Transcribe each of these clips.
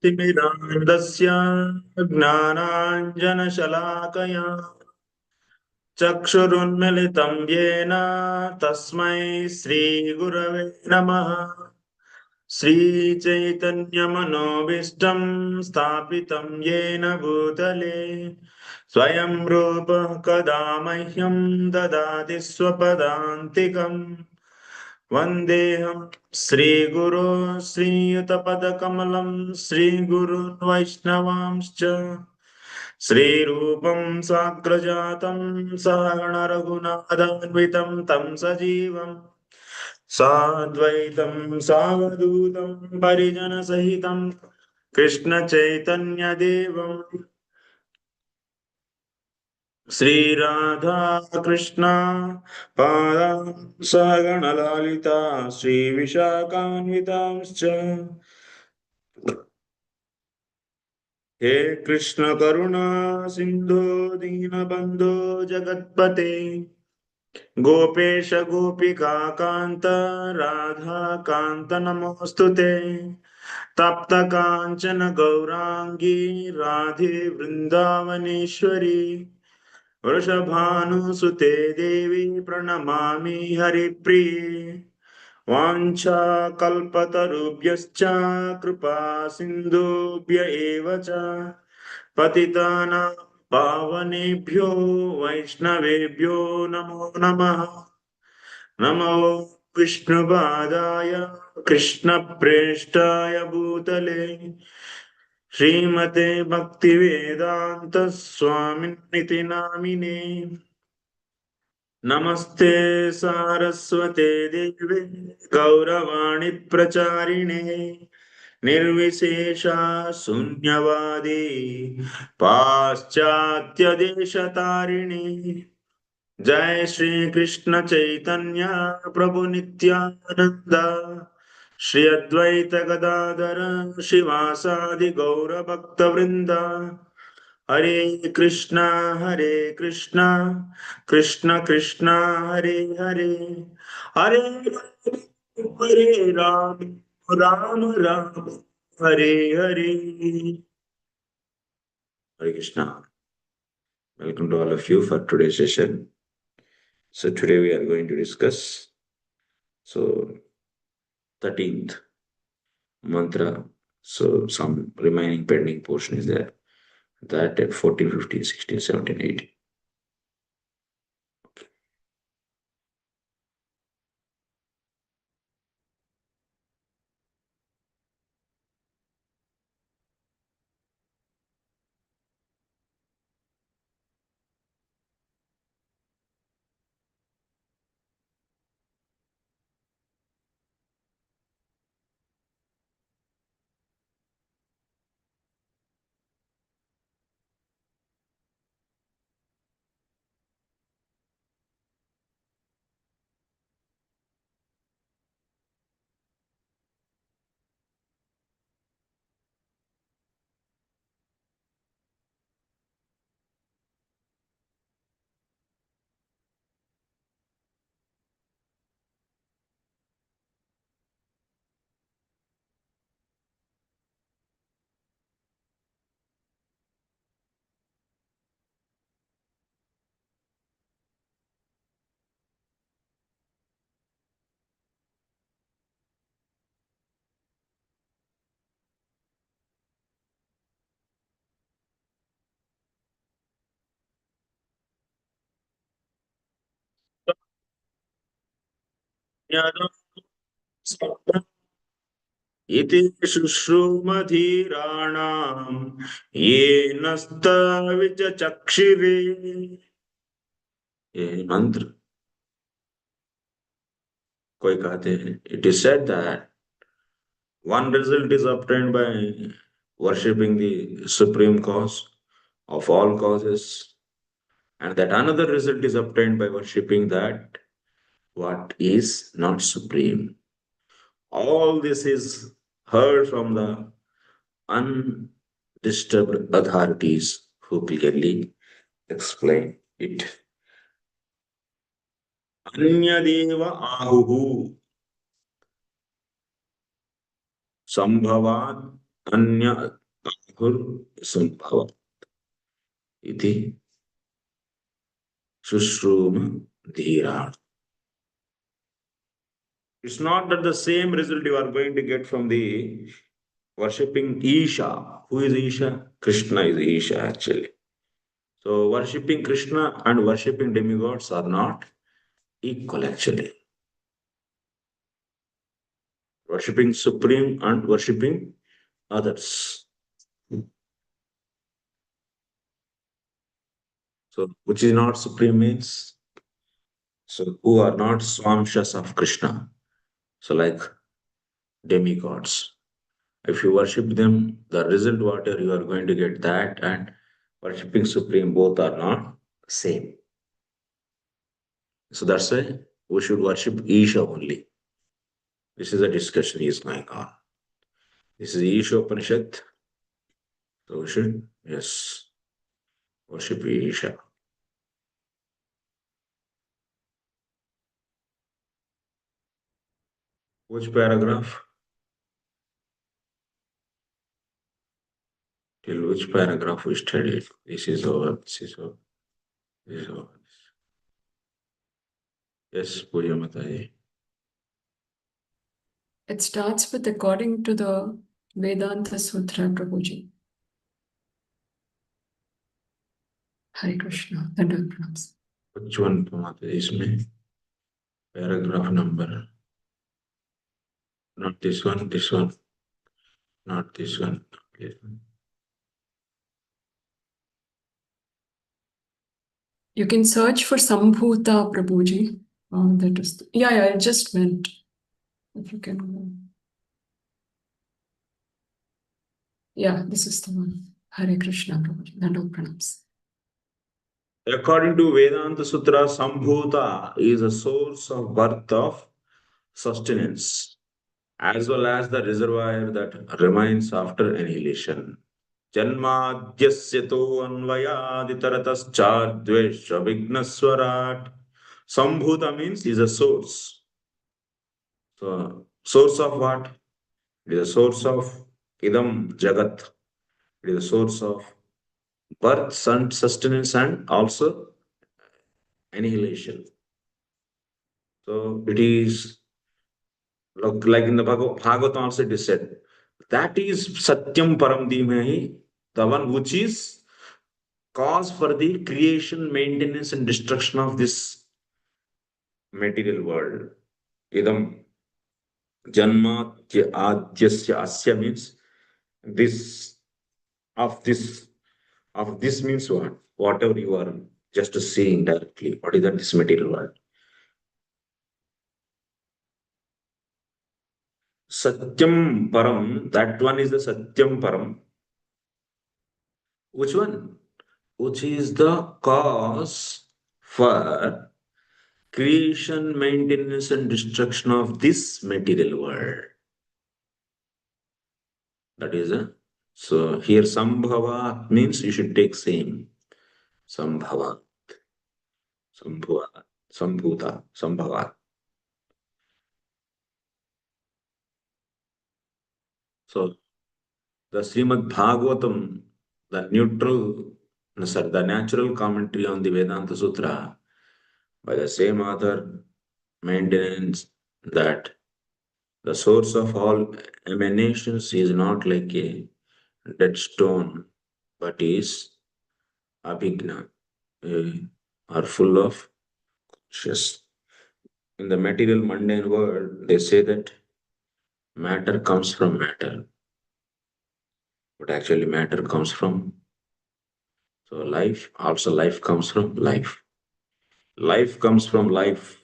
तिमिरान्धस्य ज्ञानाञ्जनशलाकया चक्षुरुन्मिलितं येन तस्मै श्रीगुरवे नमः। श्रीचैतन्यमनोभीष्टं स्थापितं येन भूतले स्वयं रूपः कदा मह्यं ददाति स्वपदान्तिकम्। वन्देऽहं श्रीगुरो श्रीयुतपदकमलं श्रीगुरुन् वैष्णवांश्च श्रीरूपं साग्रजातं सहगणरघुनाथान्वितं तं सजीवम् साद्वैतं सावधूतं परिजनसहितं कृष्णचैतन्यदेवं श्रीराधा कृष्ण पादां सहगणललिता श्रीविशाखान्वितांश्च हे कृष्ण करुणा सिन्धो दीनबन्धो जगत्पते गोपेश गोपिका कान्त राधा कान्त नमोऽस्तु ते तप्त काञ्चन गौराङ्गी राधे वृन्दावनेश्वरी वृषभानुसुते देवी प्रणमामि हरिप्रिये वाञ्छाकल्पतरुभ्यश्च कृपा सिन्धुभ्य एव च पतितानां पावनेभ्यो वैष्णवेभ्यो नमो नमः। नमो विष्णुपादाय कृष्णप्रेष्ठाय भूतले श्रीमते भक्तिवेदान्त स्वामिनिति नामिने नमस्ते सारस्वते देवे गौरवाणी प्रचारिणे निर्विशेषा शून्यवादी पाश्चात्य देशतारिणी जय श्री कृष्ण चैतन्य प्रभु नित्यानंद श्री अद्वैत गदाधर शिवासादि गौर भक्त वृंदा हरे Krishna Krishna Krishna Hare Hare Hare Hare Ram Ram Ram Hare Hare. Hare Krishna. Welcome to all of you for today's session. So today we are going to discuss 13th mantra. So some remaining pending portion is there. That at 14, 15, 16, 17, 18. इति शुश्रूमधीराणाम् ये नस्तविचक्षिरे। ये मंत्र कोई कहते हैं, it is said that one result is obtained by worshipping the supreme cause of all causes, and that another result is obtained by worshipping that what is not supreme. All this is heard from the undisturbed authorities who clearly explain it. Anyadeva ahuhu sambhavat अन्य आहुर्संभव इति शुश्रूम धीरा. It's not that the same result you are going to get from the worshipping Isha. Who is Isha? Krishna is Isha actually. So worshipping Krishna and worshipping demigods are not equal actually. Worshipping Supreme and worshipping others. So which is not Supreme means so who are not Swamshas of Krishna. So like demigods. If you worship them, the result whatever you are going to get that and worshipping Supreme both are not same. So that's why we should worship Isha only. This is a discussion is going on. This is Isopanishad. So we should, yes, worship Isha. Which paragraph? Till which paragraph we studied? This is over. This is over. This is over. Yes, Puja Mataji. It starts with according to the Vedanta Sutra, Prabhuji. Hare Krishna. Dandavad pranams. Which one, Mataji? Isme? Paragraph number. Not this one, this one. Not this one. This one. You can search for Sambhuta, Prabhuji. That is, yeah, I just went. If you can go. Yeah, this is the one. Hare Krishna, Prabhuji. Dandavad pranams. According to Vedanta Sutra, Sambhuta is a source of birth of sustenance, as well as the reservoir that remains after annihilation. Janmadhyasya to anvayaditaratascha vignaswarat. Sambhuta means is a source. So, source of what? It is a source of idam jagat. It is a source of birth, sustenance, and also annihilation. So it is like in the Bhagavatam also it is said, that is Satyam Param Dhimahi, the one which is cause for the creation, maintenance, and destruction of this material world. Idam Janma Adyasya Asya means this of this of this means what? Whatever you are just seeing directly, what is that this material world? Satyam Param, that one is the Satyam Param. Which one? Which is the cause for creation, maintenance, and destruction of this material world. That is a so here Sambhava means you should take same. Sambhava, Sambhava, Sambhuta, Sambhava. So the Srimad Bhagavatam, the neutral, no, sorry, the natural commentary on the Vedanta Sutra by the same author maintains that the source of all emanations is not like a dead stone, but is abhigna, are full of conscious. In the material mundane world, they say that matter comes from matter, but actually matter comes from so life. Also, life comes from life. Life comes from life.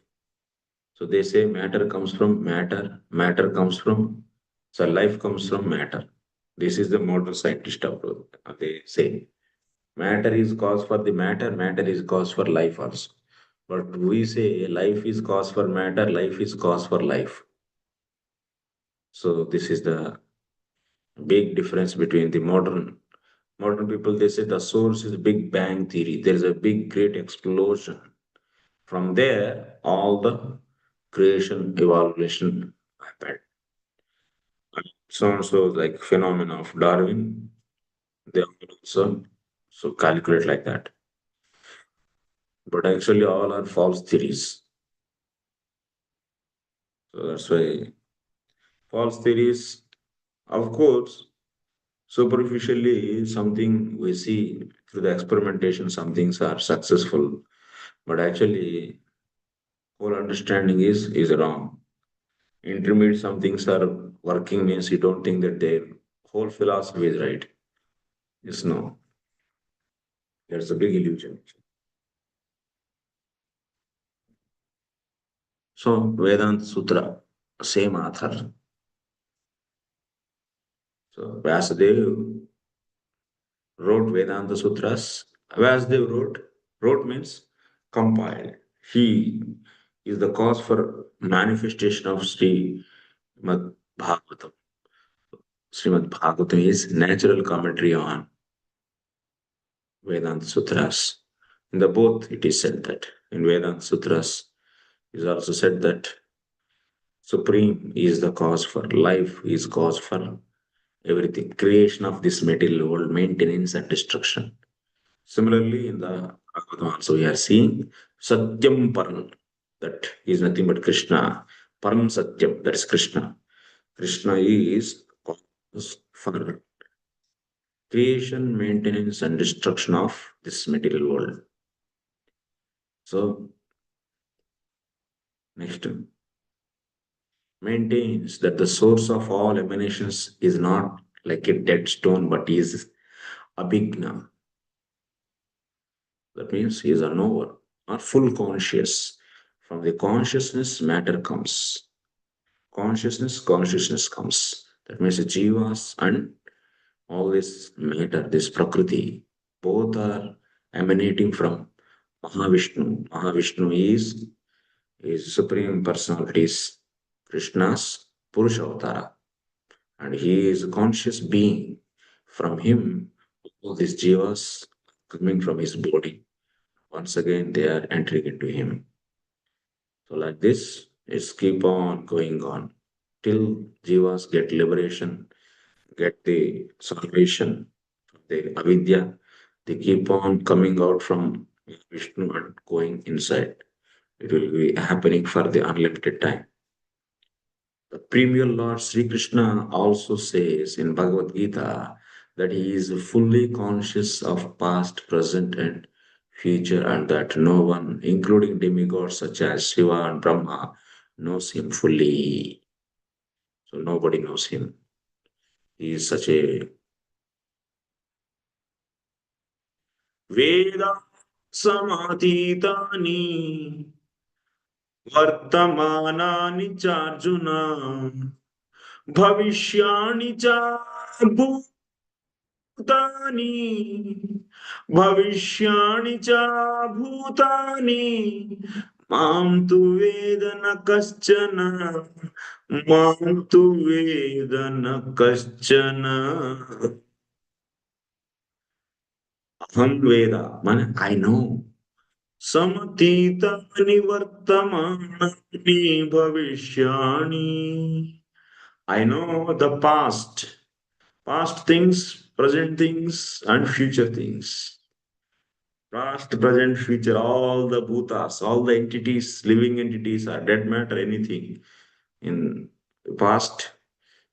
So they say matter comes from matter. Matter comes from so life comes from matter. This is the modern scientist approach. They say matter is cause for the matter, matter is cause for life also. But we say life is cause for matter, life is cause for life. So this is the big difference between the modern people. They say the source is Big Bang theory. There is a big great explosion. From there, all the creation evaluation happened. Sounds so like phenomena of Darwin. They also so calculate like that. But actually all are false theories. So that's why false theories, of course, superficially something we see through the experimentation, some things are successful, but actually whole understanding is wrong. Intermediate some things are working means you don't think that their whole philosophy is right. Yes, no. That's a big illusion. So Vedanta Sutra, same author. So Vyasadeva wrote Vedanta Sutras. Vyasadeva wrote means compiled. He is the cause for manifestation of Srimad Bhagavatam. Srimad Bhagavatam is natural commentary on Vedanta Sutras. In the both, it is said that in Vedanta Sutras, it is also said that Supreme is the cause for life, is cause for everything, creation of this material world, maintenance and destruction. Similarly, in the Bhagavatam also we are seeing Satyam Param, that is nothing but Krishna. Param Satyam, that is Krishna. Krishna is cause for creation, maintenance, and destruction of this material world. So, next, maintains that the source of all emanations is not like a dead stone but is abhigna. That means he is a knower or full conscious. From the consciousness, matter comes. Consciousness comes. That means the jivas and all this matter, this prakriti, both are emanating from Mahavishnu. Mahavishnu is Supreme Personalities, Krishna's Purusha Avatara, and he is a conscious being. From him, all these jivas coming from his body. Once again, they are entering into him. So, like this, it's keep on going on till jivas get liberation, get the salvation, the avidya. They keep on coming out from Vishnu and going inside. It will be happening for the unlimited time. The premier Lord Sri Krishna also says in Bhagavad Gita that he is fully conscious of past, present, and future, and that no one, including demigods such as Shiva and Brahma, knows him fully. So nobody knows him. He is such a Veda samatitani vartamanani charjuna bhavishyani cha भूतानि भविष्याणि च भूतानि मां तु वेद न कश्चन मां तु वेद न कश्चन अहं वेद माने आई नो समतीतानि वर्तमानानि भविष्याणि I know the past things, present things, and future things. Past, present, future, all the bhutas, all the entities, living entities are dead matter, anything in past,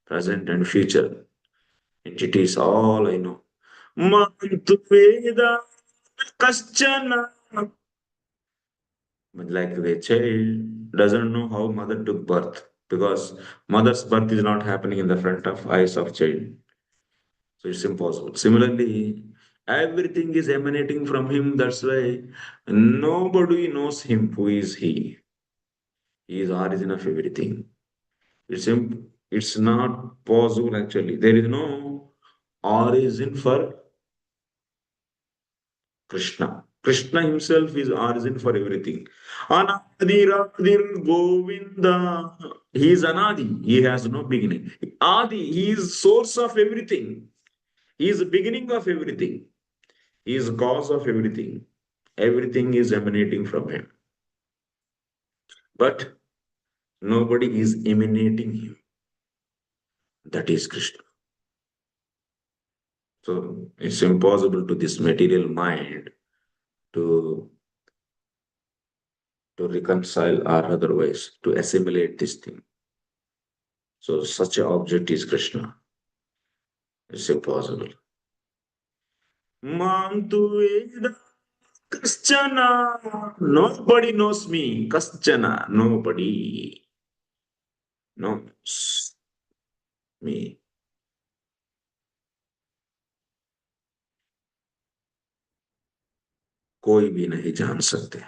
present, and future entities, all I know. Mantu Veda Kaschana. But like the child doesn't know how mother took birth because mother's birth is not happening in the front of eyes of child. So it's impossible. Similarly, everything is emanating from him. That's why nobody knows him. Who is he? He is origin of everything. It's not possible actually. There is no origin for Krishna. Krishna himself is origin for everything. Anadiradir Govinda. He is Anadi. He has no beginning. Adi, he is source of everything. He is the beginning of everything. He is cause of everything. Everything is emanating from him. But nobody is emanating him. That is Krishna. So it's impossible to this material mind to reconcile or otherwise to assimilate this thing. So such an object is Krishna. It's impossible. Mam tu Veda Kaschana. Nobody knows me. Kaschana. Nobody knows me. कोई भी नहीं जान सकते.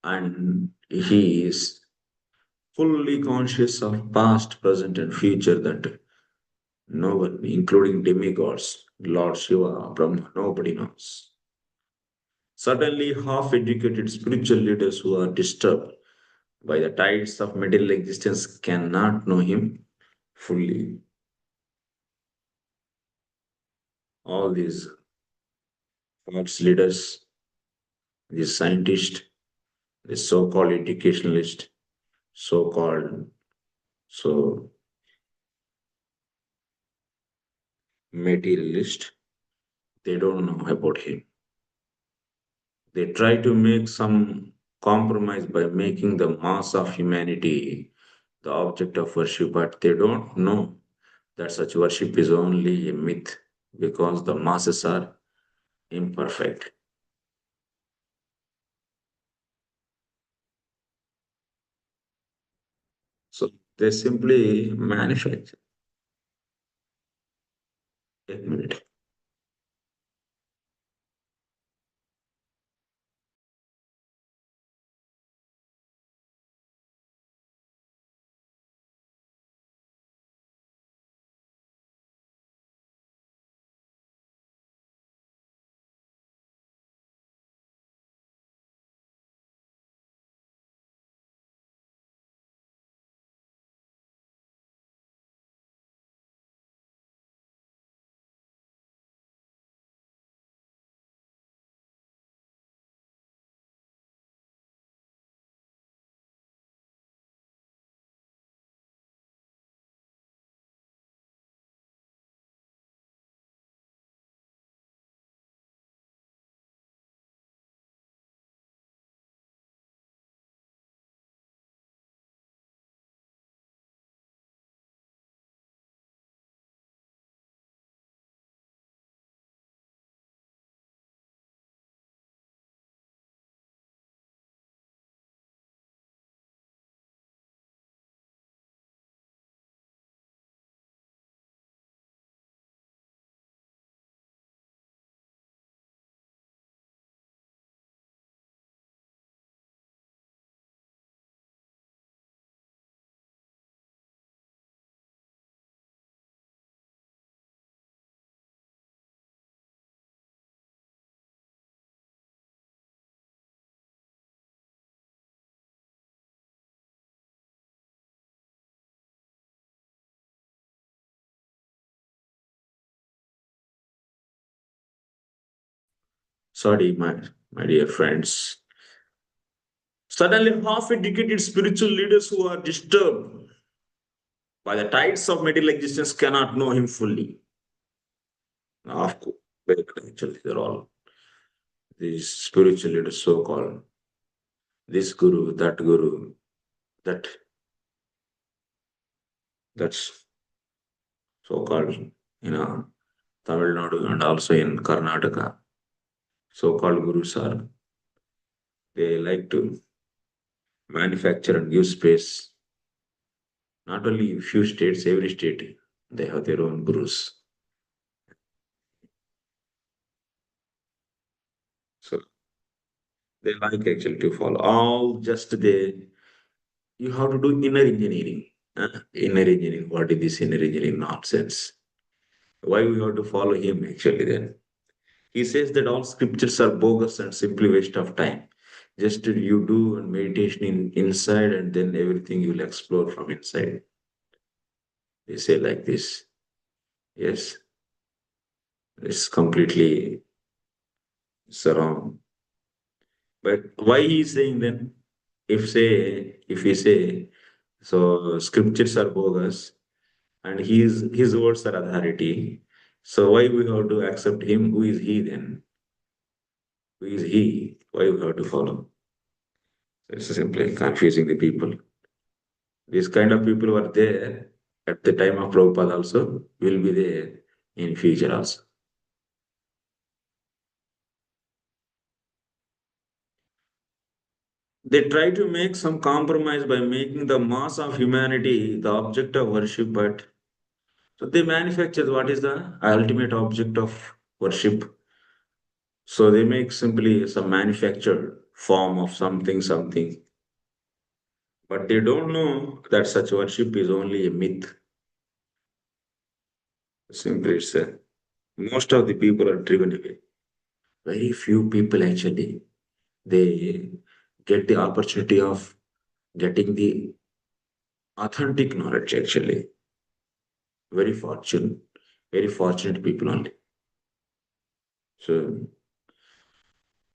And he is fully conscious of past, present, and future that no one, including demigods, Lord Shiva, Brahma, nobody knows. Suddenly, half educated spiritual leaders who are disturbed by the tides of material existence cannot know him fully. All these thoughts leaders, these scientists, these so called educationalists, so called so materialist, they don't know about him. They try to make some compromise by making the mass of humanity the object of worship, but they don't know that such worship is only a myth because the masses are imperfect. So they simply manufacture. A minute. Sorry, my dear friends. Suddenly, half educated spiritual leaders who are disturbed by the tides of material existence cannot know him fully. Of course, actually, they're all these spiritual leaders, so called this guru, that that's so called, Tamil Nadu and also in Karnataka. So called gurus are, they like to manufacture and give space. Not only few states, every state, they have their own gurus. So they like actually to follow. All just they, you have to do inner engineering. Inner engineering. What is this inner engineering nonsense? Why we have to follow him actually then? He says that all scriptures are bogus and simply waste of time. Just you do meditation inside and then everything you will explore from inside. They say like this. Yes, it's completely it's wrong. But why he is saying then? If we say So scriptures are bogus, and his words are authority. So why we have to accept him? Who is he then? Who is he? Why we have to follow? It's simply confusing the people. These kind of people were there at the time of Prabhupada also, will be there in future also. They try to make some compromise by making the mass of humanity the object of worship, but so they manufacture what is the ultimate object of worship. So they make simply some manufactured form of something, something. But they don't know that such worship is only a myth. Simply, most of the people are driven away. Very few people actually they get the opportunity of getting the authentic knowledge. Actually, very fortunate, very fortunate people only. So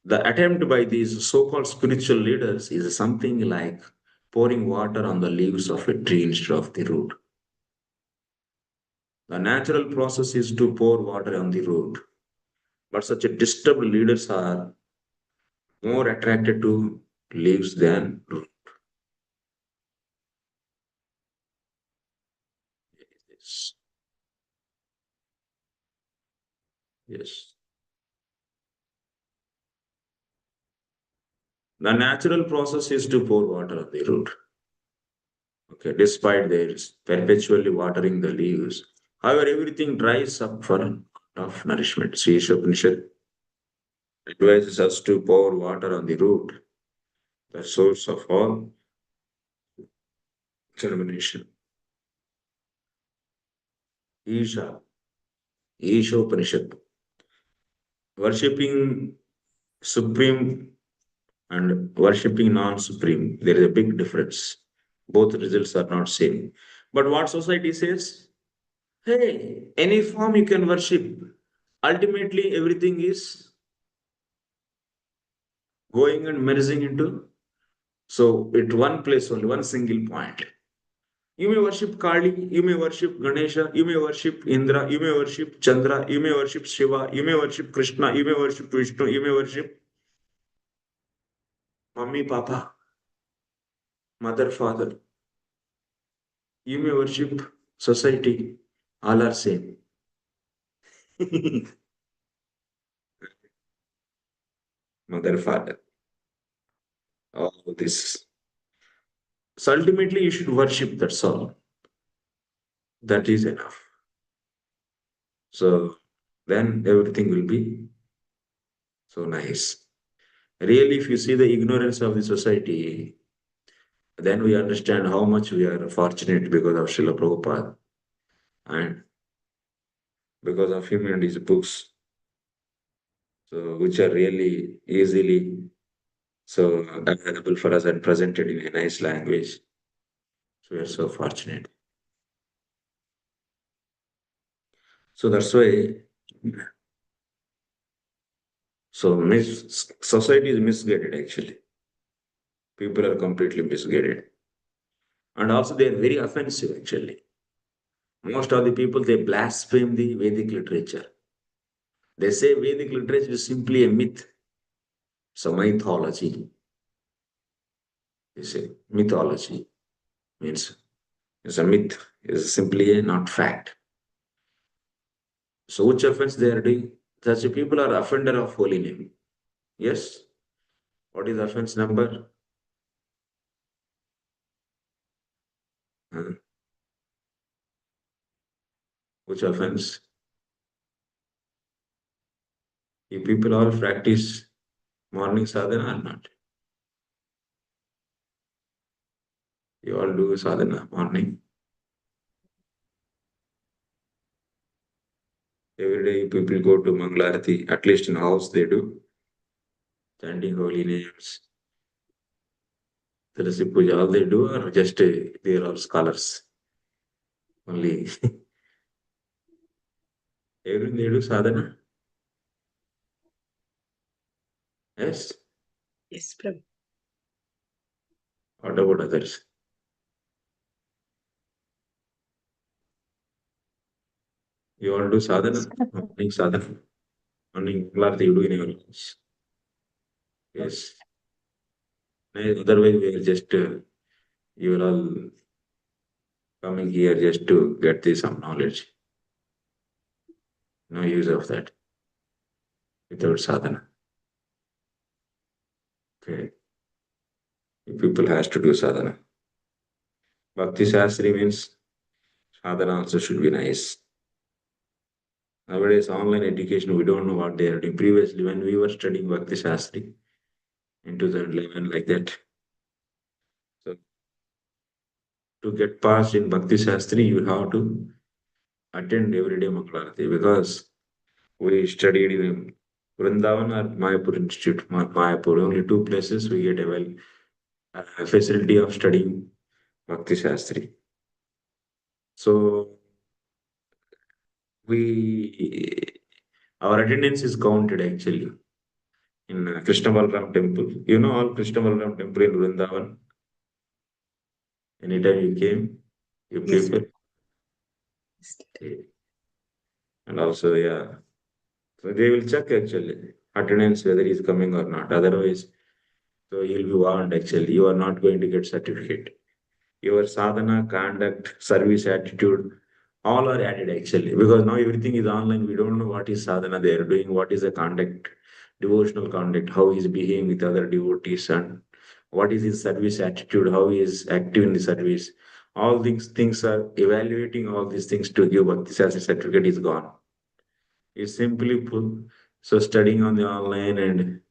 the attempt by these so-called spiritual leaders is something like pouring water on the leaves of a tree instead of the root. The natural process is to pour water on the root, but such a disturbed leaders are more attracted to leaves than root. Yes. Yes. The natural process is to pour water on the root. Okay, despite their perpetually watering the leaves. However, everything dries up for of nourishment. See, Isopanishad advises us to pour water on the root, the source of all germination. Isha, Ishopanishad. Worshipping supreme and worshipping non-supreme, there is a big difference. Both results are not same. But what society says? Hey, any form you can worship. Ultimately, everything is going and merging into. So, at one place only, one single point. You may worship Kali, you may worship Ganesha, you may worship Indra, you may worship Chandra, you may worship Shiva, you may worship Krishna, you may worship Vishnu, you may worship Mummy, Papa, Mother, Father, you may worship society. All are same. Mother, Father, all this. So ultimately, you should worship. That's all. That is enough. So then everything will be so nice. Really, if you see the ignorance of the society, then we understand how much we are fortunate because of Srila Prabhupada and because of him and his books, so which are really easily so available for us and presented in a nice language. So we are so fortunate. So that's why society is misguided actually. People are completely misguided. And also they are very offensive actually. Most of the people they blaspheme the Vedic literature. They say Vedic literature is simply a myth. So mythology. They say mythology means it's a myth, is simply a not fact. So which offense they are doing? Such people are offender of holy name. Yes. What is offense number? Uh, which offense? You people all practice morning sadhana or not? You all do sadhana morning. Every day you people go to Mangalarati, at least in house they do. Chanting holy names. Tulsi puja, all they do or just they are all scholars. Only everything they do sadhana. Yes. Yes, Prabhu. What about others? You want to do sadhana? Morning sadhana. Morning Clarity you do in your lives. Yes. Otherwise, we are just, you are all coming here just to get this some knowledge. No use of that without sadhana. Okay. People has to do sadhana. Bhakti Shastri means sadhana also should be nice. Nowadays, online education, we don't know what they are doing. Previously, when we were studying Bhakti Shastri in 2011, like that, so to get passed in Bhakti Shastri, you have to attend every day Mangalarati because we studied in Vrindavan or Mayapur Institute. Mayapur, only two places we get a facility of studying Bhakti Shastri. So we our attendance is counted actually in Krishna Balram temple. You know all Krishna Balram temple in Vrindavan. Anytime you came, you Yes. people, and also yeah. So they will check actually attendance whether he's coming or not. Otherwise, so you'll be warned actually. You are not going to get certificate. Your sadhana, conduct, service attitude, all are added actually. Because now everything is online. We don't know what is sadhana they are doing, what is the conduct, devotional conduct, how he is behaving with other devotees, and what is his service attitude, how he is active in the service. All these things are evaluating all these things to give Bhakti Sastra certificate is gone. It's simply put. So studying on the online and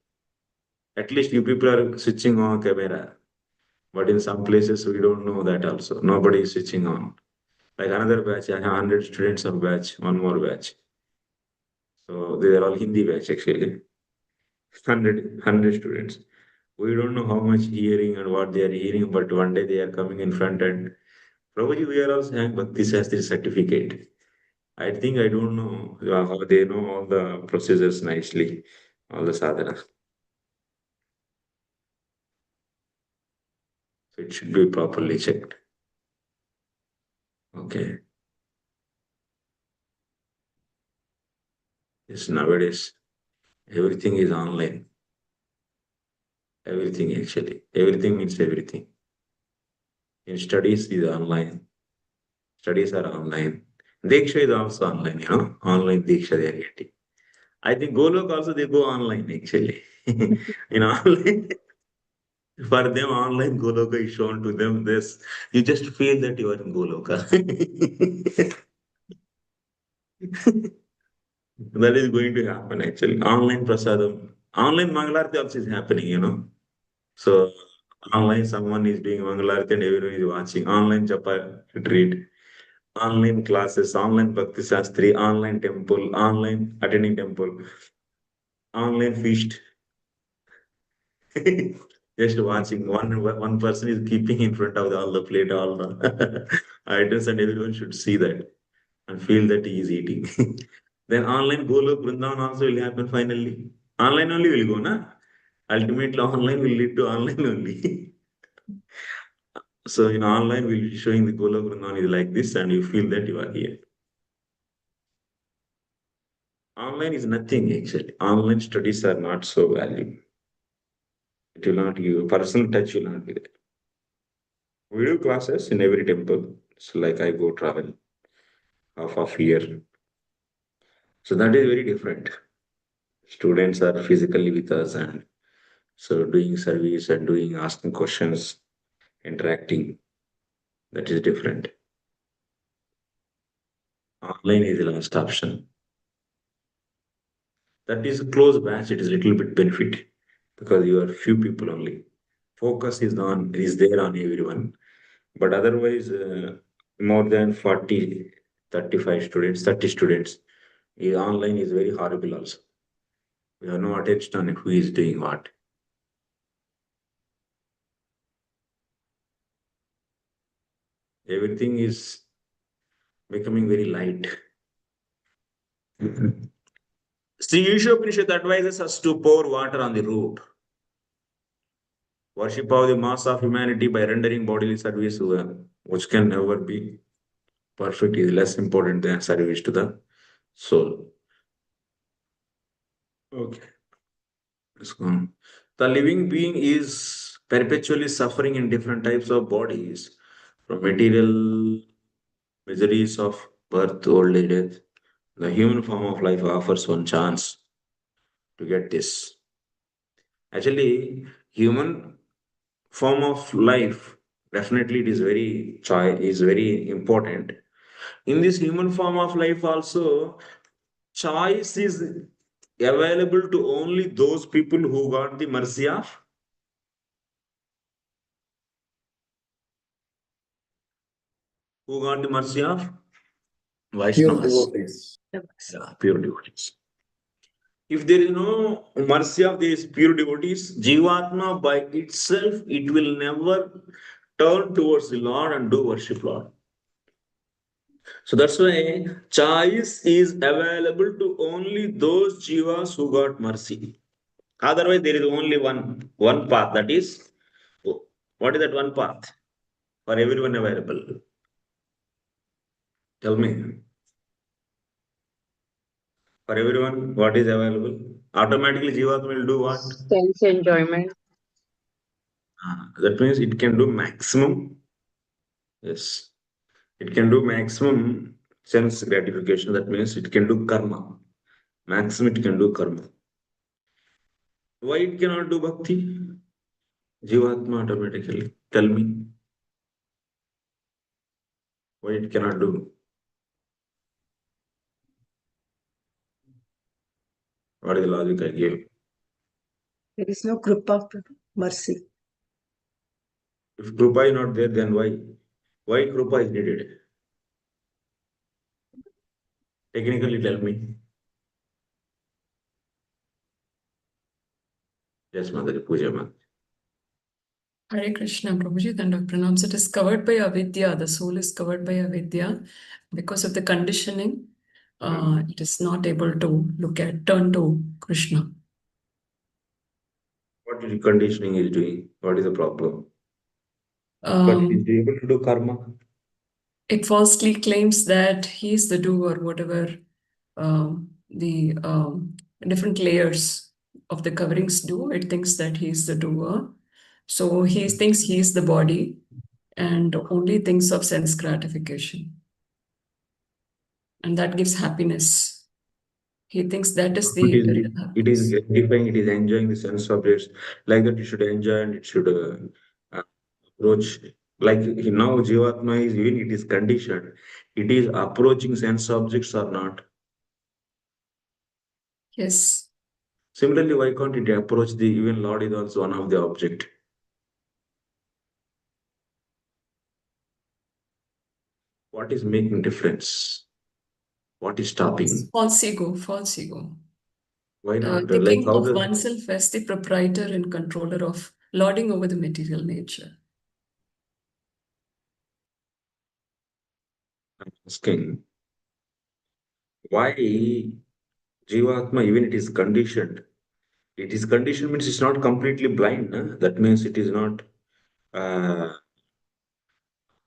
at least you people are switching on camera. But in some places we don't know that also. Nobody is switching on. Like another batch, I have 100 students of batch, one more batch. So they are all Hindi batch actually. 100 students. We don't know how much hearing and what they are hearing, but one day they are coming in front and Prabhuji, we are also having Bhakti Shastri certificate. I think I don't know how they know all the procedures nicely, all the sadhana. So it should be properly checked. Okay. Yes, nowadays everything is online. Everything actually. Everything means everything. In studies is online. Studies are online. Diksha is also online, online Diksha they are getting. I think Golok also they go online actually. Online for them online Goloka is shown to them. This you just feel that you are in Goloka. That is going to happen actually. Online prasadam. Online Mangalarti also is happening. So online someone is doing Mangalarti and everyone is watching. Online Japa retreat. Online classes, online Bhakti Shastri, online temple, online attending temple, online feast. Just watching one person is keeping in front of all the plate, all the items, and everyone should see that and feel that he is eating. Then online Golok Vrindavan also will happen finally. Online only will go, na? Ultimately, online will lead to online only. So in online, we'll be showing the Golok Vrindavan is like this, and you feel that you are here. Online is nothing actually. Online studies are not so valuable. It will not give personal touch will not be there. We do classes in every temple. So like I go travel half of year. So that is very different. Students are physically with us and so doing service and doing asking questions, interacting. That is different. Online is the last option. That is a close batch. It is little bit benefit because you are few people only. Focus is there on everyone. But otherwise, more than 40, 35 students, 30 students, online is very horrible also. We have no attention on who is doing what. Everything is becoming very light. Sri Isopanishad advises us to pour water on the root. Worship of the mass of humanity by rendering bodily service, which can never be perfect, is less important than service to the soul. Okay, it's gone. The living being is perpetually suffering in different types of bodies, from material miseries of birth, old age, death. The human form of life offers one chance to get this. Actually, human form of life definitely it is very is very important. In this human form of life also, choice is available to only those people who got the mercy of Pure Vaishnavas. devotees. Yeah, pure devotees. If there is no mercy of these pure devotees, Jivatma by itself, it will never turn towards the Lord and do worship Lord. So that's why choice is available to only those jivas who got mercy. Otherwise, there is only one path. That is, what is that one path for everyone available? Tell me, for everyone, what is available? Automatically, jivat will do what? Sense enjoyment. That means it can do maximum. Yes, it can do maximum sense gratification. That means it can do karma. Maximum, it can do karma. Why it cannot do bhakti? Jivatma automatically. Tell me why it cannot do. What is the logic I gave? There is no kripa, mercy. If Krupa is not there, then why? Why Krupa is needed? Technically, tell me. Yes, Mother, Puja Mother. Hare Krishna, Prabhuji, then Dr. Pranams. It is covered by avidya. The soul is covered by avidya. Because of the conditioning, it is not able to turn to Krishna. What is conditioning is doing? What is the problem? But it is Um, able to do karma. it falsely claims that he is the doer, whatever the different layers of the coverings do. It thinks that he is the doer. So he thinks he is the body and only thinks of sense gratification. And that gives happiness. He thinks that is It the real is, it is happiness. gratifying, it is enjoying the sense objects. Like that, you should enjoy and it should approach. Like now, Jivatma is even it is conditioned. It is approaching sense objects or not. Yes. Similarly, why can't it approach the even Lord is also one of the object? What is making difference? What is stopping? False ego, false ego. Why not? Like Thinking how of the oneself as the proprietor and controller of lording over the material nature. I'm asking why Jivatma even it is conditioned. It is conditioned means it's not completely blind. Nah? That means it is uh,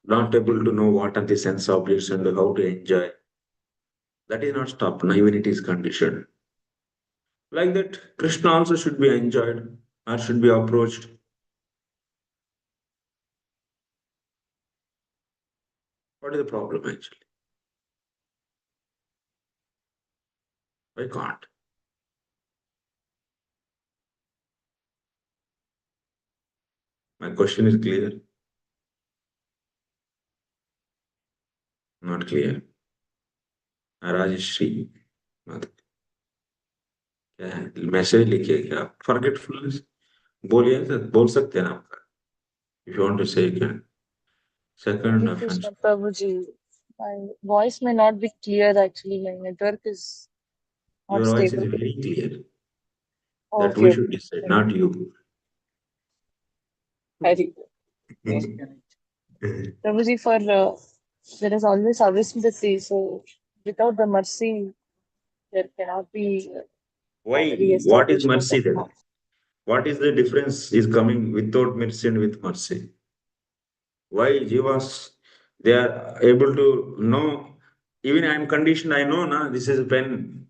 not able to know what are the sense objects and how to enjoy. That is not stopped. Now even it is conditioned. Like that, Krishna also should be enjoyed or should be approached. What is the problem actually? Why can't? My question is clear. Not clear. Rajshree मत क्या है message लिखिए क्या forgetfulness बोलिए तो बोल सकते हैं ना आप इफ यू वांट टू से क्या second Hare offence Krishna Prabhuji. My voice may not be clear actually. My network is not your voice is stable. Very clear that Okay, we okay. Should decide not you Hare Prabhuji, for there is always avismriti, so without the mercy, there cannot be why what is re-establishment mercy of then heart. what is the difference is coming without mercy and with mercy why jivas they are able to know Even I am conditioned, I know, na, this is a pen.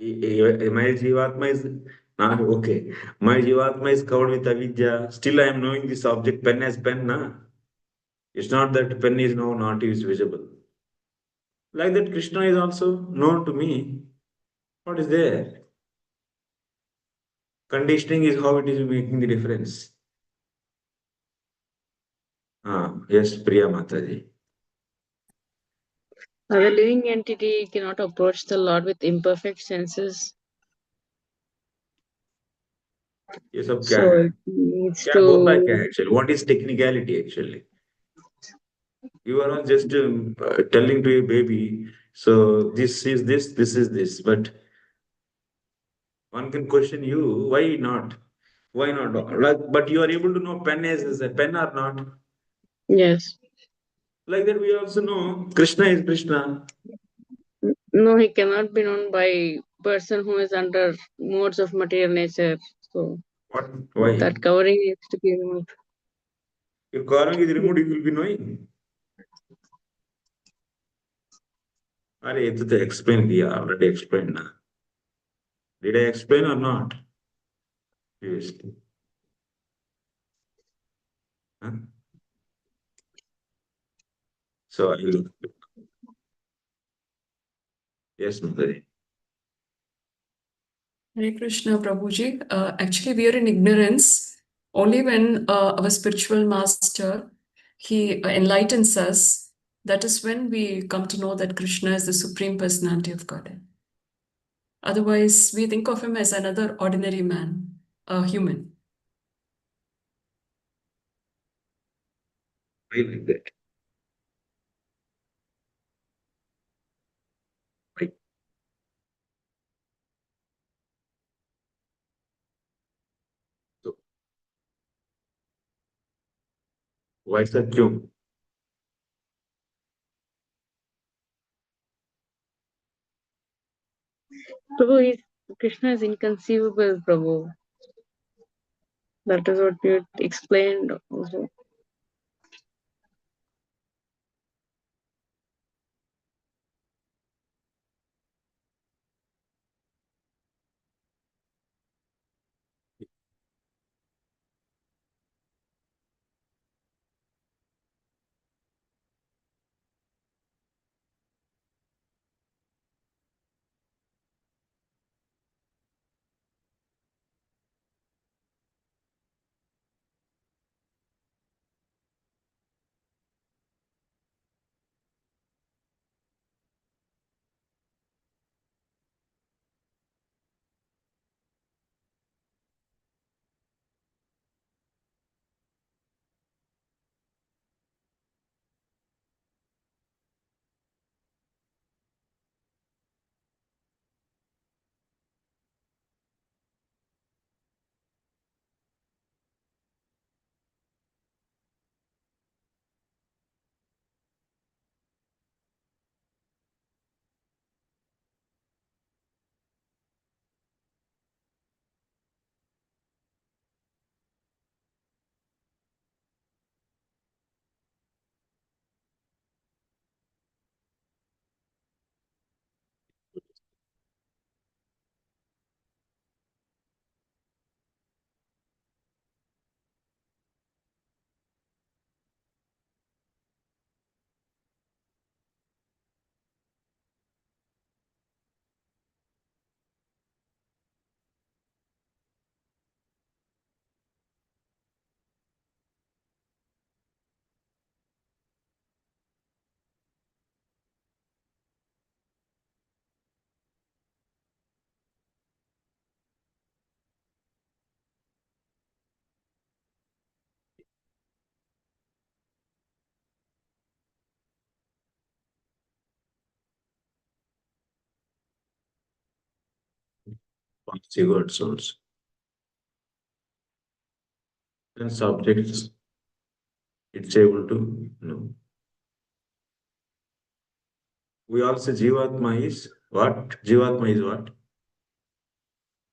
My Jivatma is, okay. My Jivatma is covered with avidya. Still, I am knowing this object, pen as pen, na. It's not that pen is now not is visible. Like that, Krishna is also known to me. What is there? Conditioning is how it is making the difference. Yes, Priya Mataji. The living entity cannot approach the Lord with imperfect senses. ये सब क्या So है? it needs क्या होता है क्या to, actually? What is technicality actually? You are all just telling to a baby, so this is this. But one can question you, why not? Why not? Like, but you are able to know pen is a pen or not. yes. Like that, we also know Krishna is Krishna. No, he cannot be known by person who is under modes of material nature. So What? Why? that covering needs to be removed. If Karang is removed, you will be knowing. अरे ये तो explain दिया, already explained ना. Did I explain or not? Previously. Huh? So I will. Yes, Mataji. Hare Krishna, Prabhuji. Actually, we are in ignorance. Only when our spiritual master, he enlightens us, that is when we come to know that Krishna is the Supreme Personality of Godhead. Otherwise, we think of him as another ordinary man, a human. I like that. Right. So why is that true? Prabhu, Krishna is inconceivable, Prabhu. That is what you explained also. Fancy words also. And subjects, it's able to know. We also Jivatma is what? Jivatma is what?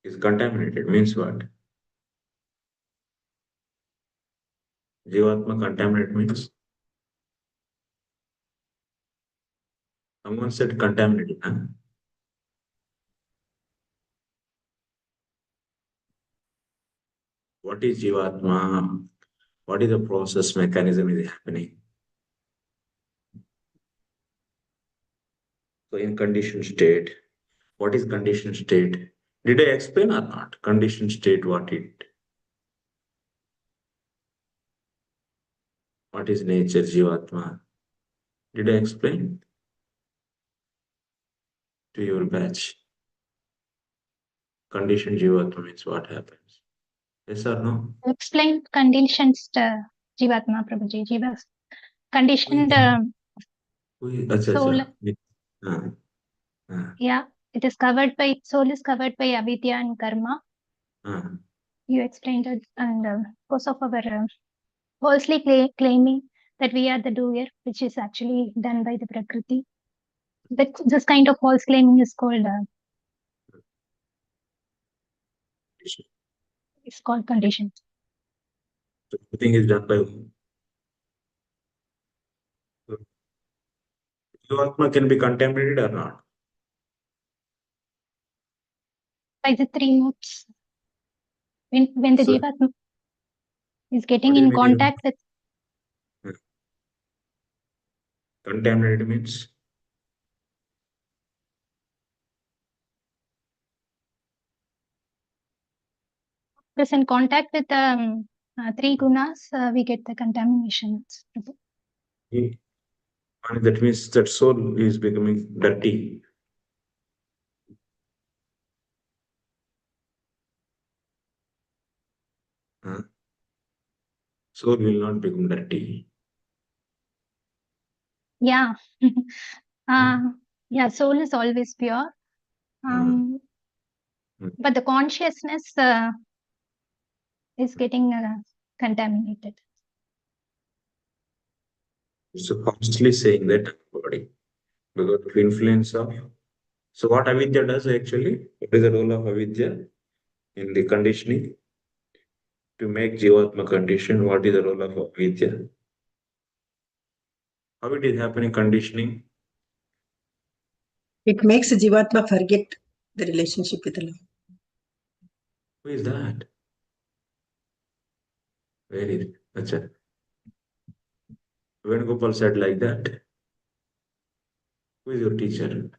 Is contaminated. Means what? Jivatma contaminated means Someone said contaminated. Huh? What is Jivatma? What is the process mechanism is happening? So in conditioned state, what is conditioned state? Did I explain or not? Conditioned state, what is nature, Jivatma? Did I explain to your batch? Conditioned Jivatma means what happens? Yes or no? Explain conditions, Jivatma, Prabhuji. Conditioned Acha, soul, acha. Ah, ah, yeah, it is covered by, soul is covered by avidya and karma. ah. You explained it, and because of our falsely claiming that we are the doer, which is actually done by the Prakriti. This kind of false claiming is called it's called condition. So everything is done by whom? So Jivatma can be contaminated or not? By the three moods. When the So Jivatma is getting what is in meaning of contact with contaminated means? is in contact with three gunas, we get the contaminations. And that means that soul is becoming dirty. Huh? Soul will not become dirty. Yeah. Yeah, soul is always pure. Hmm. But the consciousness is getting contaminated. So constantly saying that body because of influence of. So what avidya does actually? What is the role of avidya in the conditioning? To make Jivatma condition, what is the role of avidya? How it is happening conditioning? It makes Jivatma forget the relationship with the Lord. Who is that? Where is it? Acha. Venugopal said like that. Who is your teacher?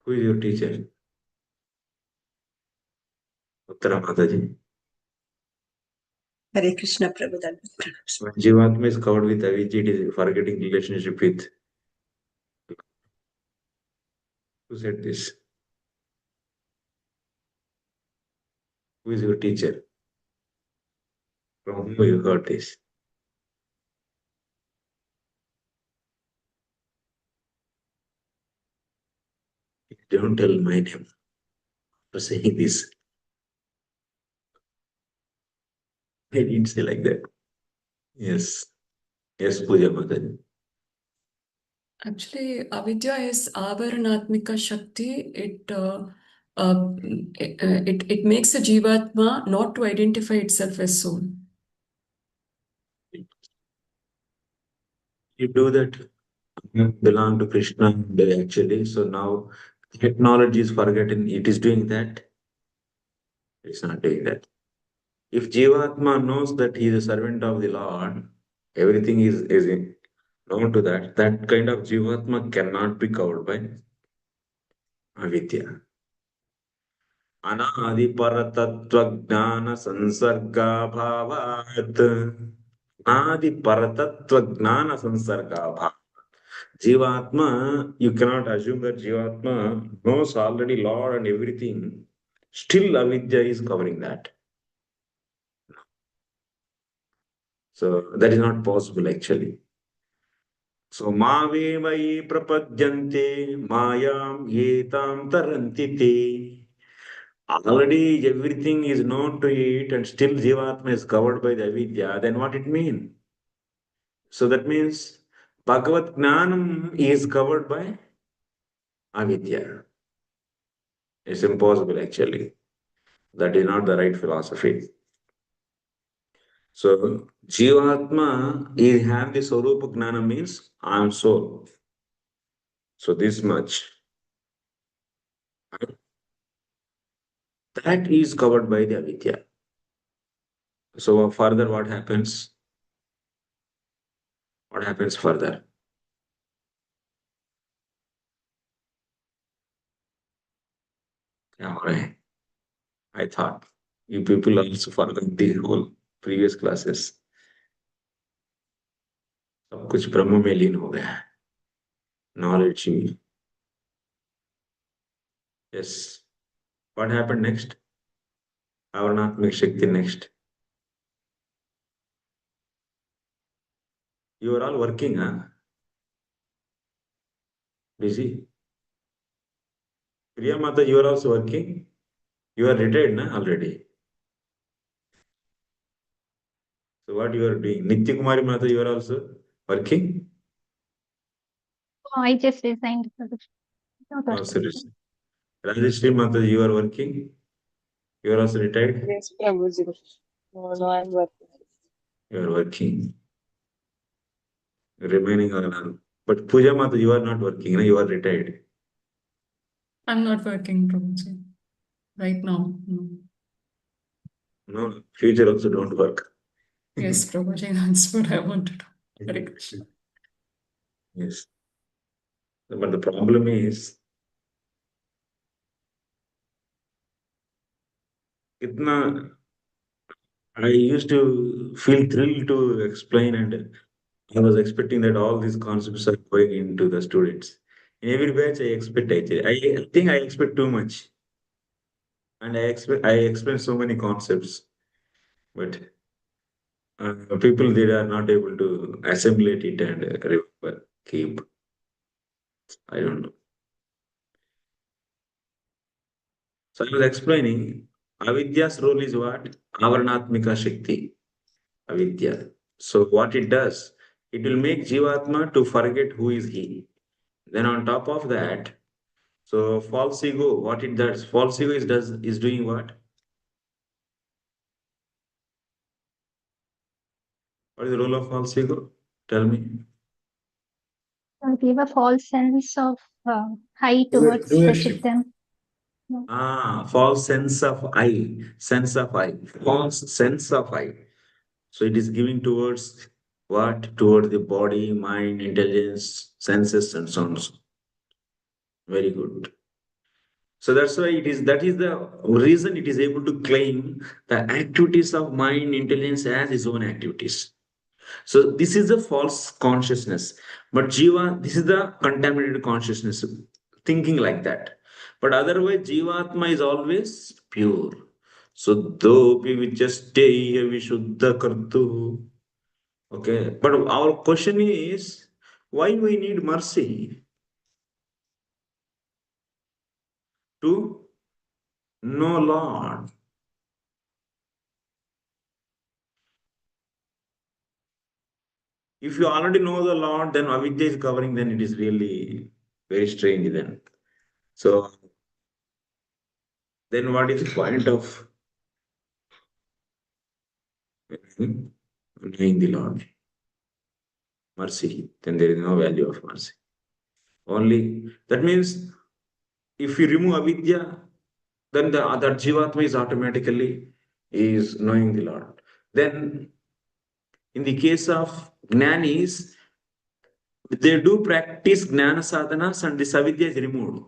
Who is your teacher? Uttara Mataji. Hare Krishna Prabhupada. When Jivatma is covered with avidya, it is forgetting relationship with. Who said this? Who is your teacher? From whom you heard this? Don't tell my name for saying this. I didn't say like that. Yes. Yes, Puja Mataji. Actually, avidya is avaranatmika shakti. It makes a jivatma not to identify itself as soul. You do that, you belong to Krishna actually. So now technology is forgotten. It is doing that. It's not doing that. If Jivatma knows that he is a servant of the Lord, everything is known to that. That kind of Jivatma cannot be covered by avidya. अनादि परतत्वज्ञान संसर्गाभावात् अनादि परतत्वज्ञान संसर्गाभाव Jivatma, you cannot assume that Jivatma knows already Lord and everything. Still avidya is covering that. So that is not possible actually. So Mave vai prapadyante mayam yetam taranti te. Already everything is known to it and still Jivatma is covered by the avidya, then what it mean? So that means Bhagavat Jnanam is covered by avidya. It's impossible actually. That is not the right philosophy. So Jivatma is have the Swarupa Gnana means I am soul. So this much. That is covered by the avidya. So further what happens? What happens further? Yeah, right. I thought you people also forgot the whole previous classes. सब कुछ ब्रह्म में लीन हो गया है. Knowledge. Yes. What happened next? Avarnatmik Shakti next. You are all working, huh? Busy. Priya Mata, you are also working? You are retired, na, already. So what you are doing? Nitya Kumari Mata, you are also working? Oh, I just resigned for the not Oh, working. sorry. Rajeshri Mata, you are working? You are also retired? Yes, Prabhuji. No, I'm working. You are working. Remaining are. But Puja Mata, you are not working, na? You are retired. I'm not working, Prabhuji. Right now. No. No, future also don't work. Yes, Prabhuji, that's what I want to do. Hare Krishna. Yes. But the problem is, itna, I used to feel thrilled to explain, and I was expecting that all these concepts are going into the students. In every batch, I expect actually. I think I expect too much, and I explain so many concepts, but people they are not able to assimilate it and remember, keep. I don't know. So I was explaining, avidya's role is what? Avarnatmika Shakti. Avidya. So what it does, it will make Jivatma to forget who is he. Then on top of that, so false ego, what it does, false ego is doing what? What is the role of false ego? Tell me. Give a false sense of high towards the Doership. system. Yeah. False sense of I, false sense of I. So it is giving towards what? Toward the body, mind, intelligence, senses, and so on. Very good. So that's why that is the reason it is able to claim the activities of mind, intelligence as its own activities. So this is the false consciousness. But Jiva, this is the contaminated consciousness, thinking like that. But otherwise, Jivatma is always pure. So though we just stay here, we should kartu. Okay. But our question is, why we need mercy? To know Lord. If you already know the Lord, then avidya is covering, then it is really very strange then. So then what is the point of knowing the Lord? Mercy. Then there is no value of mercy. Only that means if you remove avidya, then the other jivatma is automatically is knowing the Lord. Then in the case of jnanis, they do practice jnana sadhanas and this avidya is removed.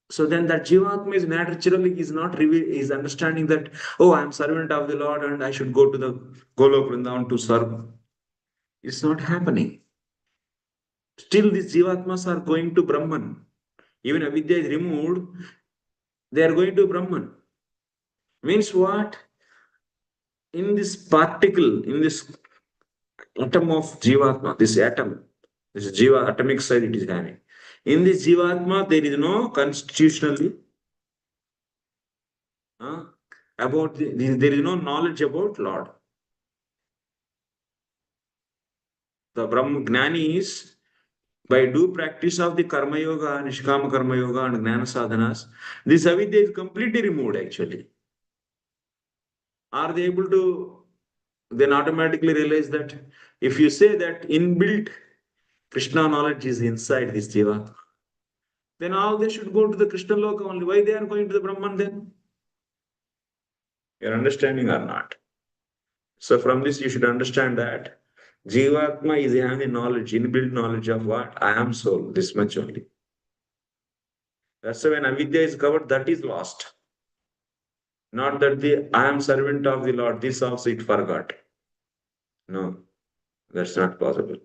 So then that Jivatma is naturally is not is understanding that, oh, I am servant of the Lord and I should go to the Golok Vrindavan to serve. It's not happening. Still these Jivatmas are going to Brahman. Even Avidya is removed, they are going to Brahman. Means what? In this particle, in this atom of Jivatma, this atom, this Jiva atomic side it is having. In this Jivatma, there is no constitutionally about there is no knowledge about Lord. The Brahma Gnani is by due practice of the Karma Yoga, Nishkama Karma Yoga, and Gnana Sadhanas, this avidya is completely removed actually. Are they able to then automatically realize that if you say that inbuilt Krishna knowledge is inside this Jiva, then all they should go to the Krishna Loka only. Why they are going to the Brahman then? You're understanding or not? So from this you should understand that Jivatma is having knowledge, inbuilt knowledge of what? I am soul, this much only. That's why when avidya is covered, that is lost. Not that the I am servant of the Lord, this also it forgot. No, that's not possible.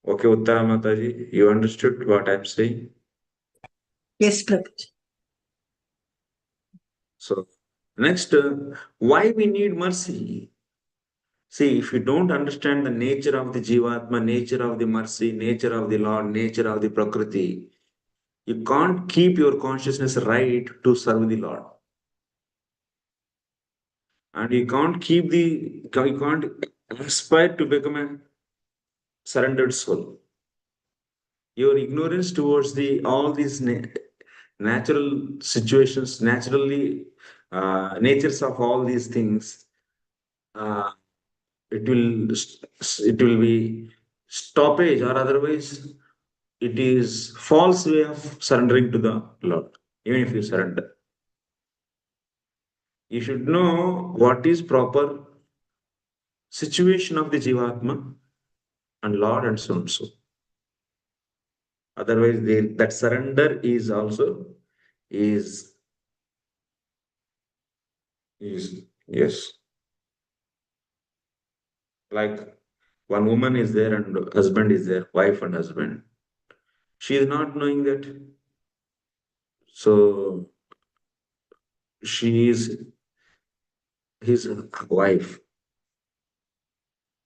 Okay, Uttara Mataji, you understood what I'm saying? Yes, Prabhuji. So, next, why we need mercy? See, if you don't understand the nature of the Jivatma, nature of the mercy, nature of the Lord, nature of the Prakriti, you can't keep your consciousness right to serve the Lord. And you can't aspire to become a surrendered soul. Your ignorance towards the all these natural situations, natures of all these things, uh, it will be stoppage, or otherwise it is false way of surrendering to the Lord. Even if you surrender, you should know what is proper situation of the Jivatma and Lord, and so and so. Otherwise, that surrender is also is yes, like one woman is there and husband is there, wife and husband. She is not knowing that, so she is his wife,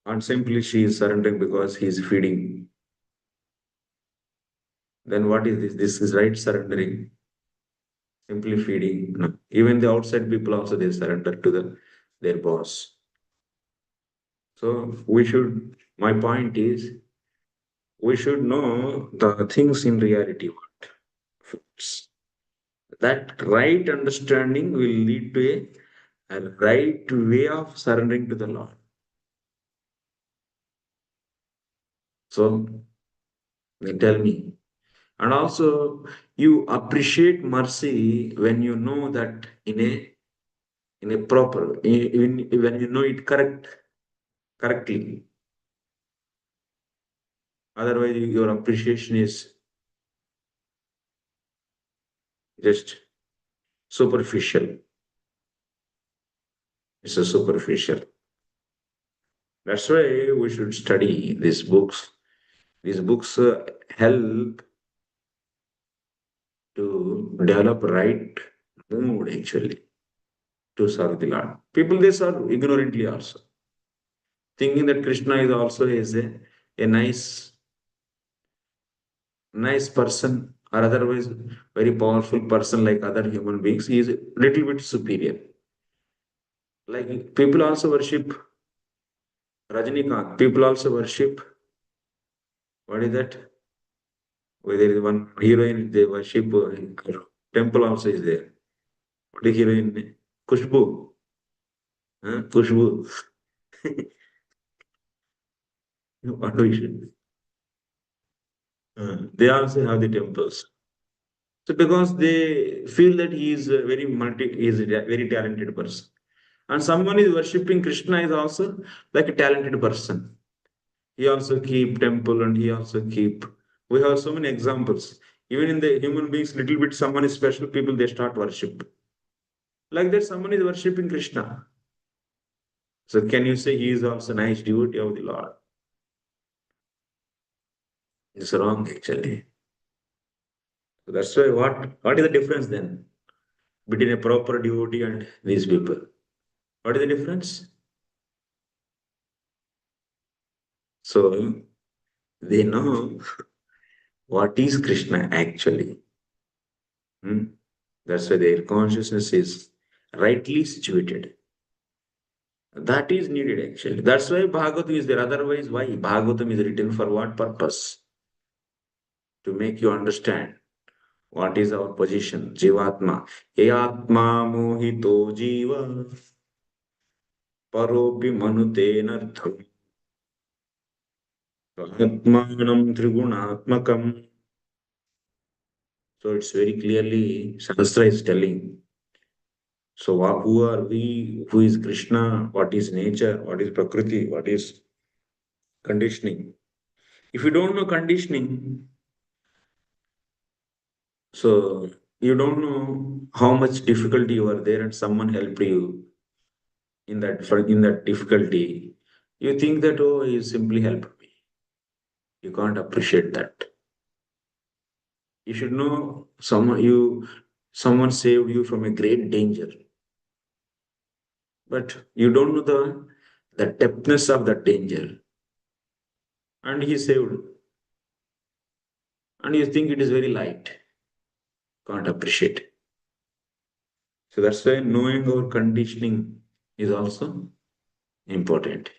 and simply she is surrendering because he is feeding. Then what is this? This is right surrendering. Simply feeding. No. Even the outside people also they surrender to their boss. So my point is, we should know the things in reality. What? That right understanding will lead to a right way of surrendering to the Lord. So, then tell me. And also, you appreciate mercy when you know that in a proper, when you know it correctly. Otherwise, your appreciation is just superficial. It's a superficial. That's why we should study these books. These books help to develop right mood actually to serve the Lord. People they serve ignorantly also, thinking that Krishna is a nice person, or otherwise very powerful person like other human beings. He is a little bit superior. Like people also worship Rajinikanth. People also worship, what is that? Where there is one heroine, they worship temple also is there. What is heroine name? Kushbu. Huh? Kushbu. What we should. They also have the temples. So because they feel that he is a very talented person. And someone is worshipping Krishna is also like a talented person. He also keep temple and he also keep. We have so many examples. Even in the human beings, little bit someone is special, people they start worship. Like that, someone is worshipping Krishna. So can you say he is also nice devotee of the Lord? It's wrong actually. So that's why what is the difference then between a proper devotee and these people? What is the difference? So they know what is Krishna actually. Hmm? That's why their consciousness is rightly situated. That is needed actually. That's why Bhagavatam is there. Otherwise, why? Bhagavatam is written for what purpose? To make you understand what is our position. Jivatma. Yatma mohito jiva paropi manutenartham atmanam trigunatmakam. So it's very clearly Shastra is telling. So who are we? Who is Krishna? What is nature? What is Prakriti? What is conditioning? If you don't know conditioning, so you don't know how much difficulty you are there, and someone helped you in that difficulty. You think that, oh, he simply helped me. You can't appreciate that. You should know someone saved you from a great danger, but you don't know the depthness of that danger, and he saved, and you think it is very light. Can't appreciate. So that's why knowing our conditioning is also important.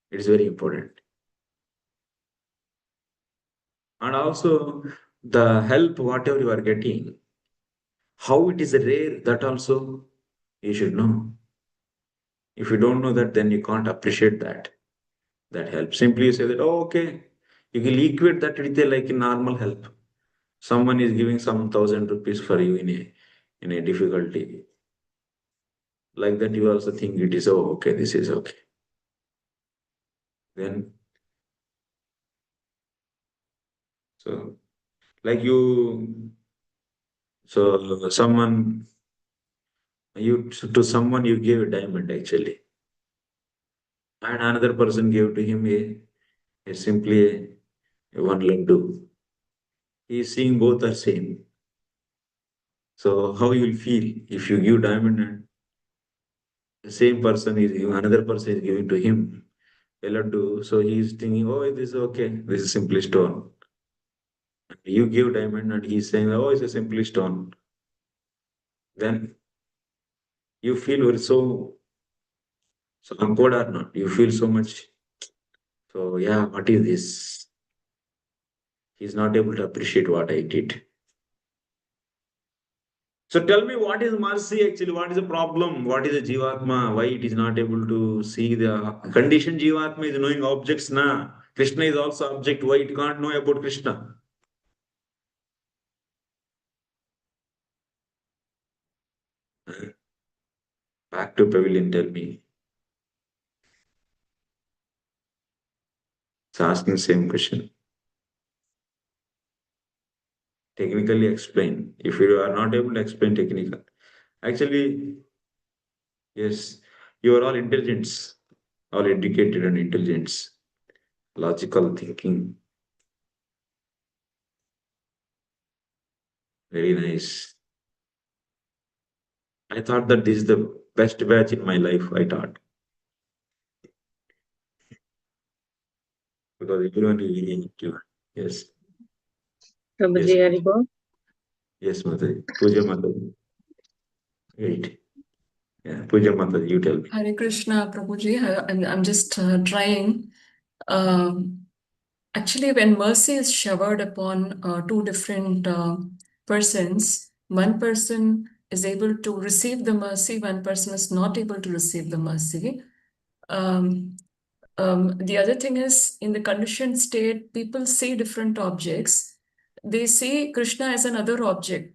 It is very important. And also the help, whatever you are getting, how it is rare, that also you should know. If you don't know that, then you can't appreciate that help. Simply you say that, oh, okay, you can equate that with a like a normal help. Someone is giving some 1,000 rupees for you in a difficulty. Like that, you also think it is, oh, okay, this is okay. Then, so like someone, to someone you gave a diamond actually, and another person gave to him a simply a one laddu. He is seeing both are same. So how you will feel if you give diamond and the same person is another person is giving to him a laddu. So he is thinking, oh, this is okay. This is simply stone. You give diamond and he's saying, oh, it's a simply stone. Then you feel very so awkward or not. You feel so much. So yeah, what is this? He's not able to appreciate what I did. So tell me, what is mercy actually? What is the problem? What is the Jivatma? Why it is not able to see the conditioned Jivatma is knowing objects na. Krishna is also object. Why it can't know about Krishna? Back to pavilion, tell me. It's asking same question. Technically explain. If you are not able to explain technical, actually, yes, you are all intelligence, all educated and intelligence, logical thinking. Very nice. I thought that this is the best batch in my life. I thought because everyone is really active. Yes, yes, Prabhuji, Haribol. yes, Mataji. Puja Mataji. Wait. Yeah, Puja Mataji, you tell me. Hare Krishna, Prabhuji. I'm just trying. Um, Actually, when mercy is showered upon two different persons, one person is able to receive the mercy, one person is not able to receive the mercy. The other thing is, in the conditioned state, people see different objects. They see Krishna as another object,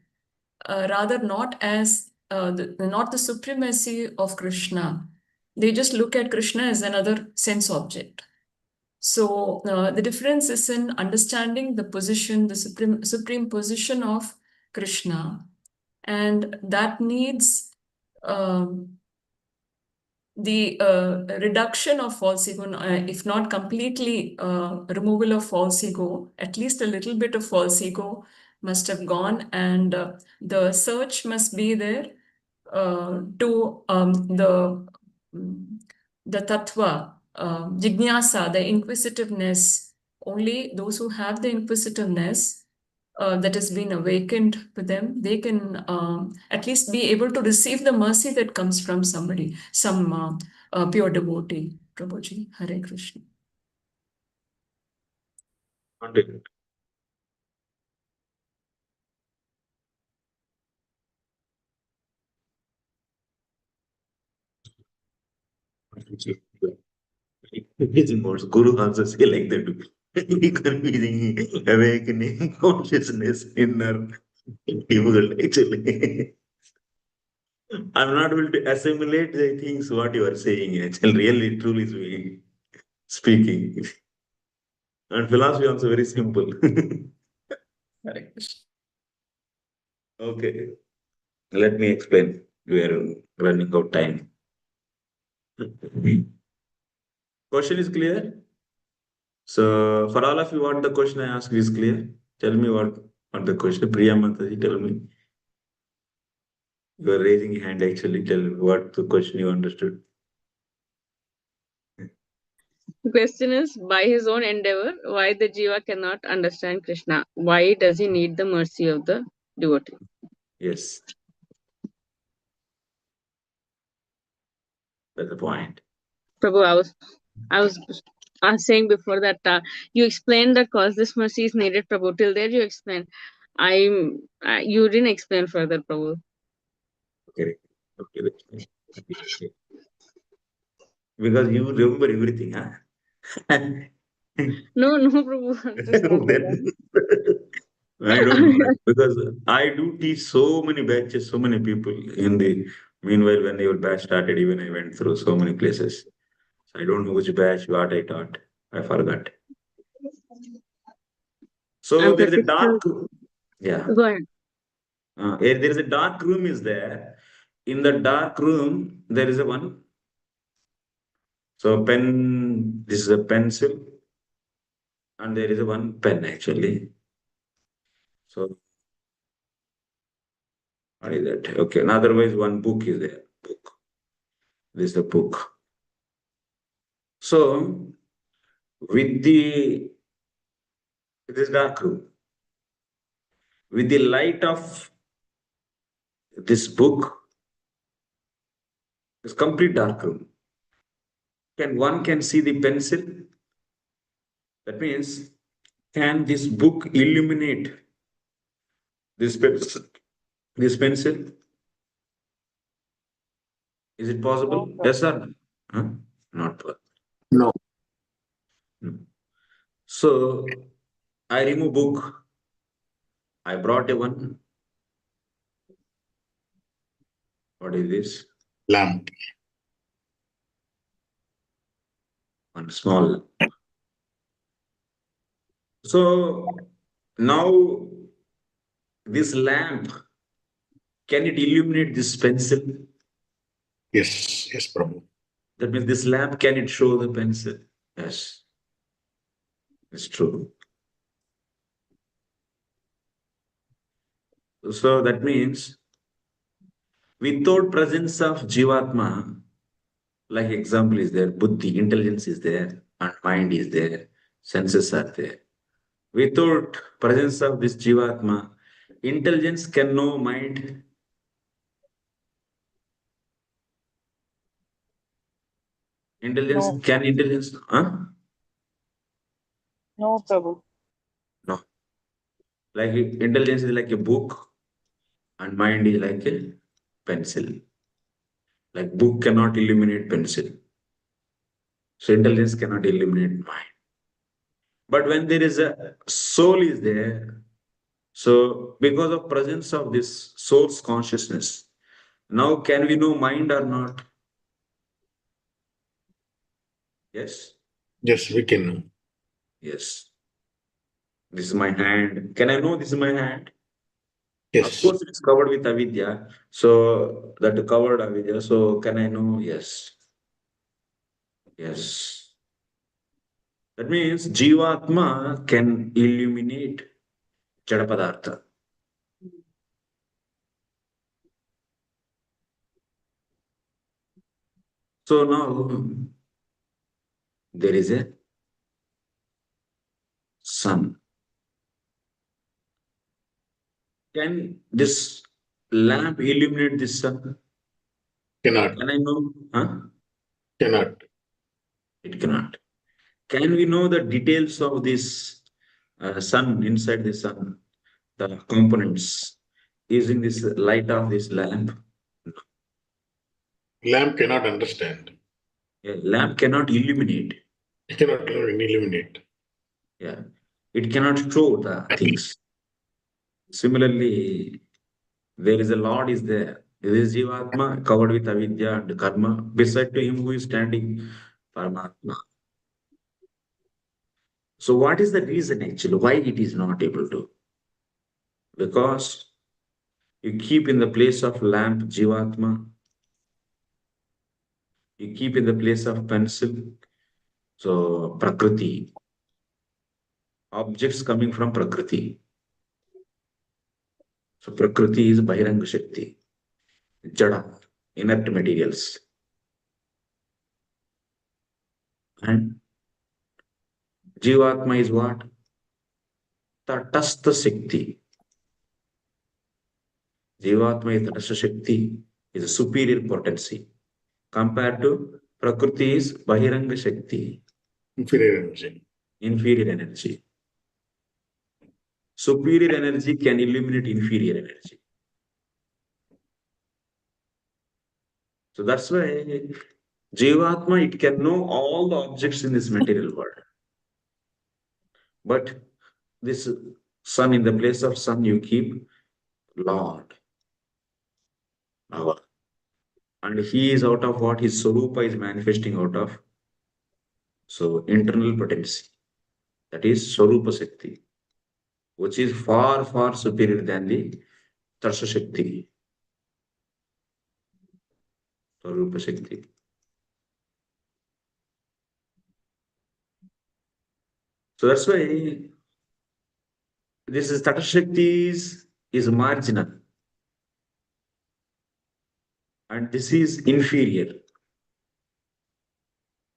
rather not as not the supremacy of Krishna. They just look at Krishna as another sense object. So the difference is in understanding the position, the supreme position of Krishna, and that needs the reduction of false ego, if not completely removal of false ego, at least a little bit of false ego must have gone, and the search must be there to the tattva, jignasa, the inquisitiveness. Only those who have the inquisitiveness that has been awakened to them, they can at least be able to receive the mercy that comes from somebody, some pure devotee. Prabhuji, Hare Krishna. Continue. Confusing words. Guru also say like that. Confusing awakening consciousness inner world. Actually, I'm not able to assimilate the things what you are saying. Actually, really, truly speaking. And philosophy also very simple. Correct. Okay, let me explain. We are running out of time. Question is clear? So, for all of you, what the question I asked is clear? Tell me what the question. Priya Mataji, tell me. You are raising your hand actually. Tell me what the question you understood. The question is, by his own endeavor, why the jiva cannot understand Krishna? Why does he need the mercy of the devotee? Yes, that's the point. Prabhu, I was saying before that you explained that causeless mercy is needed, Prabhu. Till there you explained. You didn't explain further, Prabhu. Okay. Okay. Because you remember everything, huh? No, Prabhu. It is not like that. Then I don't know because I do teach so many batches, so many people in the meanwhile when your batch started, even I went through so many places. So I don't know which batch, what I taught. I forgot. So I'm there is a practical. dark, yeah. Go ahead. There is a dark room is there. In the dark room, there is a one. So pen, this is a pencil, and there is a one pen actually. So what is that? Okay. And otherwise, one book is there. Book. This is a book. So with this dark room, with the light of this book, this complete dark room, one can see the pencil. That means, can this book illuminate this pencil? This pencil? Is it No, possible? Prabhu. Yes or no? Huh? Not possible. No. No. So I remove book. I brought a one. What is this? Lamp. One small. So now this lamp, can it illuminate this pencil? Yes, yes, Prabhu. That means this lamp, can it show the pencil? Yes, it's true. So that means without presence of Jivatma, like example is there, buddhi, intelligence is there, and mind is there, senses are there. Without presence of this Jivatma, intelligence can know mind. Intelligence, No, can intelligence, huh? no, Prabhu. No. Like intelligence is like a book, and mind is like a pencil. Like book cannot illuminate pencil. So intelligence cannot illuminate mind. But when there is a soul is there, so because of presence of this source consciousness, now can we know mind or not? Yes? Yes, we can know. Yes. This is my hand. Can I know this is my hand? Of Yes, course, it's covered with avidya. So that covered avidya. So can I know? Yes. Yes. That means Jivatma can illuminate Jada Padartha. So now there is a sun. Can this lamp illuminate this sun? cannot, Can I know? Huh? cannot. It cannot. Can we know the details of this sun, inside the sun, the components, using this light of this lamp? Lamp cannot understand. A lamp cannot illuminate. It cannot eliminate. Yeah. It cannot show the things. Similarly, there is a Lord is there. This is Jivatma covered with avidya and karma. Beside to him who is standing, Paramatma. So what is the reason actually why it is not able to? Because you keep in the place of lamp Jivatma, you keep in the place of pencil, so Prakriti, objects coming from Prakriti. So Prakriti is Bahiranga Shakti, Jada, inert materials. And Jivatma is what? Tatastha Shakti. Jivatma is Tatastha Shakti, is a superior potency. Compared to Prakriti is Bahiranga Shakti, Inferior energy. inferior energy. Superior energy can eliminate inferior energy. So that's why Jivatma, it can know all the objects in this material world. But this sun, in the place of sun, you keep Lord. Our. And he is out of what his Swarupa is manifesting out of. So internal potency. That is Swarupa Shakti, which is far, far superior than the Tarsha Shakti. Swarupa Shakti. So that's why this is Tata Shakti is marginal. And this is inferior.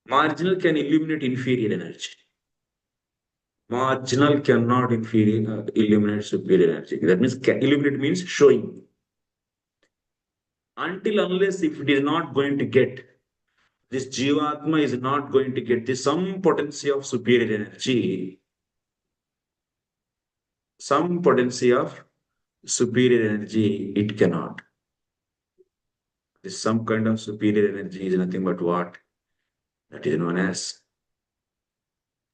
Marginal can illuminate inferior energy. Marginal cannot illuminate superior energy. That means illuminate means showing. Until unless if it is not going to get, this Jivatma is not going to get some potency of superior energy, some potency of superior energy, it cannot. This some kind of superior energy is nothing but what? That is known as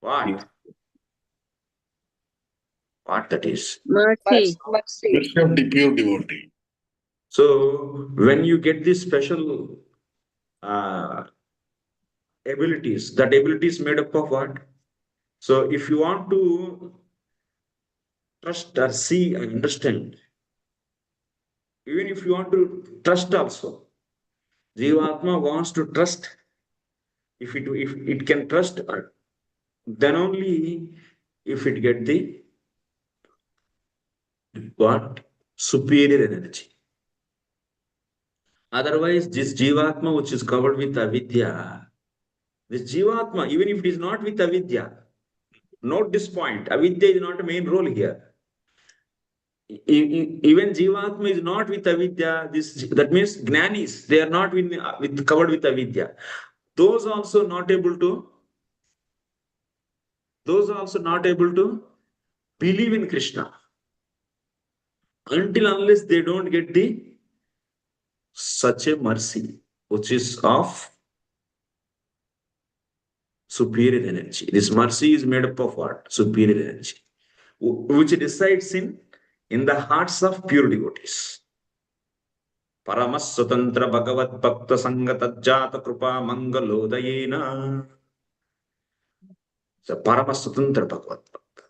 what? What that is? Mercy. Mercy of the pure devotee. So when you get these special abilities, that ability is made up of what? So if you want to trust or see and understand, even if you want to trust also, Jivatma wants to trust. If it can trust, then only if it get the what? Superior energy. Otherwise, this Jivatma which is covered with avidya, this Jivatma, even if it is not with avidya, note this point, avidya is not a main role here. Even Jivatma is not with avidya, that means Jnanis, they are not covered with avidya. Those also not able to believe in Krishna until unless they don't get the such a mercy, which is of superior energy. This mercy is made up of what? Superior energy, which resides in the hearts of pure devotees. Paramas Swatantra Bhagavat Bhakta Sangata Jata Krupa Mangalodayena. So Paramas Swatantra Bhagavat Bhakta.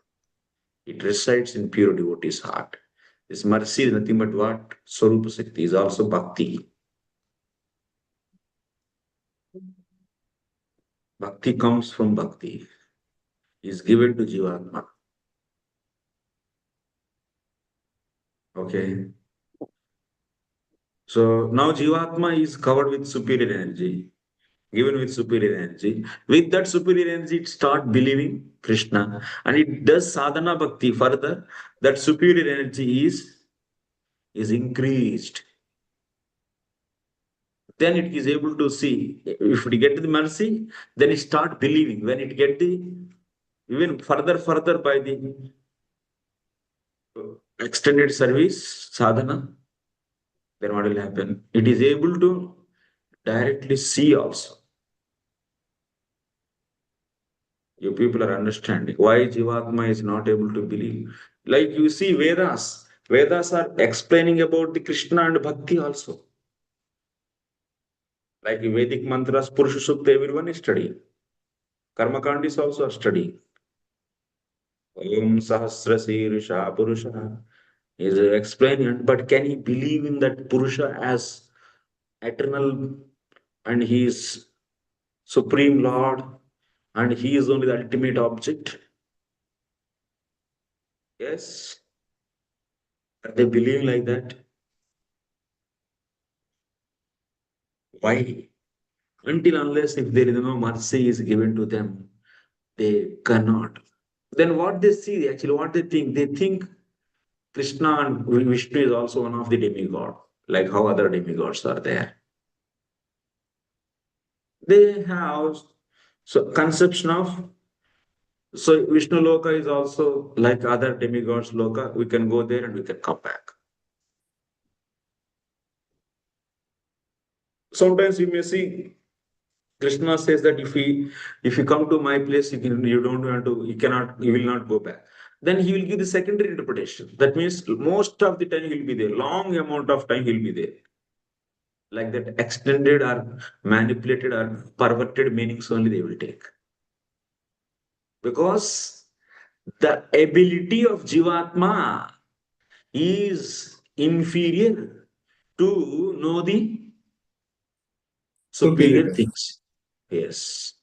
It resides in pure devotee's heart. This mercy is nothing but what? Swarupa Shakti is also Bhakti. Bhakti comes from Bhakti. Is given to Jivatma. Okay. So now Jivatma is covered with superior energy, given with superior energy. With that superior energy, it start believing Krishna and it does sadhana bhakti further. That superior energy is increased. Then it is able to see. If it get the mercy, then it start believing. When it get the even further by the extended service sadhana, then what will happen? It is able to directly see also. You people are understanding why Jivatma is not able to believe. Like you see Vedas. Vedas are explaining about the Krishna and Bhakti also. Like Vedic mantras, Purusha Sukta, everyone is studying. Karma Kandi is also studying. Om Sahasra Sirisha Purusha is explaining, but can he believe in that Purusha as eternal and he is Supreme Lord and he is only the ultimate object? Yes. Are they believing like that? Why? Until unless if there is no mercy is given to them, they cannot. Then what they see, actually, what they think Krishna and Vishnu is also one of the demigod, like how other demigods are there. They have so conception of so Vishnu Loka is also like other demigods Loka. We can go there and we can come back. Sometimes you may see Krishna says that if you come to my place, you don't want to, you will not go back. Then he will give the secondary interpretation. That means most of the time he will be there. Long amount of time he will be there. Like that extended or manipulated or perverted meanings only they will take. Because the ability of Jivatma is inferior to know the superior Superior. things. Yes.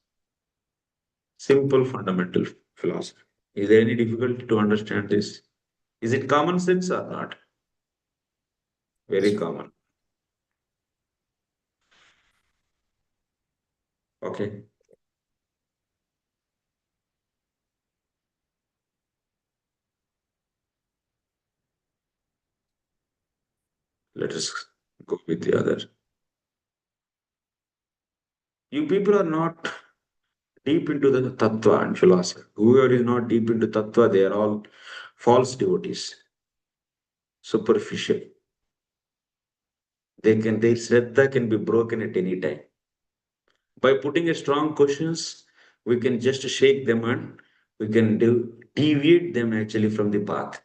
Simple fundamental philosophy. Is there any difficulty to understand this? Is it common sense or not? Very common. Okay. Let us go with the other. You people are not deep into the tattva and philosophy. Whoever is not deep into tattva, they are all false devotees, superficial. Their shraddha can be broken at any time. By putting a strong questions, we can just shake them and we can deviate them actually from the path.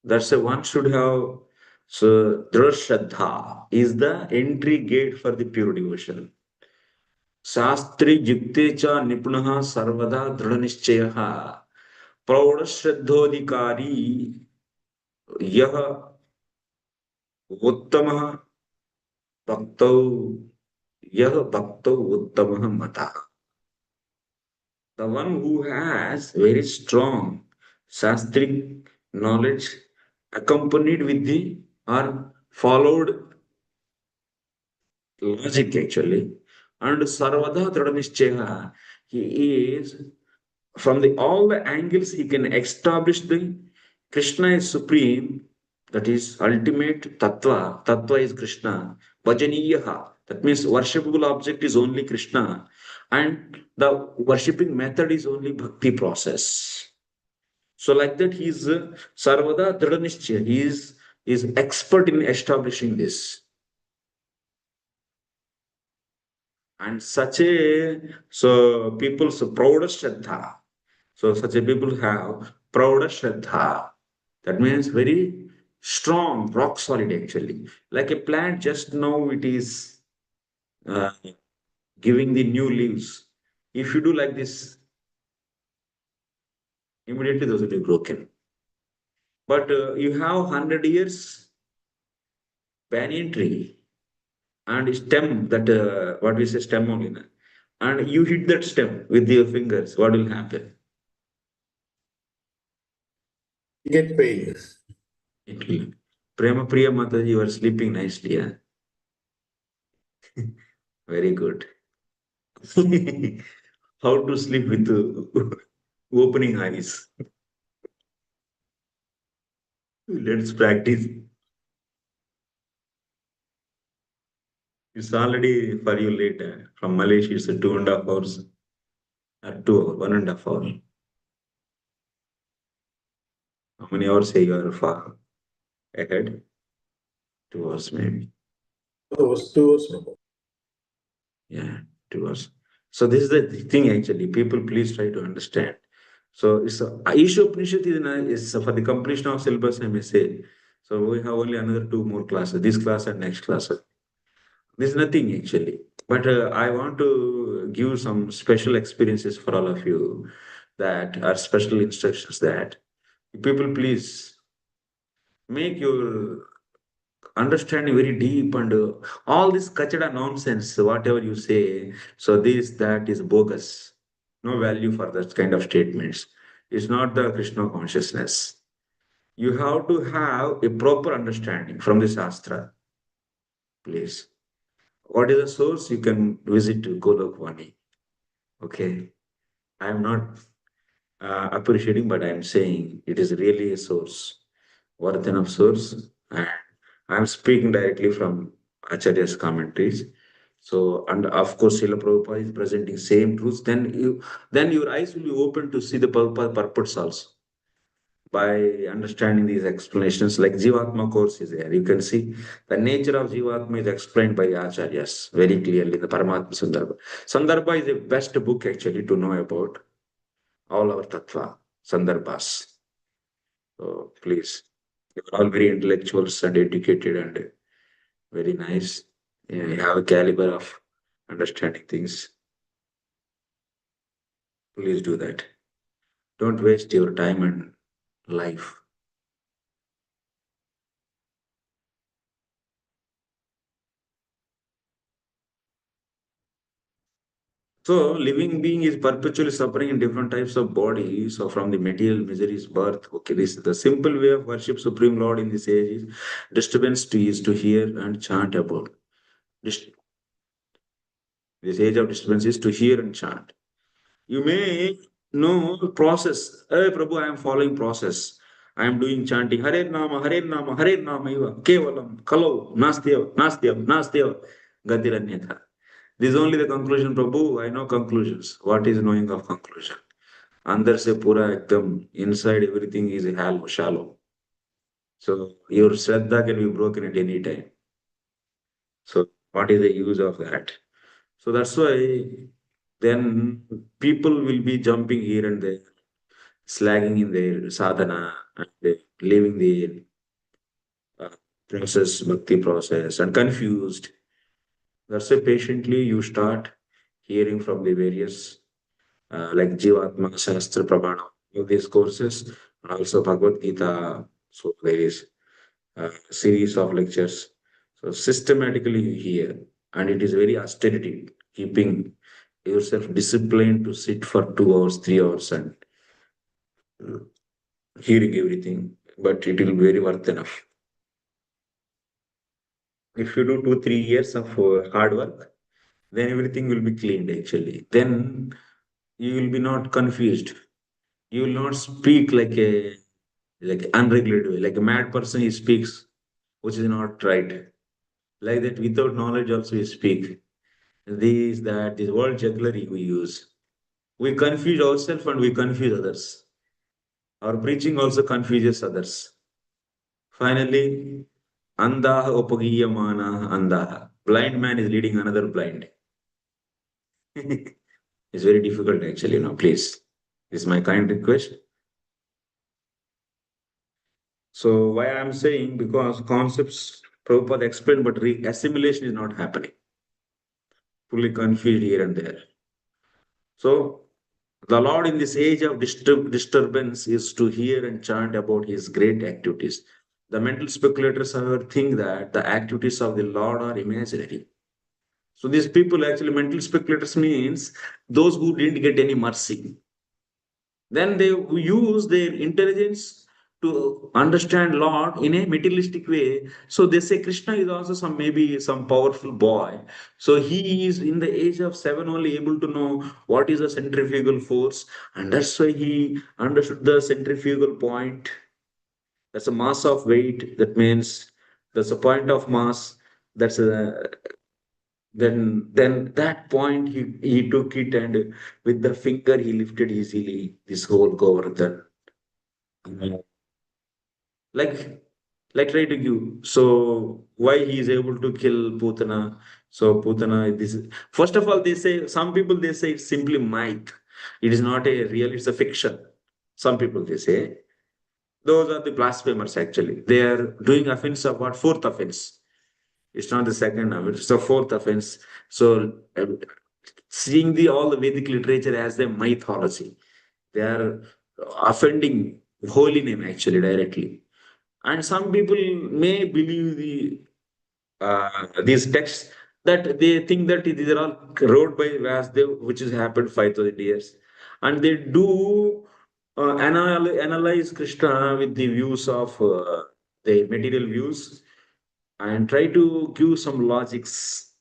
That's why one should have. So, Drashraddha is the entry gate for the pure devotion. Shastri Jukte cha Nipunaha Sarvada Dృఢనిశ్చయः प्रौढ़श्रद्धोऽधिकारी यह उत्तमः भक्तौ यह भक्तौ उत्तमः मतः. The one who has very strong shastric knowledge accompanied with the or followed logic actually and sarvada dృఢనిశ్చయः, he is from the all the angles he can establish the Krishna is supreme, that is ultimate tattva is Krishna, bhajaniyaha, that means worshipable object is only Krishna, and the worshipping method is only bhakti process. So like that he is sarvada dృఢనిశ్చయ, he is expert in establishing this. And such a so people's prouda shraddha. So such a people have prouda shraddha. That means very strong, rock solid actually. Like a plant, just now it is uh, giving the new leaves. If you do like this, immediately those will be broken. But you have 100 years banyan tree and stem that what we say stem only, na? And you hit that stem with your fingers, what will happen? Get pain. It will. Prema Priya Mataji, you are sleeping nicely. Yeah? Very good. How to sleep with opening eyes? Let's practice. It's already for you later. From Malaysia, it's a 2.5 hours. Or 1.5 hours. How many hours say you are far ahead? 2 hours maybe. 2 hours. Yeah, 2 hours. So this is the thing actually. People, please try to understand. So it's Isopanishad is for the completion of syllabus, I may say. So we have only another two more classes, this class and next class. There's nothing actually. But I want to give some special experiences for all of you that are special instructions that people please make your understanding very deep and all this kachada nonsense, whatever you say. So this, that is bogus. No value for that kind of statements. It's not the Krishna consciousness. You have to have a proper understanding from the Shastra, please. What is the source? You can visit Golokvani. Okay. I am not appreciating, but I am saying it is really a source, worth enough source. And I am speaking directly from Acharya's commentaries. So, and of course, Srila Prabhupada is presenting same truths. Then your eyes will be open to see the purpose also. By understanding these explanations, like Jivatma course is there, you can see the nature of Jivatma is explained by the Acharyas very clearly in the Paramatma Sandarbha. Sandarbha is the best book actually to know about all our tattva, Sandarbhas. So please, you're all very intellectuals and educated and very nice. Yeah, you have a caliber of understanding things. Please do that. Don't waste your time and life. So, living being is perpetually suffering in different types of bodies. So, from the material miseries, birth. Okay, this is the simple way of worship Supreme Lord in this age is disturbance to is to hear and chant about. Dis- This age of disturbance is to hear and chant. You may know process. Hey, Prabhu, I am following process. I am doing chanting. Hare Nama, Hare Nama, Hare Nama, Iva, Kevalam, Kalau, Nastyava, Nastyava, Nastyava, Gadiranyatha. This is only the conclusion, Prabhu. I know conclusions. What is knowing of conclusion? अंदर से पूरा एकदम inside everything is hollow, shallow. So your shraddha can be broken at any time. So what is the use of that? So that's why then people will be jumping here and there, slagging in their sadhana and leaving the uh, process, bhakti process, and confused. That's why patiently you start hearing from the various like Jivatma, Shastra, Pramana, all these courses, and also Bhagavad Gita. So there is a series of lectures. So systematically you hear, and it is very austerity, keeping yourself disciplined to sit for 2 hours, 3 hours, and uh, hearing everything. But it will be very worth enough. If you do 2, 3 years of hard work, then everything will be cleaned actually. Then you will be not confused. You will not speak like unregulated way, like a mad person he speaks, which is not right. Like that, without knowledge also we speak. This word jugglery we use. We confuse ourselves and we confuse others. Our preaching also confuses others. Finally, andaha upagiyamana andaha. Blind man is leading another blind. It's very difficult actually, please. This is my kind request. So why I'm saying, because concepts Prabhupada explained, but assimilation is not happening. Fully confused here and there. So the Lord in this age of disturbance is to hear and chant about his great activities. The mental speculators, however, think that the activities of the Lord are imaginary. So these people actually, mental speculators means those who didn't get any mercy. Then they use their intelligence to understand Lord in a materialistic way. So they say Krishna is also maybe some powerful boy. So he is in the age of 7 only able to know what is a centrifugal force, and that's why he understood the centrifugal point. That's a mass of weight. That means that's a point of mass. That's a then that point he took it, and with the finger he lifted easily this whole Govardhan. Uh, like like try to give. So why he is able to kill Putana? So Putana, this is first of all, they say some people they say it's simply myth. It is not a real, it's a fiction. Some people they say. Those are the blasphemers actually. They are doing offense of what? Fourth offense. It's not the second offense, it's the fourth offense. So seeing the all the Vedic literature as the mythology. They are offending holy name actually directly. And some people may believe these texts that they think that these are all wrote by Vasudev, which has happened 5,000 years. And they do analyze Krishna with the views of the material views and try to give some logics.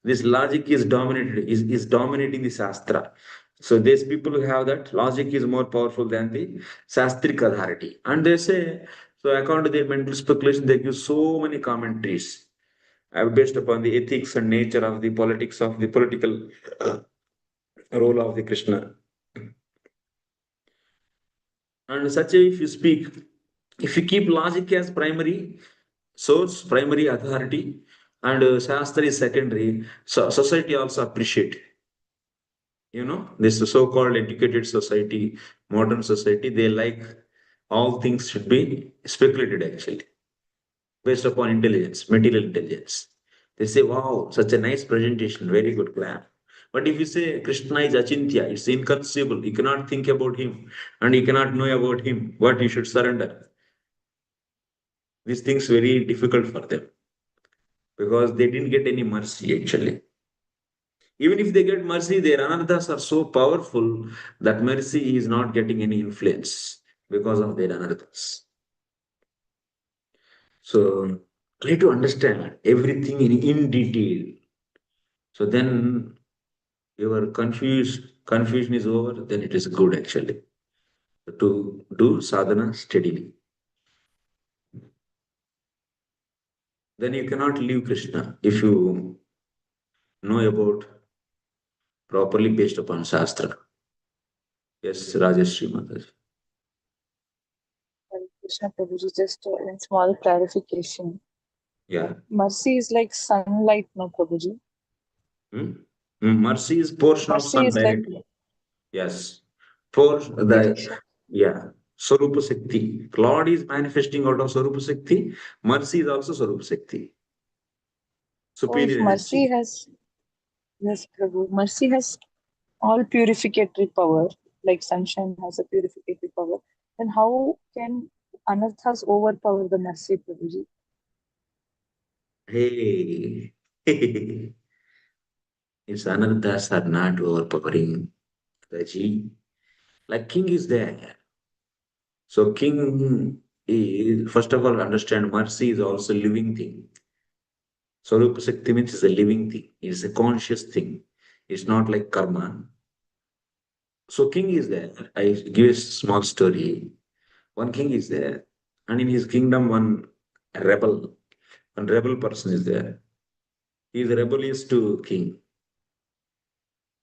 This logic is dominating the Shastra. So these people who have that logic is more powerful than the Shastric authority. And they say, so according to their mental speculation, they give so many commentaries based upon the ethics and nature of the politics of the political role of the Krishna. And such a, if you speak, if you keep logic as primary source, primary authority, and Shastra is secondary, so society also appreciate. You know, this so-called educated society, modern society, they like all things should be speculated actually, based upon intelligence, material intelligence. They say, wow, such a nice presentation, very good clap. But if you say Krishna is Achintya, it's inconceivable. You cannot think about him and you cannot know about him what you should surrender. These things very difficult for them because they didn't get any mercy actually. Even if they get mercy, their anarthas are so powerful that mercy is not getting any influence because of their anarthas. So try to understand everything in detail. So then your confusion is over, then it is good actually to do sadhana steadily. Then you cannot leave Krishna if you know about properly based upon Shastra. Yes, Rajeshri Mataji. Hare Krishna Prabhuji, just a small clarification. Yeah. Mercy is like sunlight, no Prabhuji. Hmm? Mercy is portion of Mercy sun is like directly. Yes. For the, purification. yeah, Swarupa Shakti. Lord is manifesting out of Swarupa Shakti. Mercy is also Swarupa Shakti. So if Superior mercy energy. has, yes, Prabhu, mercy has all purificatory power, like sunshine has a purificatory power, then how can anarthas overpower the mercy, Prabhuji? Hey. Its anarthas are not overpowering. Raji. Like king is there. So king is, first of all, understand mercy is also living thing. Swarupa Shakti means it's a living thing. It's a conscious thing. It's not like karma. So king is there. I give a small story. One king is there, and in his kingdom, one rebel person is there. He is rebellious to king.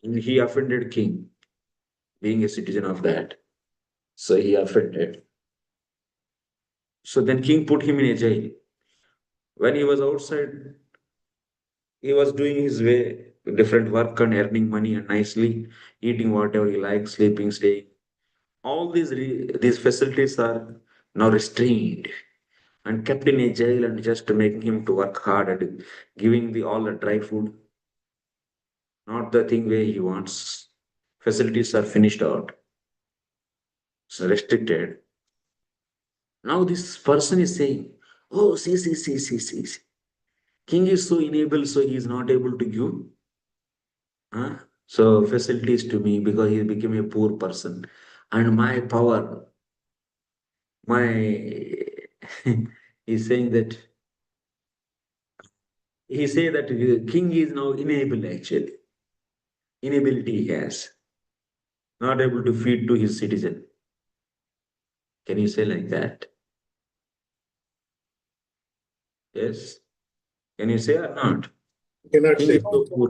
And he offended king, being a citizen of that. So he offended. So then king put him in a jail. When he was outside, he was doing his way, different work and earning money and nicely eating whatever he likes, sleeping, staying. All these facilities are now restrained and kept in a jail and just making him to work hard and giving the all the dry food, not the thing where he wants. Facilities are finished out, so restricted. Now this person is saying, "Oh, see. King is so enabled, so he is not able to give so facilities to me because he became a poor person, and my power, my he's saying that he say that the king is now enabled actually, inability he has, not able to feed to his citizen. Can you say like that? Yes. Can you say or not? Cannot King say. is so poor,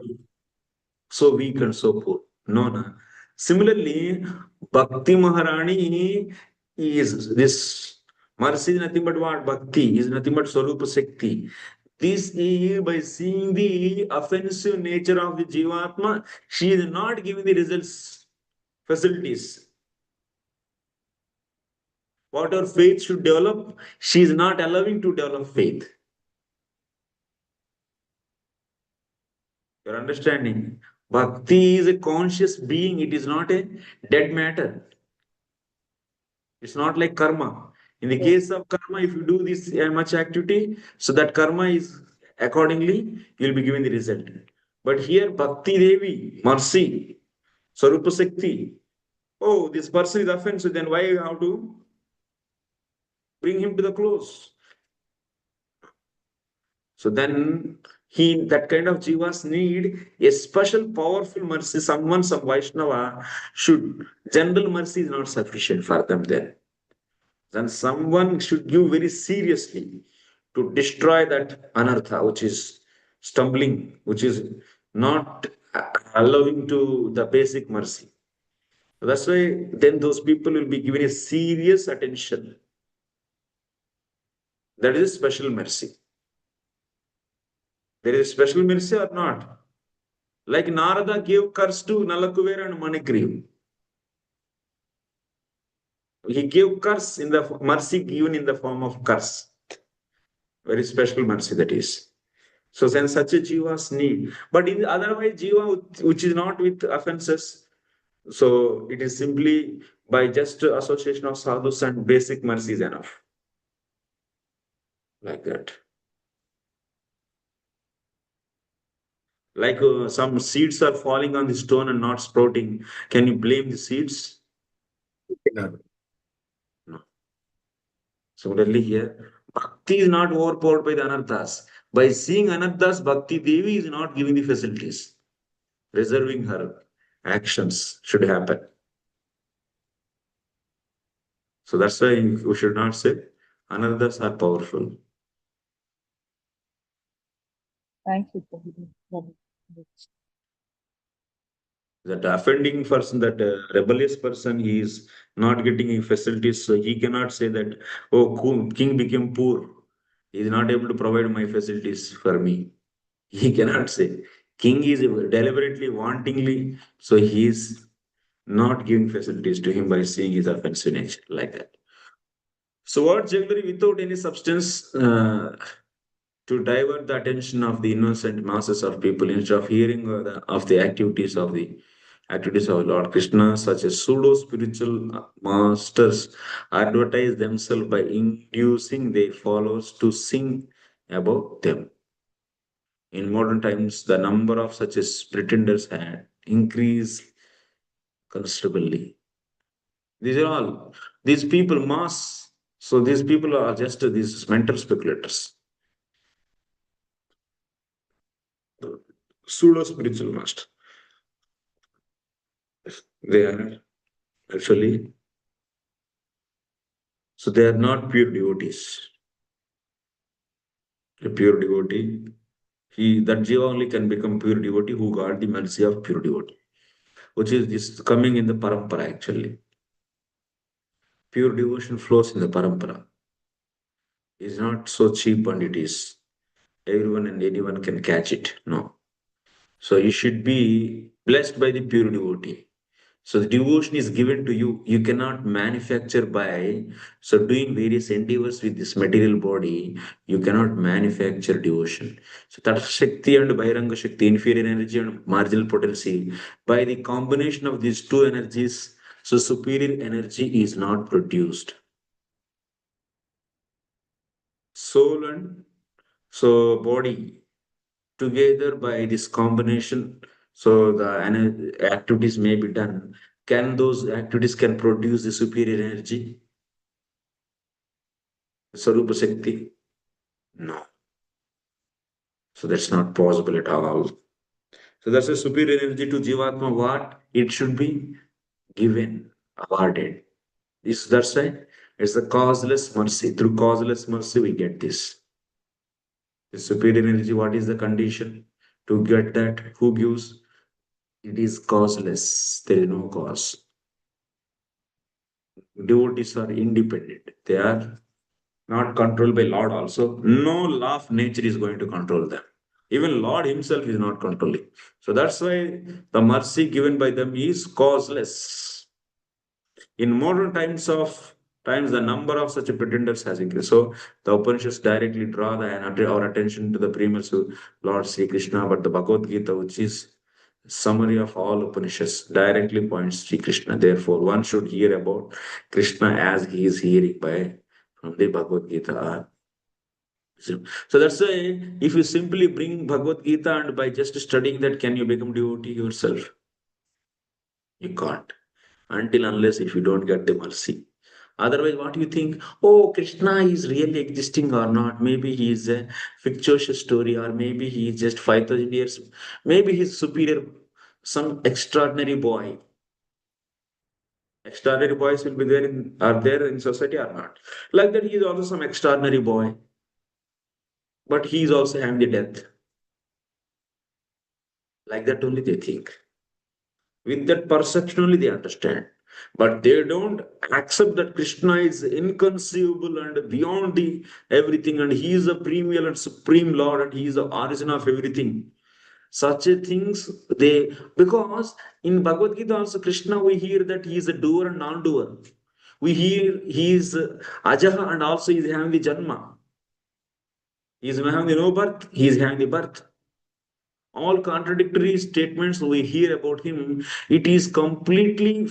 so weak and so poor. No, no. Similarly, Bhakti Maharani is this mercy is nothing but what? Bhakti is nothing but Swarupa Shakti. This is by seeing the offensive nature of the Jivatma, she is not giving the results, facilities. What her faith should develop, she is not allowing to develop faith. You're understanding? Bhakti is a conscious being, it is not a dead matter. It's not like karma. In the case of karma, if you do this much activity, so that karma is accordingly, you'll be given the result. But here, Bhakti Devi, mercy, Sarupa Shakti. Oh, this person is offensive, then why you have to bring him to the close? So then he that kind of jivas need a special powerful mercy. Someone, some Vaishnava should general mercy is not sufficient for them then someone should give very seriously to destroy that anartha, which is stumbling, which is not allowing to the basic mercy. So that's why then those people will be given a serious attention. That is a special mercy. There is a special mercy or not? Like Narada gave curse to Nalakuvera and Manikriv. He gave curse in the mercy given in the form of curse. Very special mercy that is. So then such a jiva's need. But in otherwise jiva which is not with offenses, so it is simply by just association of sadhus and basic mercy is enough. Like that. Like some seeds are falling on the stone and not sprouting. Can you blame the seeds? No. No. Similarly here, bhakti is not overpowered by the anarthas. By seeing anarthas, Bhakti Devi is not giving the facilities. Reserving her actions should happen. So that's why we should not say anarthas are powerful. Thank you, Prabhuji. That offending person, that rebellious person, he is not getting any facilities, so he cannot say that, oh, king became poor. He is not able to provide my facilities for me. He cannot say. King is deliberately, wantingly, so he is not giving facilities to him by seeing his offensive nature like that. So, what jugglery without any substance to divert the attention of the innocent masses of people instead of hearing of the activities of Lord Krishna, such as pseudo spiritual masters advertise themselves by inducing their followers to sing about them. In modern times, the number of such as pretenders had increased considerably. These are all these people mass. So these people are just these mental speculators, pseudo spiritual master. They are actually, so they are not pure devotees. A pure devotee, that jiva only can become pure devotee who got the mercy of pure devotee, which is this coming in the parampara actually. Pure devotion flows in the parampara. It's not so cheap and it is everyone and anyone can catch it. No. So you should be blessed by the pure devotee. So the devotion is given to you. You cannot manufacture by so doing various endeavors with this material body. You cannot manufacture devotion. So that Shakti and Bhairanga Shakti, inferior energy and marginal potency, by the combination of these two energies, so superior energy is not produced. Soul and so body together by this combination, so the activities may be done. Can those activities can produce the superior energy, Sarupa Shakti? No. So that's not possible at all. So that's a superior energy to Jivatma. What? It should be given, awarded. That's why it's the causeless mercy. Through causeless mercy, we get this. The superior energy, what is the condition to get that? Who gives? It is causeless. There is no cause. Devotees are independent. They are not controlled by Lord also. No law of nature is going to control them. Even Lord himself is not controlling. So that's why the mercy given by them is causeless. In modern times, the number of such pretenders has increased. So the Upanishads directly draw our attention to the premise of Lord Sri Krishna, but the Bhagavad Gita, which is summary of all Upanishads, directly points Sri Krishna. Therefore, one should hear about Krishna as he is hearing by from the Bhagavad Gita. So that's why if you simply bring Bhagavad Gita and by just studying that, can you become devotee yourself? You can't. Until unless if you don't get the mercy. Otherwise, what do you think? Oh, Krishna is really existing or not? Maybe he is a fictitious story, or maybe he is just 5,000 years. Maybe he's superior, some extraordinary boy. Extraordinary boys will be there are there in society or not? Like that, he is also some extraordinary boy, but he is also having the death. Like that only they think. With that perception only they understand. But they don't accept that Krishna is inconceivable and beyond the everything, and he is the premier and supreme Lord, and he is the origin of everything. Such a things they, because in Bhagavad Gita also Krishna we hear that he is a doer and non-doer. We hear he is Ajaha and also he is having the Janma. He is having the no birth, he is having the birth. All contradictory statements we hear about him, it is completely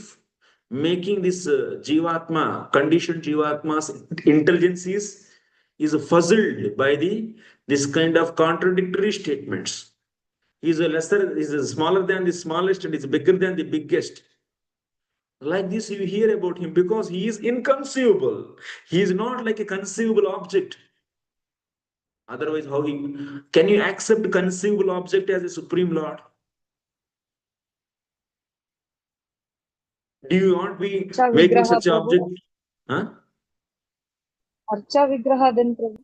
making this Jivatma, conditioned Jivatma's intelligence is fuzzled by this kind of contradictory statements. He is a lesser, is smaller than the smallest and is bigger than the biggest. Like this, you hear about him because he is inconceivable. He is not like a conceivable object. Otherwise, how he can you accept conceivable object as a supreme Lord? Do you want be Archa making Vigraha such an object? Prabhu. Huh? Archa Vigraha then Prabhu.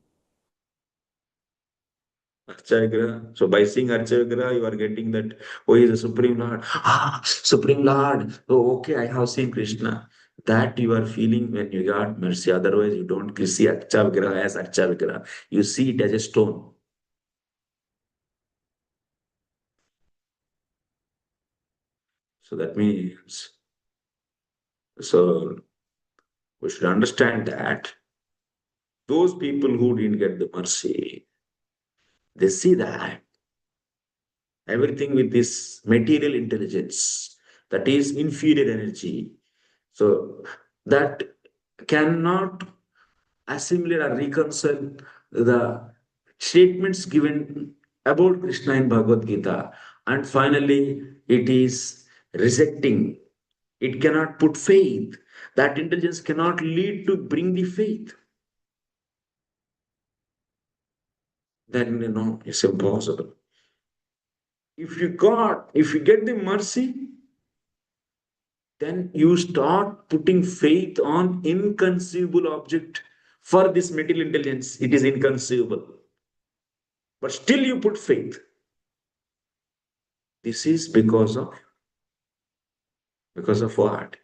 Archa Vigraha. So by seeing Archa Vigraha, you are getting that, oh, he is a Supreme Lord. Ah, Supreme Lord. Oh, okay, I have seen Krishna. That you are feeling when you got mercy. Otherwise, you don't see Archa Vigraha as Archa Vigraha. You see it as a stone. So that means, so we should understand that those people who didn't get the mercy, they see that everything with this material intelligence, that is inferior energy. So that cannot assimilate or reconcile the statements given about Krishna in Bhagavad Gita. And finally, it is rejecting. It cannot put faith. That intelligence cannot lead to bring the faith. Then, it's impossible. If you get the mercy, then you start putting faith on inconceivable object. For this material intelligence, it is inconceivable. But still you put faith. This is because of what?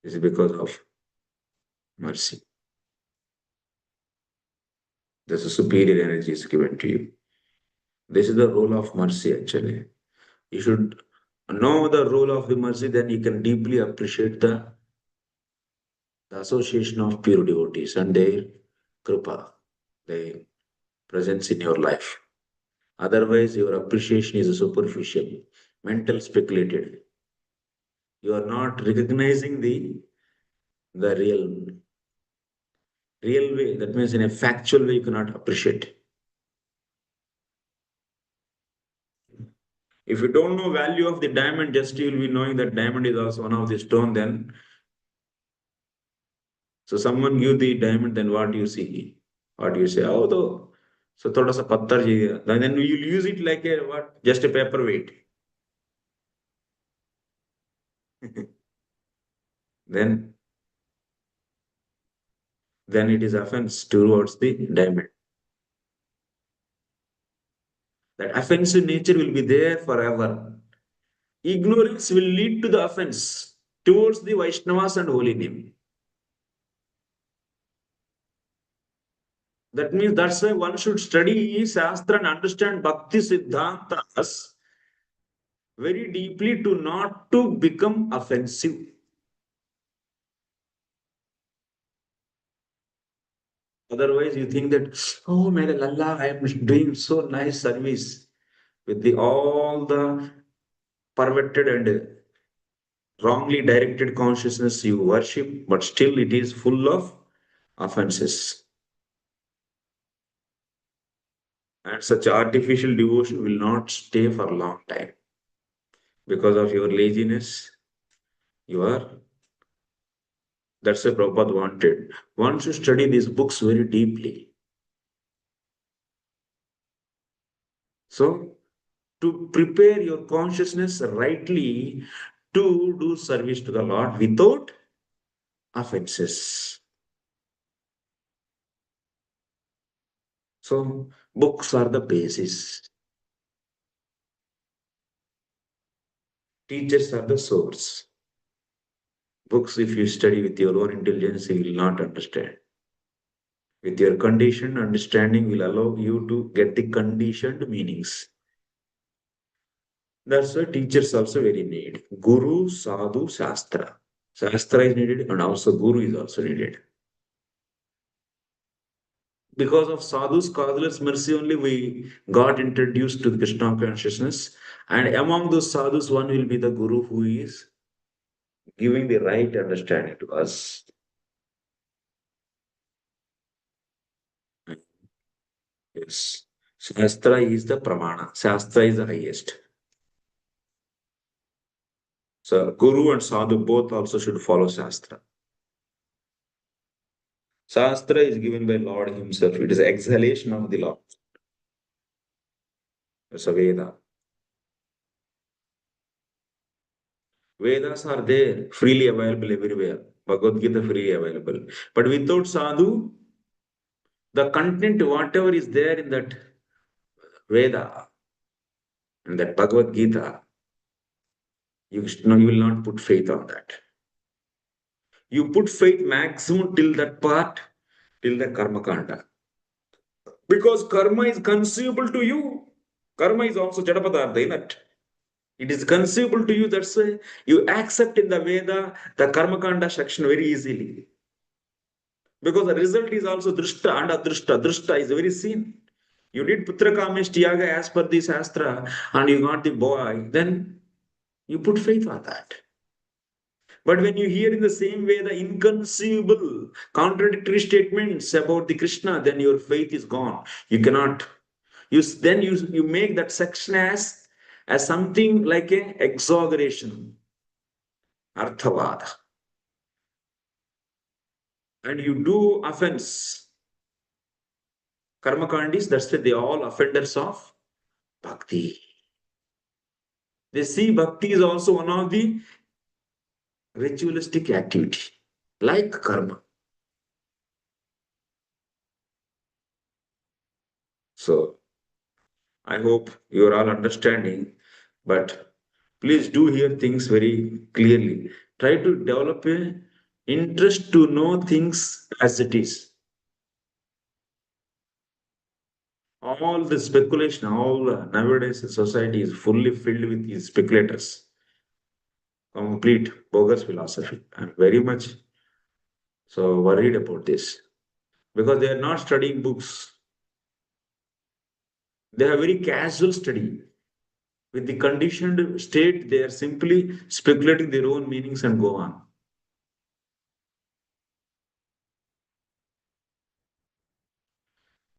This is because of mercy. There's a superior energy is given to you. This is the role of mercy actually. You should know the role of the mercy, then you can deeply appreciate the association of pure devotees and their kripa, their presence in your life. Otherwise, your appreciation is superficial, mental, speculated. You are not recognizing the real way. That means in a factual way, you cannot appreciate. If you don't know value of the diamond, just you will be knowing that diamond is also one of the stone. Then, so someone give the diamond, then what do you see? What do you say? Oh, though. So thoda sa pattar ji. Then you will use it like a what? Just a paperweight. then then it is offense towards the diamond. That offensive nature will be there forever. Ignorance will lead to the offense towards the Vaishnavas and holy name. That means that's why one should study Shastra and understand Bhakti Siddhantas very deeply to not to become offensive. Otherwise, you think that, oh, my Lalla, I am doing so nice service with all the perverted and wrongly directed consciousness you worship, but still it is full of offenses. And such artificial devotion will not stay for a long time because of your laziness. You are. That's why Prabhupada wanted. One should study these books very deeply. So, to prepare your consciousness rightly to do service to the Lord without offenses. So, books are the basis. Teachers are the source. Books, if you study with your own intelligence, you will not understand. With your conditioned understanding, will allow you to get the conditioned meanings. That's why teachers also very need. Guru, Sadhu, Shastra. Shastra is needed and also Guru is also needed. Because of Sadhu's causeless mercy only we got introduced to the Krishna consciousness. And among those sadhus, one will be the Guru who is giving the right understanding to us. Yes. Shastra is the pramana. Shastra is the highest. So Guru and Sadhu both also should follow Shastra. Shastra is given by Lord Himself. It is exhalation of the Lord. It's a Veda. Vedas are there, freely available everywhere. Bhagavad Gita freely available. But without sadhu, the content, whatever is there in that Veda, in that Bhagavad Gita, you will not put faith on that. You put faith maximum till that part, till the Karma Kanda. Because karma is conceivable to you. Karma is also Jadapadartha, isn't it? It is conceivable to you, that's why you accept in the Veda the Karma Kanda section very easily. Because the result is also drishta and adrishta. Drishta is very seen. You did putra kamesh yaga as per the Shastra and you got the boy, then you put faith on that. But when you hear in the same way the inconceivable, contradictory statements about the Krishna, then your faith is gone. You cannot. You make that section as something like a exaggeration, arthavada. And you do offense. Karma kandis, that's why they all offenders of bhakti. They see bhakti is also one of the ritualistic activity, like karma. So I hope you are all understanding, but please do hear things very clearly. Try to develop a interest to know things as it is. All the speculation, nowadays the society is fully filled with these speculators. Complete bogus philosophy. I'm very much so worried about this because they are not studying books. They have very casual study. With the conditioned state, they are simply speculating their own meanings and go on.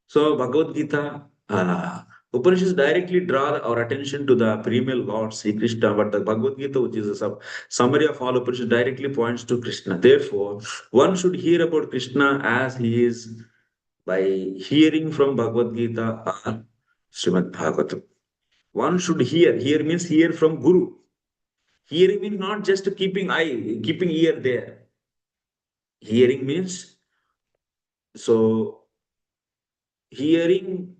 So Bhagavad Gita, Upanishads directly draw our attention to the perennial Lord Sri Krishna, but the Bhagavad Gita, which is a summary of all Upanishads, directly points to Krishna. Therefore, one should hear about Krishna as he is by hearing from Bhagavad Gita or Srimad Bhagavatam. One should hear. Hear means hear from Guru. Hearing means not just keeping ear there. Hearing means so hearing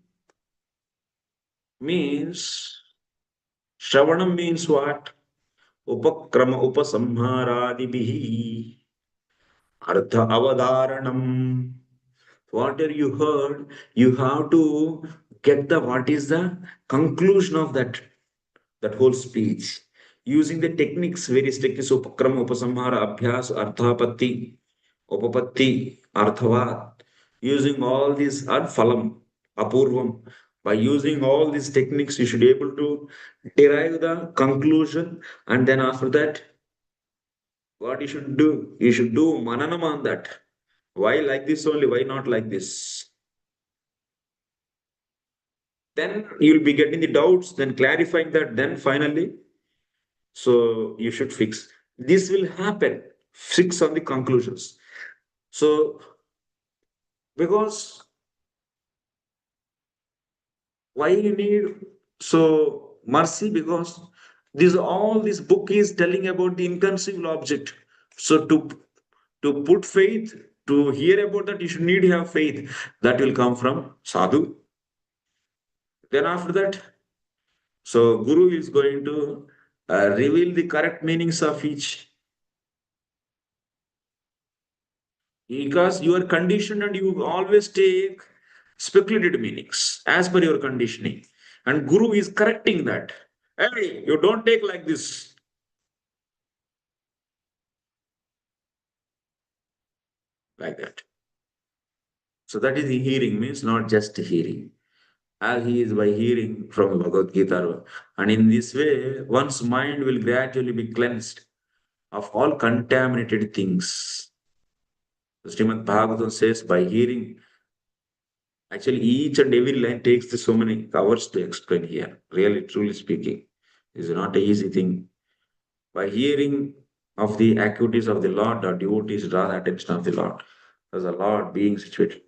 means Shravanam means what? Upakrama upasamharadibhihi artha avadaranam. Whatever you heard, you have to get the what is the conclusion of that whole speech using the techniques, various techniques, upakrama, upasamhara, abhyas, arthapatti, upapatti, arthavad, using all these, and phalam, apurvam. By using all these techniques, you should be able to derive the conclusion, and then after that, what you should do? You should do mananam on that. Why like this only? Why not like this? Then you'll be getting the doubts, then clarifying that, then finally, so you should fix. This will happen. Fix on the conclusions. So because why you need so mercy? Because this book is telling about the inconceivable object. So to put faith, to hear about that, you should need to have faith. That will come from sadhu. Then after that, so Guru is going to reveal the correct meanings of each. Because you are conditioned and you always take speculated meanings as per your conditioning. And Guru is correcting that. Hey, you don't take like this. Like that. So that is the hearing, means not just hearing. As he is by hearing from Bhagavad Gita. And in this way, one's mind will gradually be cleansed of all contaminated things. Srimad Bhagavatam says by hearing, actually each and every line takes so many hours to explain here. Really, truly speaking, is not an easy thing. By hearing of the activities of the Lord, the devotees draw the attention of the Lord. There's a Lord being situated.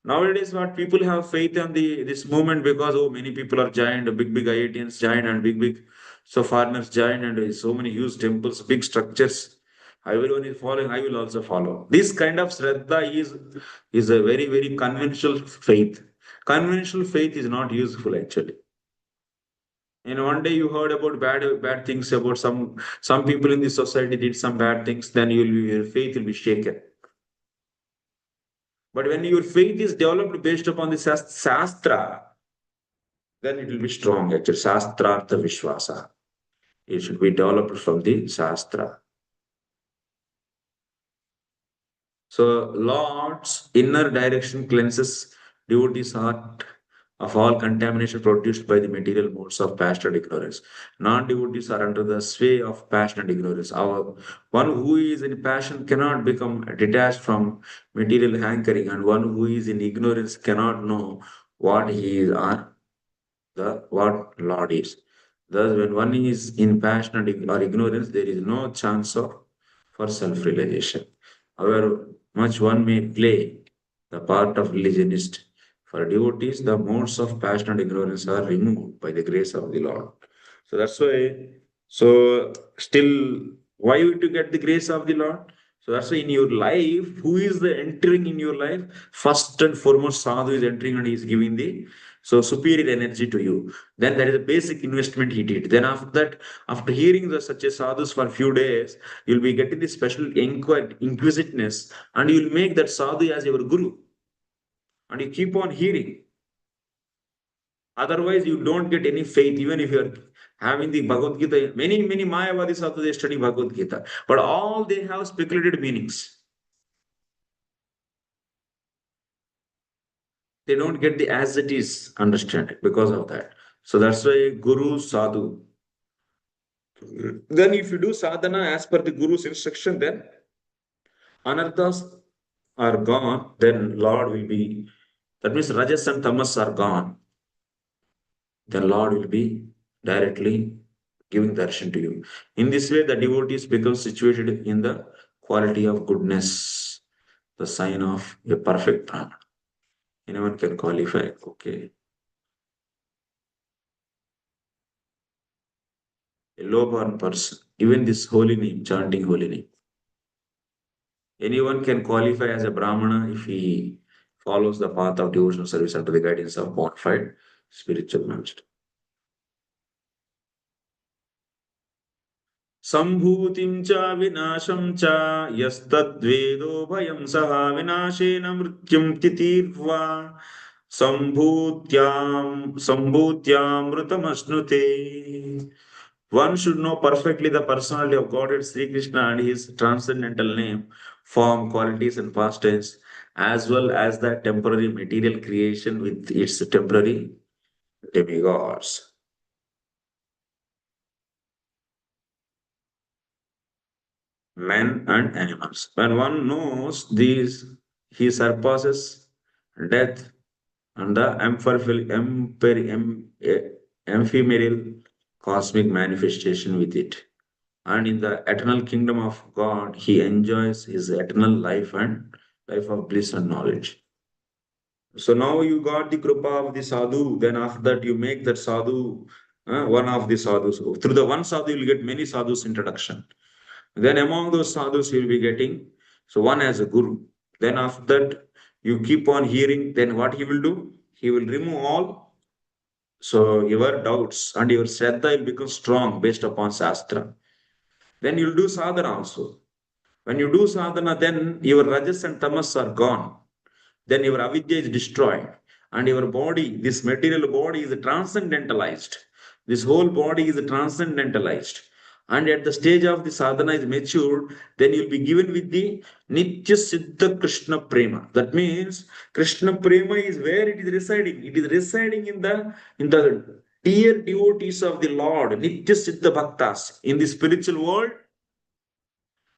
Nowadays, what people have faith on this movement because oh, many people are joined, big IITians joined, and big so foreigners joined, and so many huge temples, big structures. Everyone is following. I will also follow. This kind of shraddha is a very conventional faith. Conventional faith is not useful actually. And one day you heard about bad things about some people in the society did some bad things, then your faith will be shaken. But when your faith is developed based upon the Shastra, then it will be strong. Actually, Shastrartha Vishwasa. It should be developed from the Shastra. So, Lord's inner direction cleanses devotee's heart of all contamination produced by the material modes of passion and ignorance. Non-devotees are under the sway of passion and ignorance. Our one who is in passion cannot become detached from material hankering, and one who is in ignorance cannot know what he is or what Lord is. Thus, when one is in passion or ignorance, there is no chance for self-realization. However much one may play the part of religionist, for devotees, the modes of passion and ignorance are removed by the grace of the Lord. So that's why, so still, why you to get the grace of the Lord? So that's why in your life, who is the entering in your life? First and foremost, Sadhu is entering and he is giving the so superior energy to you. Then that is a basic investment he did. Then after that, after hearing the such a sadhus for a few days, you'll be getting this special inquisitiveness, and you'll make that sadhu as your guru. And you keep on hearing. Otherwise, you don't get any faith, even if you're having the Bhagavad Gita. Many Mayavadis sadhus they study Bhagavad Gita, but all they have speculated meanings. They don't get the as it is understanding because of that. So that's why Guru Sadhu. Then if you do sadhana as per the Guru's instruction, then anarthas are gone, then Lord will be, that means Rajas and Tamas are gone. Then Lord will be directly giving darshan to you. In this way, the devotees become situated in the quality of goodness, the sign of a perfect Brahman. Anyone can qualify. Okay. A low-born person, even this holy name, chanting holy name. Anyone can qualify as a Brahmana if he follows the path of devotional service under the guidance of bona fide spiritual master. Sambhutim cha vinasham cha yastadvedo bhayam saha vinashena mrityum titirva sambhutyamrutamasnute. One should know perfectly the personality of Godhead Sri Krishna and his transcendental name, form, qualities, and past tense, as well as the temporary material creation with its temporary demigods. Men and animals. When one knows these, he surpasses death and the ephemeral cosmic manifestation with it. And in the eternal kingdom of God, he enjoys his eternal life and life of bliss and knowledge. So now you got the krupa of the sadhu, then after that you make that sadhu one of the sadhus. Through the one sadhu, you will get many sadhus introduction. Then among those sadhus, you will be getting so one as a guru. Then after that, you keep on hearing. Then what he will do? He will remove all so your doubts and your shraddha will become strong based upon shastra. Then you'll do sadhana also. When you do sadhana, then your rajas and tamas are gone. Then your avidya is destroyed. And your body, this material body is transcendentalized. This whole body is transcendentalized. And at the stage of the sadhana is matured, then you'll be given with the Nitya Siddha Krishna Prema. That means Krishna Prema is where it is residing. It is residing in the dear devotees of the Lord, Nitya Siddha Bhaktas. In the spiritual world,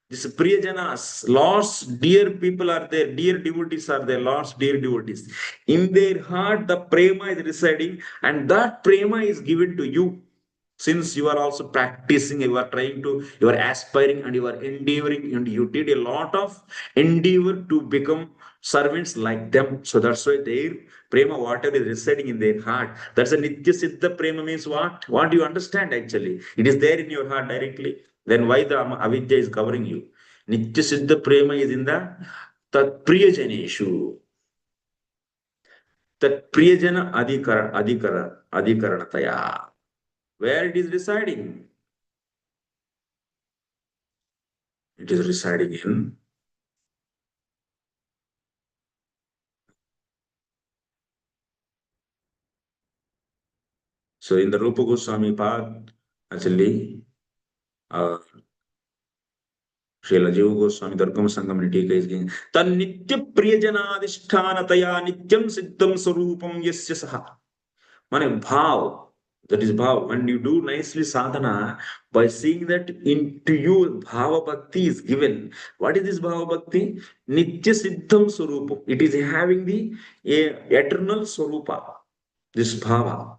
this Priyajanas, Lord's dear people are there, dear devotees are there, Lord's dear devotees. In their heart, the prema is residing, and that prema is given to you. Since you are also practicing, you are trying to, you are aspiring, and you are endeavoring, and you did a lot of endeavor to become servants like them. So that's why their prema, whatever is residing in their heart, that's a Nitya Siddha prema means what? What do you understand actually? It is there in your heart directly. Then why the avidya is covering you? Nitya Siddha Prema is in the Tat Priyajaneshu. Tat Priyajana Adhikaranataya. Where it is residing? It is residing in. So in the Rupa Goswami Pad, actually, Srila Jiva Goswami Dargama Sangam Tika is saying, Tan Nitya Priyajanadishtanataya Nityam Siddham Sarupam Yasya Saha. Mane bhav, that is bhav. When you do nicely sadhana, by seeing that into you bhava bhakti is given. What is this bhava bhakti? Nitya siddham swarupa. It is having the eternal swarupa, this bhava.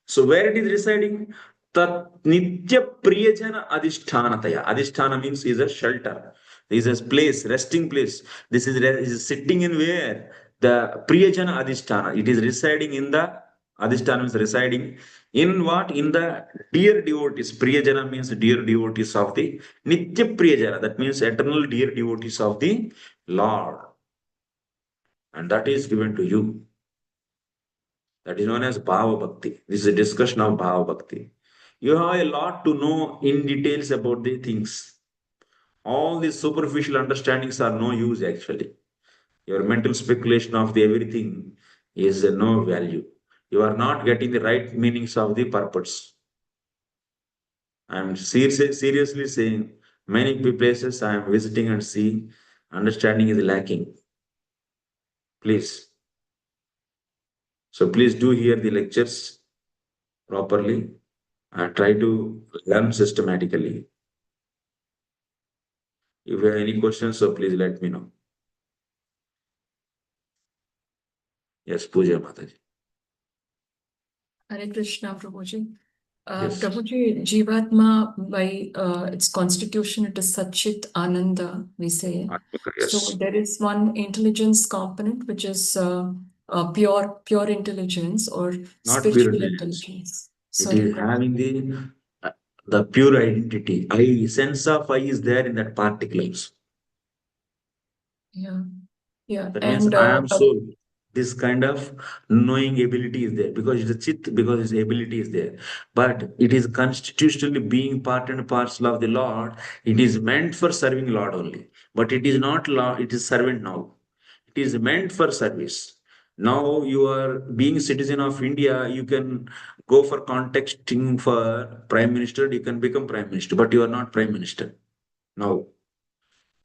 So where it is residing? Tat nitya priyajana adhishthanataya. Adhisthana means is a shelter. Is a place, resting place. This is sitting in where? The priyajana adhisthana. It is residing in the adhisthana is residing in what? In the dear devotees. Priyajana means dear devotees of the nitya priyajana. That means eternal dear devotees of the Lord. And that is given to you. That is known as Bhava Bhakti. This is a discussion of Bhava Bhakti. You have a lot to know in details about the things. All these superficial understandings are no use actually. Your mental speculation of the everything is no value. You are not getting the right meanings of the purpose. I am seriously saying many places I am visiting and see understanding is lacking. Please. So please do hear the lectures properly and try to learn systematically. If you have any questions, so please let me know. Yes, Puja Mataji. Hare Krishna, Prabhuji. Yes. Prabhuji, Jivatma, by its constitution, it is Satchit Ananda, we say. Yes. So there is one intelligence component, which is pure intelligence or Not pure spiritual intelligence. intelligence. It Sorry, is Prabhuji. having the pure identity. I sense of I is there in that particulars. Yeah. Yeah. That means And I am soul. this kind of knowing ability is there because it's a chit, because its ability is there. But it is constitutionally being part and parcel of the Lord. It is meant for serving Lord only. But it is not Lord, it is servant now. It is meant for service. Now you are being citizen of India, you can go for contexting for prime minister, you can become prime minister, but you are not prime minister. Now,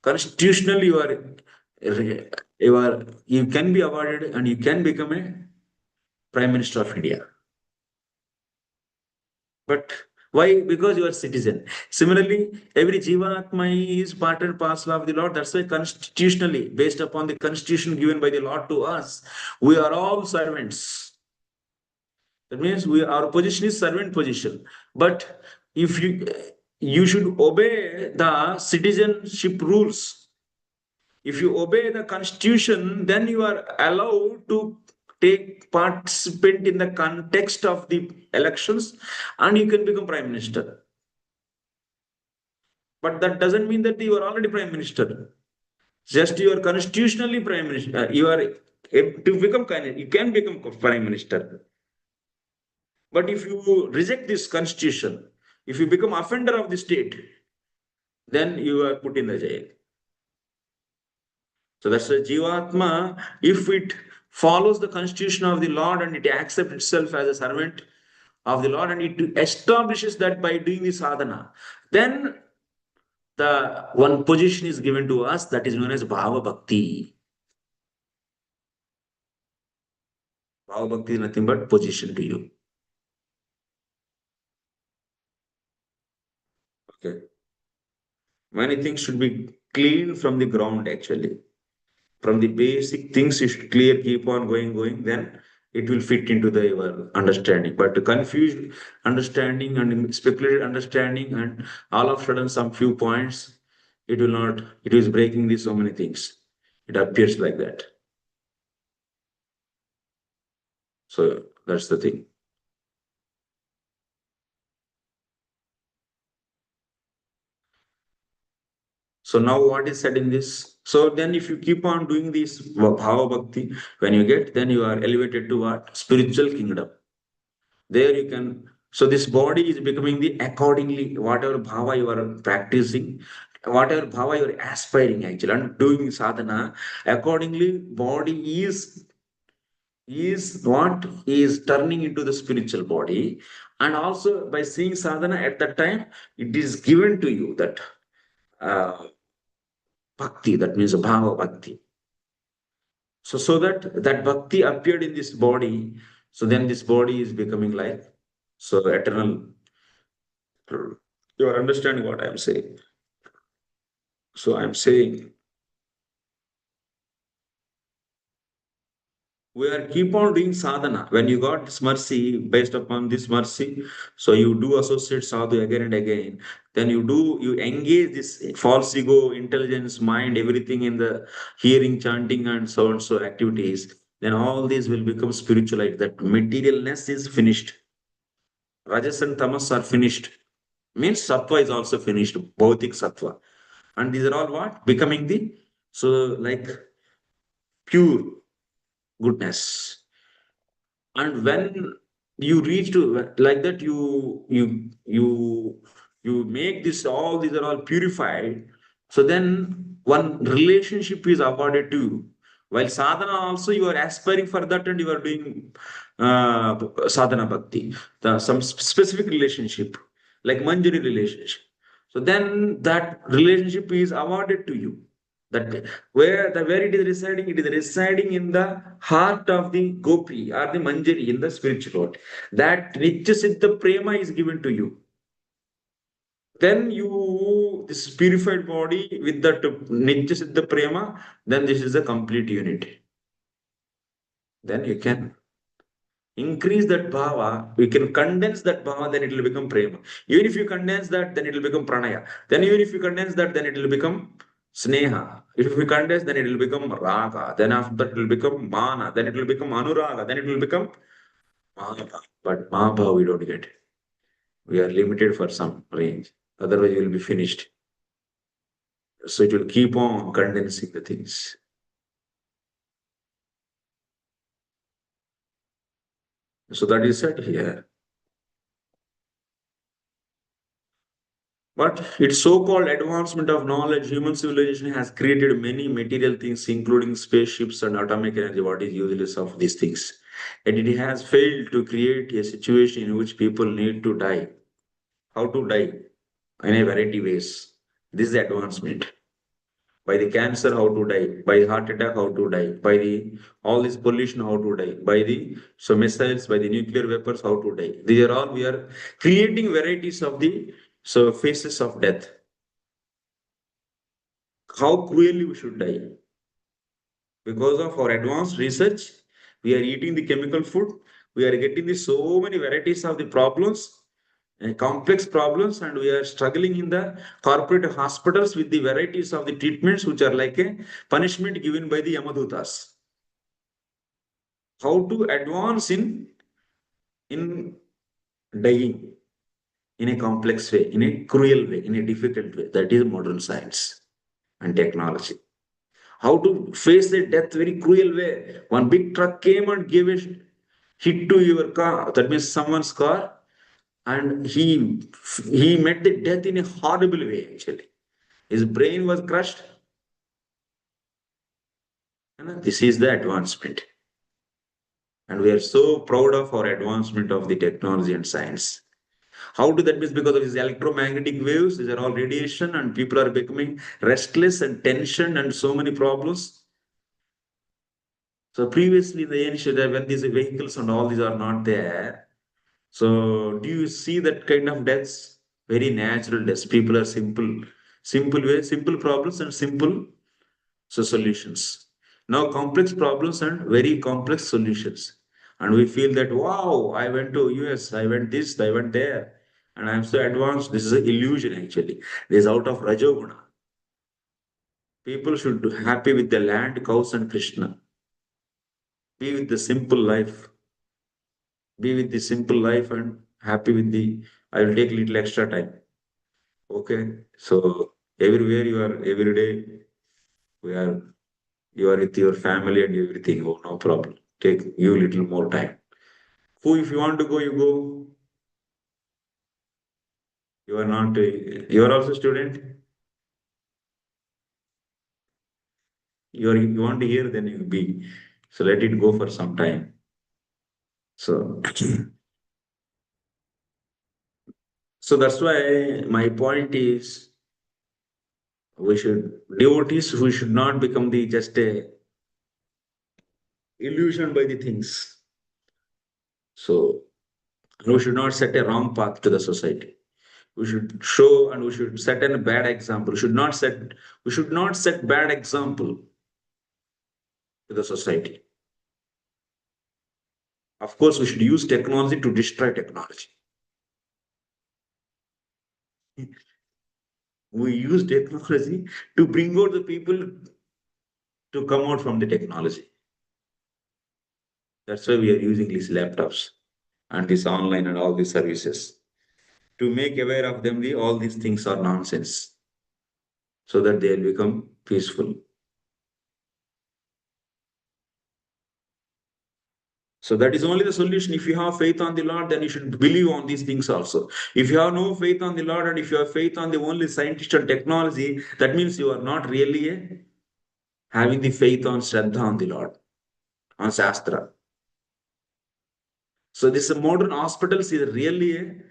constitutionally, you can be awarded and you can become a prime minister of India. But why? Because you are citizen. Similarly, every Jivanatma is part and parcel of the Lord. That's why constitutionally, based upon the constitution given by the Lord to us, we are all servants. That means our position is servant position. But if you should obey the citizenship rules. If you obey the constitution, then you are allowed to take participant in the context of the elections and you can become prime minister. But that doesn't mean that you are already prime minister. Just you are constitutionally prime minister. You are to become you can become prime minister. But if you reject this constitution, if you become offender of the state, then you are put in the jail. So that's a Jivatma. If it follows the constitution of the Lord and it accepts itself as a servant of the Lord and it establishes that by doing the sadhana, then the one position is given to us that is known as Bhava Bhakti. Bhava Bhakti is nothing but position to you. Okay. Many things should be clean from the ground actually. From the basic things you should clear, keep on going, then it will fit into the your understanding. But confused understanding and speculated understanding and all of a sudden some few points, it will not, it is breaking these so many things. It appears like that. So that's the thing. So now what is said in this? So then if you keep on doing this Bhava Bhakti, when you get, then you are elevated to what? Spiritual kingdom. There you can, so this body is becoming the accordingly, whatever bhava you are practicing, whatever bhava you are aspiring actually, and doing sadhana, accordingly, body is what is turning into the spiritual body. And also by seeing sadhana at that time, it is given to you that bhakti, that means bhava bhakti. So that bhakti appeared in this body. So then this body is becoming like so eternal. You are understanding what I'm saying. So I'm saying we are keep on doing sadhana. When you got this mercy, based upon this mercy, so you do associate sadhu again and again. Then you engage this false ego, intelligence, mind, everything in the hearing, chanting, and so activities. Then all these will become spiritualized. That materialness is finished. Rajas and tamas are finished. Means sattva is also finished. Bhautik sattva. And these are all what? Becoming the, so like pure goodness. And when you reach to like that, you make this, all these are all purified. So then one relationship is awarded to you. While sadhana also you are aspiring for that and you are doing sadhana bhakti, some specific relationship like manjari relationship. So then that relationship is awarded to you. That where it is residing in the heart of the gopi or the manjari in the spiritual world. That Nitya Siddha Prema is given to you. Then you, this purified body with that Nitya Siddha Prema, then this is a complete unit. Then you can increase that bhava, we can condense that bhava, then it will become prema. Even if you condense that, then it will become pranaya. Then even if you condense that, then it will become sneha. If we condense, then it will become raga. Then after that, it will become mana. Then it will become anuraga. Then it will become mahabhava. But mahabhava, we don't get. We are limited for some range. Otherwise, you will be finished. So it will keep on condensing the things. So that is said here. But its so-called advancement of knowledge, human civilization has created many material things, including spaceships and atomic energy. What is useless of these things? And it has failed to create a situation in which people need to die. How to die? In a variety ways. This is advancement. By the cancer, how to die? By the heart attack, how to die? By the all this pollution, how to die? By the so missiles, by the nuclear weapons, how to die? These are all we are creating varieties of the so phases of death. How cruelly we should die? Because of our advanced research, we are eating the chemical food, we are getting the so many varieties of the problems and complex problems, and we are struggling in the corporate hospitals with the varieties of the treatments which are like a punishment given by the Yamadutas. How to advance in dying in a complex way, in a cruel way, in a difficult way. That is modern science and technology. How to face a death very cruel way. One big truck came and gave a hit to your car, that means someone's car, and he met the death in a horrible way actually. His brain was crushed. And this is the advancement. And we are so proud of our advancement of the technology and science. How do that means because of these electromagnetic waves, these are all radiation, and people are becoming restless and tension and so many problems. So previously, the ancient when these vehicles and all these are not there. So do you see that kind of deaths? Very natural deaths. People are simple way, simple problems and simple solutions. Now complex problems and very complex solutions. And we feel that wow, I went to US, I went this, I went there, and I'm so advanced. This is an illusion actually. This is out of Rajoguna. People should be happy with the land, cows, and Krishna. Be with the simple life. Be with the simple life and happy with the. I will take little extra time. Okay. So everywhere you are, every day we are, you are with your family and everything. Oh, no problem. Take you little more time. Who, if you want to go, you go. You are not. You are also student. You want to hear, then you be. So let it go for some time. So so that's why my point is we should devotees. We should not become the just a illusion by the things. So we should not set a wrong path to the society. We should show and we should set a bad example. We should not set bad example to the society. Of course, we should use technology to destroy technology. We use technology to bring out the people to come out from the technology. That's why we are using these laptops and this online and all these services to make aware of them all these things are nonsense so that they'll become peaceful. So that is only the solution. If you have faith on the Lord, then you should believe on these things also. If you have no faith on the Lord and if you have faith on the only scientist and technology, that means you are not really having the faith on Shraddha on the Lord, on Shastra. So this modern hospitals is really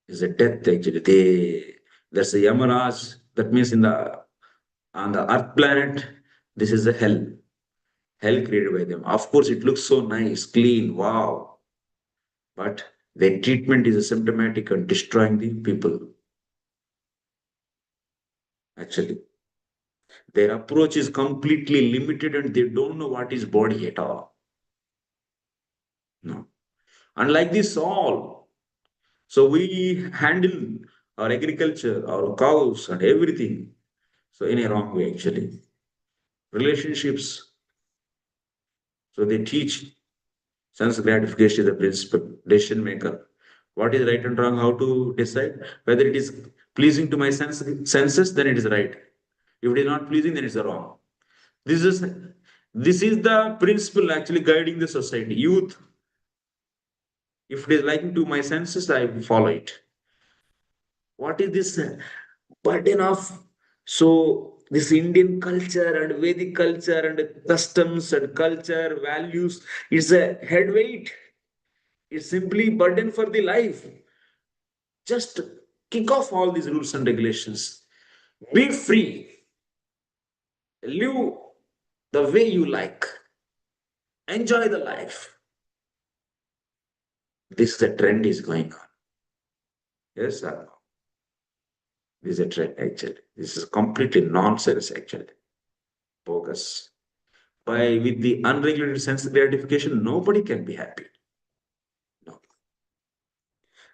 is a death actually. There's a Yamaraj, that means in the on the earth planet, this is a hell. Hell created by them. Of course, it looks so nice, clean, wow. But their treatment is symptomatic and destroying the people. Actually, their approach is completely limited and they don't know what is body at all. No. Unlike this, all. So we handle our agriculture, our cows, and everything. So in a wrong way, actually. Relationships. So they teach sense gratification is the principal decision maker. What is right and wrong? How to decide whether it is pleasing to my senses, then it is right. If it is not pleasing, then it's wrong. This is this is the principle actually guiding the society. Youth, If it is liking to my senses, I follow it. What is this burden of this Indian culture and Vedic culture and customs and culture values is a head weight. It's simply burden for the life. Just kick off all these rules and regulations. Be free. Live the way you like. Enjoy the life. This is a trend is going on. Yes or no? This is a trend actually. This is completely nonsense actually. Bogus. With the unregulated sense gratification, nobody can be happy. No.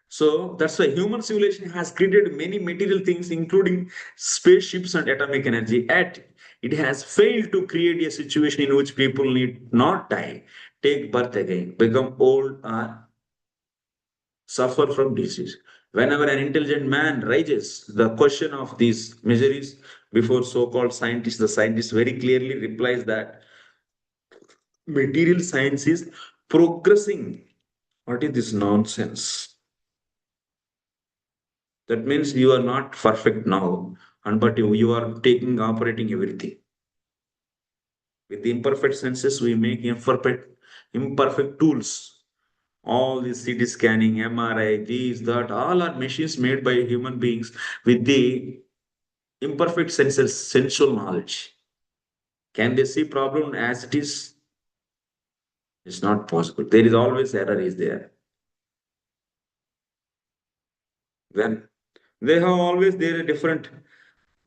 So that's why human civilization has created many material things, including spaceships and atomic energy. Yet it has failed to create a situation in which people need not die, take birth again, become old, or suffer from disease. Whenever an intelligent man raises the question of these miseries before so-called scientists, the scientist very clearly replies that material science is progressing. What is this nonsense? That means you are not perfect now, and but you are taking operating everything. With the imperfect senses, we make imperfect tools. All the CT scanning, MRI, these, that, all are machines made by human beings with the imperfect senses, sensual knowledge. Can they see problem as it is? It's not possible. There is always error is there. Then they have always their different,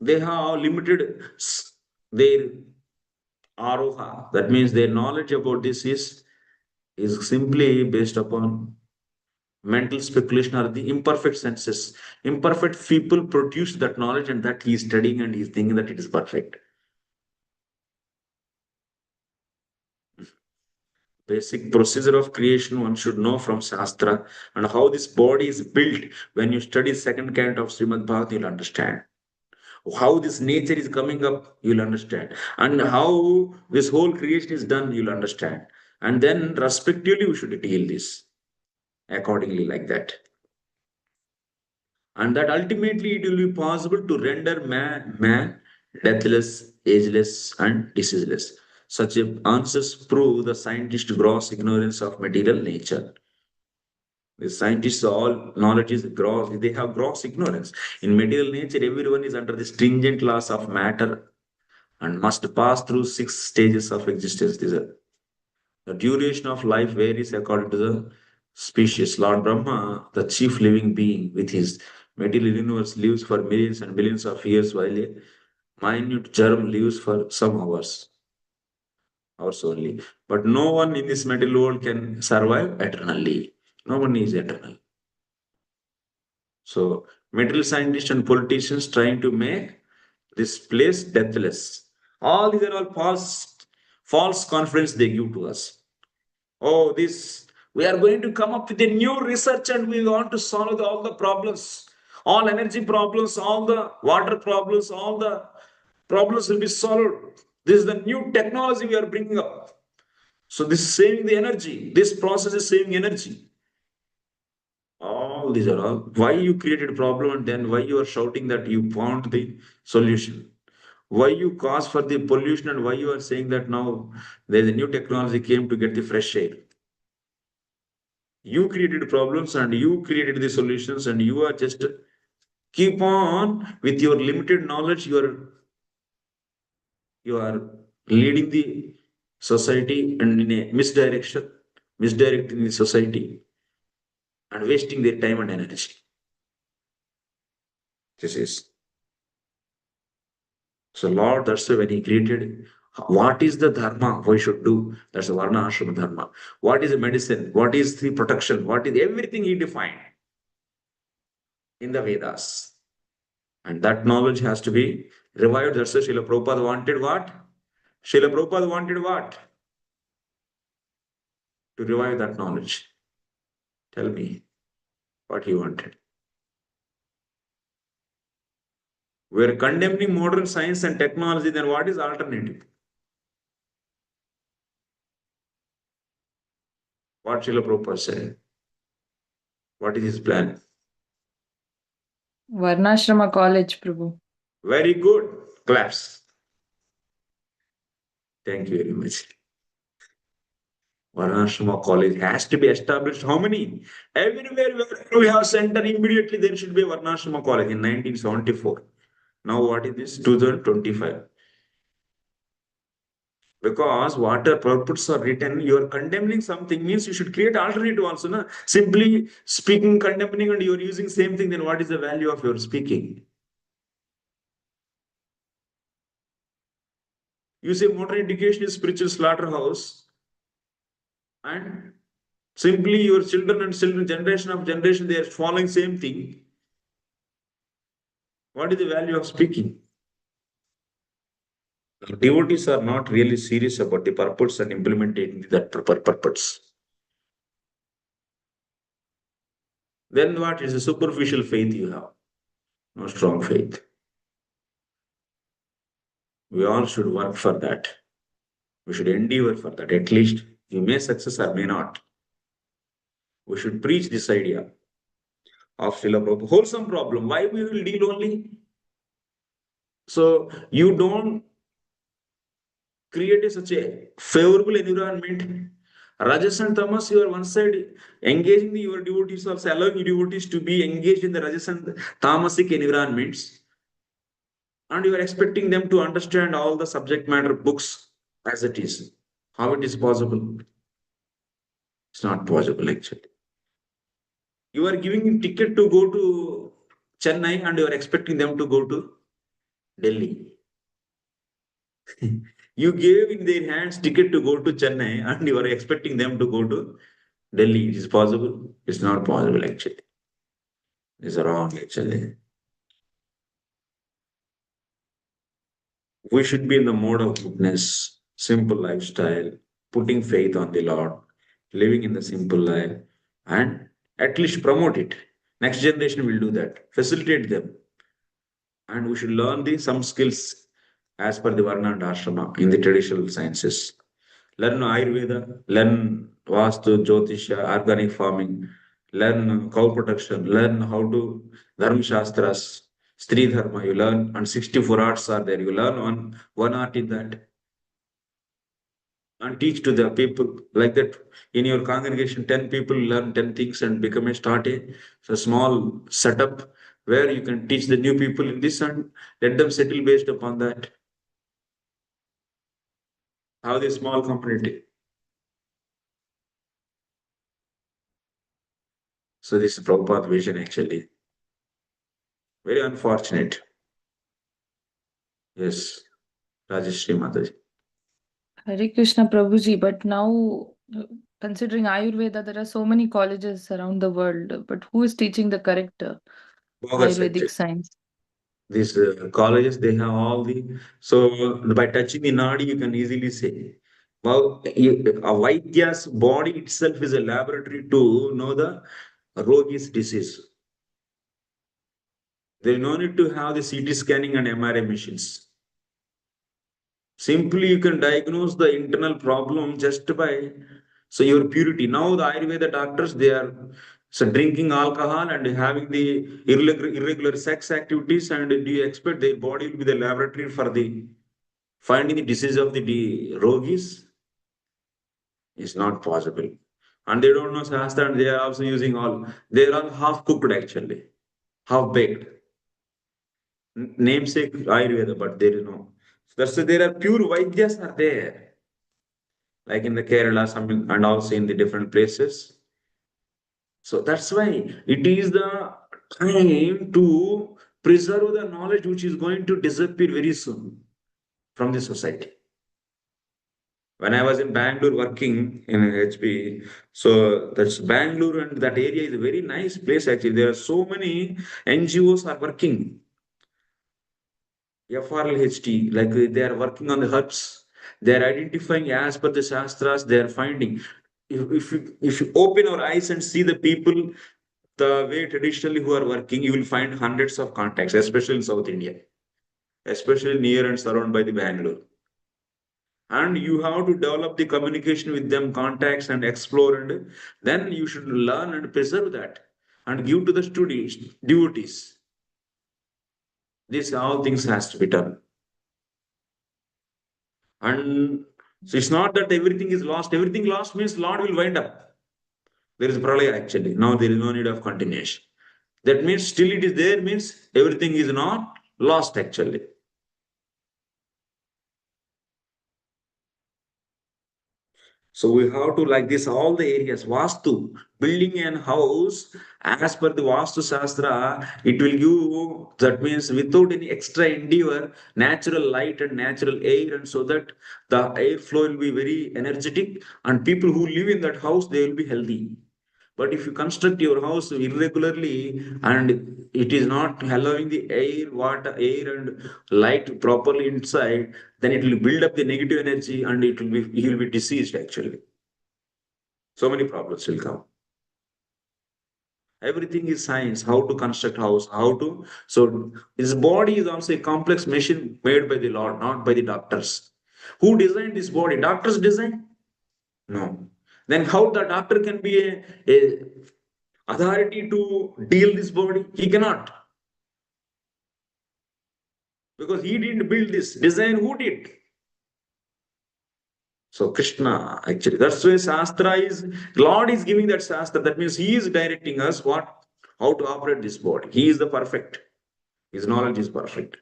they have limited their aroha. That means their knowledge about this is simply based upon mental speculation or the imperfect senses. Imperfect people produce that knowledge and that he is studying and he is thinking that it is perfect. Basic procedure of creation one should know from Shastra and how this body is built. When you study second canto of Srimad Bhagavatam, you'll understand. How this nature is coming up, you'll understand. And how this whole creation is done, you'll understand. And then respectively, we should deal this accordingly like that. And that ultimately it will be possible to render man deathless, ageless, and diseaseless. Such answers prove the scientist's gross ignorance of material nature. The scientists, all knowledge is gross, they have gross ignorance. In material nature, everyone is under the stringent laws of matter and must pass through 6 stages of existence. The duration of life varies according to the species. Lord Brahma, the chief living being with his material universe, lives for millions and billions of years, while a minute germ lives for some hours only. But no one in this material world can survive eternally. No one is eternal. So, material scientists and politicians trying to make this place deathless. All these are all false confidence they give to us. Oh, this, we are going to come up with a new research and we want to solve all the problems, all energy problems, all the water problems, all the problems will be solved. This is the new technology we are bringing up. So this is saving the energy. This process is saving energy. All these are all why you created a problem and then why you are shouting that you found the solution. Why you cause for the pollution and why you are saying that now there is a new technology came to get the fresh air. You created problems and you created the solutions and you are just keep on with your limited knowledge. You are leading the society and in a misdirection, misdirecting the society and wasting their time and energy. This is so Lord, that's why when he created what is the dharma we should do? That's the Varna Ashrama Dharma. What is the medicine? What is the protection? What is everything he defined in the Vedas? And that knowledge has to be revived. That's why Srila Prabhupada wanted what? Srila Prabhupada wanted what? To revive that knowledge. Tell me what he wanted. We are condemning modern science and technology, then what is alternative? What Srila Prabhupada said. What is his plan? Varnashrama College, Prabhu. Very good. Claps. Thank you very much. Varnashrama College has to be established. How many? Everywhere where we have center, immediately there should be a Varnashrama College in 1974. Now what is this? 2025. Because whatever purports are written, you are condemning something means you should create alternative also. Na? Simply speaking, condemning, and you are using same thing, then what is the value of your speaking? You say modern education is spiritual slaughterhouse, and simply your children and children, generation of generation, they are following same thing. What is the value of speaking? Devotees are not really serious about the purpose and implementing that purpose. Then what is a superficial faith you have? No strong faith. We all should work for that. We should endeavor for that. At least you may success or may not. We should preach this idea of Srila Prabhupada. Wholesome problem. Why we will deal only? So you don't create such a favorable environment. Rajas and Tamas, you are one side engaging your devotees, also allowing devotees to be engaged in the Rajas and Tamasic environments, and you are expecting them to understand all the subject matter books as it is. How it is possible? It's not possible actually. You are giving a ticket to go to Chennai and you are expecting them to go to Delhi. You gave in their hands ticket to go to Chennai and you are expecting them to go to Delhi. It is possible? It's not possible actually. It's wrong actually. We should be in the mode of goodness, simple lifestyle, putting faith on the Lord, living in the simple life, and at least promote it. Next generation will do that. Facilitate them. And we should learn some skills as per the Varna and Ashrama in the traditional sciences. Learn Ayurveda, learn Vastu, Jyotisha, organic farming, learn cow protection, learn how to Dharma Shastras, Stri Dharma, you learn, and 64 arts are there. You learn one art in that and teach to the people like that. In your congregation, 10 people learn 10 things and become a so small setup where you can teach the new people in this and let them settle based upon that. Have the small community. So this is Prabhupada vision actually. Very unfortunate. Yes, Rajeshri Mataji. Hare Krishna Prabhuji, but now considering Ayurveda, there are so many colleges around the world, but who is teaching the correct Bogus Ayurvedic actually. science? These colleges, they have all the, so by touching the nadi, you can easily say. Well, a Vaidya's body itself is a laboratory to know the rogi's disease. There is no need to have the CT scanning and MRI machines. Simply, you can diagnose the internal problem just by your purity. Now, the Ayurveda doctors, they are drinking alcohol and having the irregular sex activities, and do you expect their body will be the laboratory for the finding the disease of the rogis? Is not possible. And they don't know Shastra, and they are also using they are all half cooked actually, half baked. Namesake Ayurveda, but there is no. That's why there are pure Vaidyas are there, like in the Kerala, some and also in the different places. So that's why it is the time to preserve the knowledge which is going to disappear very soon from the society. When I was in Bangalore working in HP, so that's Bangalore and that area is a very nice place actually. There are so many NGOs are working. FRLHT, like they are working on the herbs. They are identifying as per the Shastras, they are finding. If you open your eyes and see the people, the way traditionally who are working, you will find hundreds of contacts, especially in South India, especially near and surrounded by the Bangalore. And you have to develop the communication with them, contacts, and explore, and then you should learn and preserve that. and give to the students, devotees. These all things has to be done. And so it's not that everything is lost. Everything lost means Lord will wind up. There is pralaya actually. Now there is no need of continuation. That means still it is there means everything is not lost actually. So we have to like this all the areas. Vastu, building an house as per the Vastu Shastra, it will give that means without any extra endeavor, natural light and natural air, and so that the airflow will be very energetic, and people who live in that house they will be healthy. But if you construct your house irregularly and it is not allowing the air, water, air and light properly inside, then it will build up the negative energy and he will be diseased actually. So many problems will come. Everything is science, how to construct house, how to. So his body is also a complex machine made by the Lord, not by the doctors. Who designed this body? Doctors design? No. Then how the doctor can be a authority to deal this body? He cannot. Because he didn't build this. Design who did? So Krishna, actually, that's why Shastra is, Lord is giving that Shastra. That means He is directing us how to operate this body. He is the perfect. His knowledge is perfect.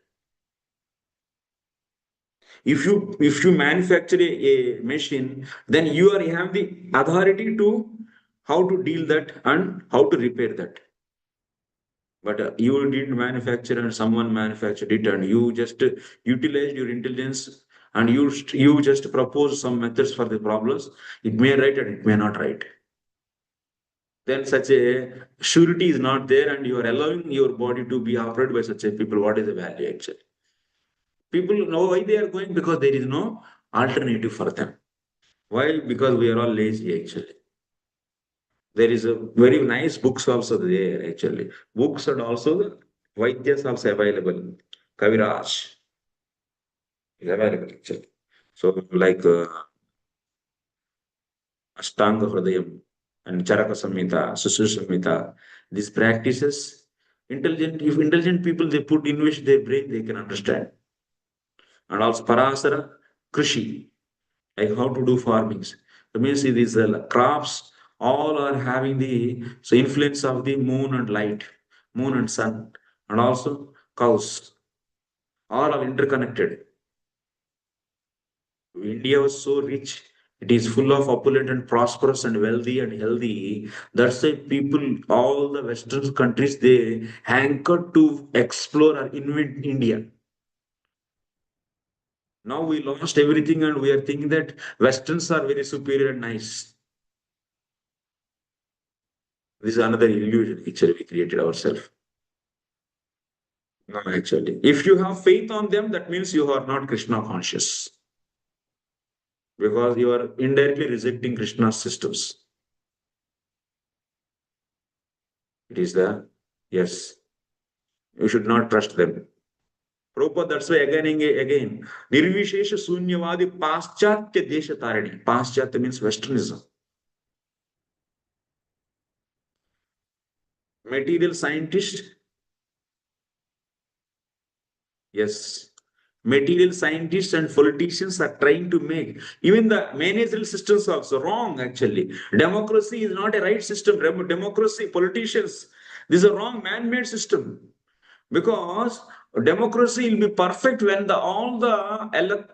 If you manufacture a machine, then you have the authority to how to deal that and how to repair that. But you didn't manufacture and someone manufactured it, and you just utilized your intelligence and you just propose some methods for the problems. It may right and it may not right. Then such a surety is not there, and you are allowing your body to be operated by such a people. What is the value actually? People know why they are going because there is no alternative for them. Why? Because we are all lazy actually. There is a very nice books also there actually. Books and also Vaidyas also available. Kaviraj is available actually. So like Ashtanga Hridayam and Charaka Samhita, Susu Samhita, these practices, if intelligent people they put invest their brain, they can understand. And also Parasara, Krishi, like how to do farmings. That means these crops all are having the so influence of the moon and light, moon and sun, and also cows. All are interconnected. India was so rich. It is full of opulent and prosperous and wealthy and healthy. That's why people, all the Western countries, they hankered to explore or invent India. Now we lost everything and we are thinking that Westerns are very superior and nice. This is another illusion actually we created ourselves. No, actually. If you have faith on them, that means you are not Krishna conscious. Because you are indirectly rejecting Krishna's systems. It is the yes. You should not trust them. Prabhupada, that's why again and again. Nirvishesha Sunyavadi Paschatya Desha Tarani. Paschatya means Westernism. Material scientist, yes. Material scientists and politicians are trying to make even the managerial systems also wrong actually. Democracy is not a right system. Democracy, politicians, this is a wrong man-made system. Because democracy will be perfect when all the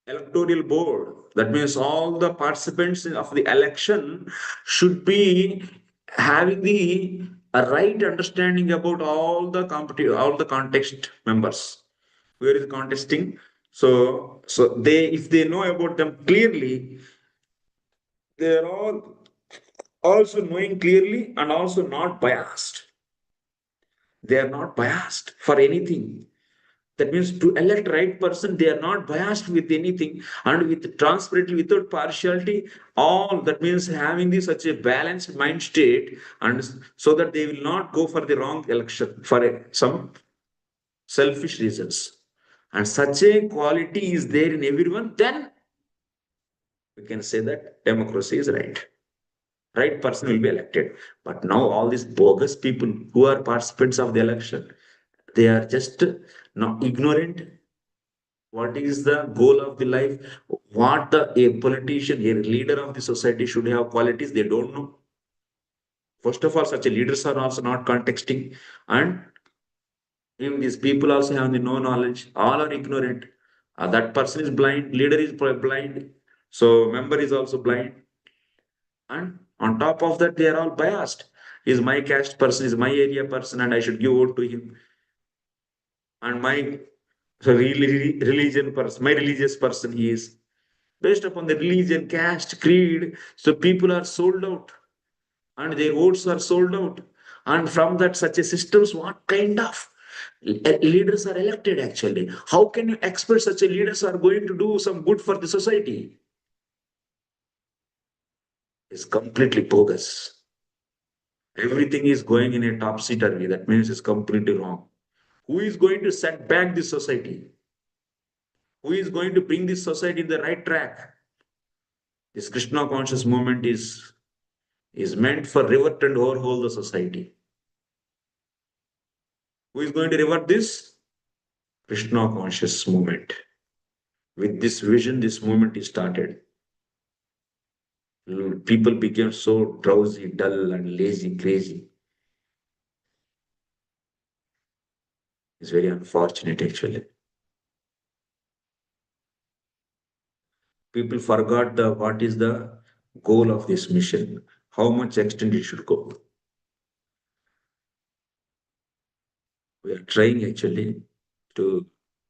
electoral board, that means all the participants of the election should be having the a right understanding about all the context members. Where is contesting? So they if they know about them clearly, they are all also knowing clearly and also not biased. They are not biased for anything. That means to elect right person, they are not biased with anything and with transparently, without partiality. All that means having this such a balanced mind state, and so that they will not go for the wrong election for some selfish reasons. And such a quality is there in everyone, then we can say that democracy is right. right person will be elected. But now all these bogus people who are participants of the election, they are just not ignorant. What is the goal of the life? What a politician, a leader of the society should have qualities, they don't know. First of all, such a leaders are also not contexting, and if these people also have the no knowledge, all are ignorant. That person is blind, leader is blind, so member is also blind, and on top of that, they are all biased. Is my caste person, is my area person, and I should give vote to him. And my religion person, my religious person, he is based upon the religion, caste, creed. So people are sold out, and their votes are sold out. And from that, such a systems, what kind of leaders are elected actually? How can you expect such a leaders are going to do some good for the society? It's completely bogus. Everything is going in a topsy-turvy. That means it's completely wrong. Who is going to set back this society? Who is going to bring this society in the right track? This Krishna conscious movement is meant for revert and overhaul the society. Who is going to revert this? Krishna conscious movement. With this vision, this movement is started. People became so drowsy, dull, and lazy, crazy. It's very unfortunate, actually. People forgot what is the goal of this mission, how much extent it should go. We are trying actually to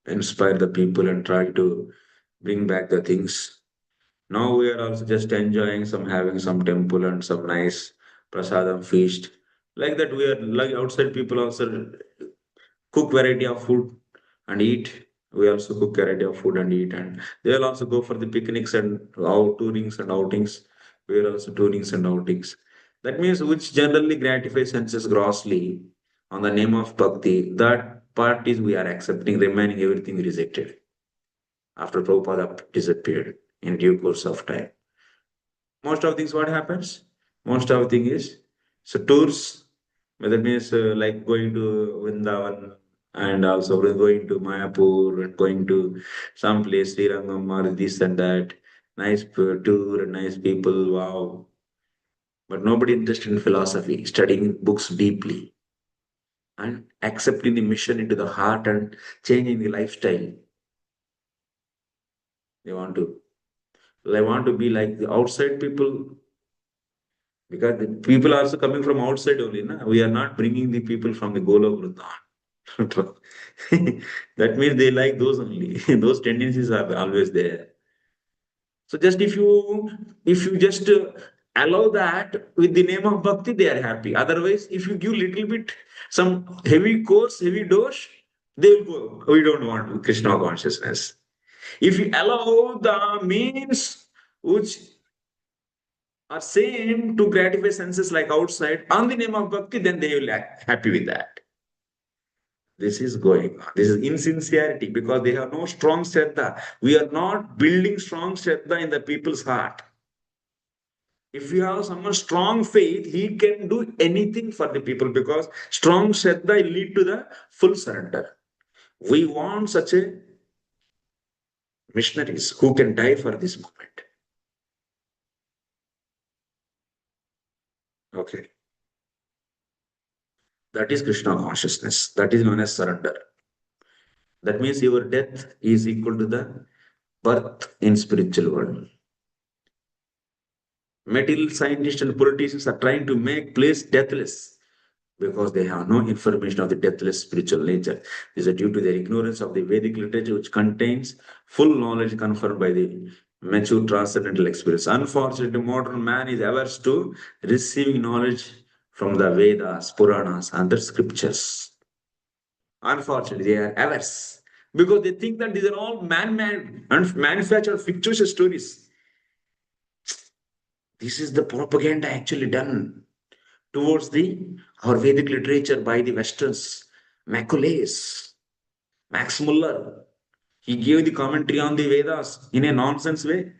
inspire the people and try to bring back the things. Now we are also just enjoying some having some temple and some nice prasadam feast. Like that, we are like outside people also cook variety of food and eat. We also cook variety of food and eat, and they will also go for the picnics and out tourings and outings. We are also tourings and outings. That means which generally gratifies senses grossly on the name of bhakti. That part is we are accepting, remaining everything rejected. After Prabhupada disappeared in due course of time. Most of things what happens? Most of thing is so tours. That means like going to Vrindavan and also going to Mayapur and going to some place, Srirangam or this and that. Nice tour and nice people. Wow. But nobody interested in philosophy, studying books deeply and accepting the mission into the heart and changing the lifestyle. They want to. They want to be like the outside people because the people are also coming from outside only. Na? We are not bringing the people from the Golok Vrindavan. That means they like those only. Those tendencies are always there. So just if you just allow that with the name of bhakti, they are happy. Otherwise, if you give little bit some heavy course, heavy dose, they will go. We don't want Krishna consciousness. If you allow the means which are same to gratify senses like outside on the name of bhakti, then they will act happy with that. This is going on. This is insincerity because they have no strong shraddha. We are not building strong shraddha in the people's heart. If you have someone strong faith, he can do anything for the people because strong shraddha will lead to the full surrender. We want such a missionaries who can die for this movement. Okay. That is Krishna consciousness. That is known as surrender. That means your death is equal to the birth in spiritual world. Material scientists and politicians are trying to make place deathless because they have no information of the deathless spiritual nature. This is due to their ignorance of the Vedic literature, which contains full knowledge conferred by the mature transcendental experience. Unfortunately, modern man is averse to receiving knowledge from the Vedas, Puranas, and the scriptures. Unfortunately, they are averse because they think that these are all man-made and manufactured fictitious stories. This is the propaganda actually done towards the our Vedic literature by the Westerns. Macaulays, Max Muller, he gave the commentary on the Vedas in a nonsense way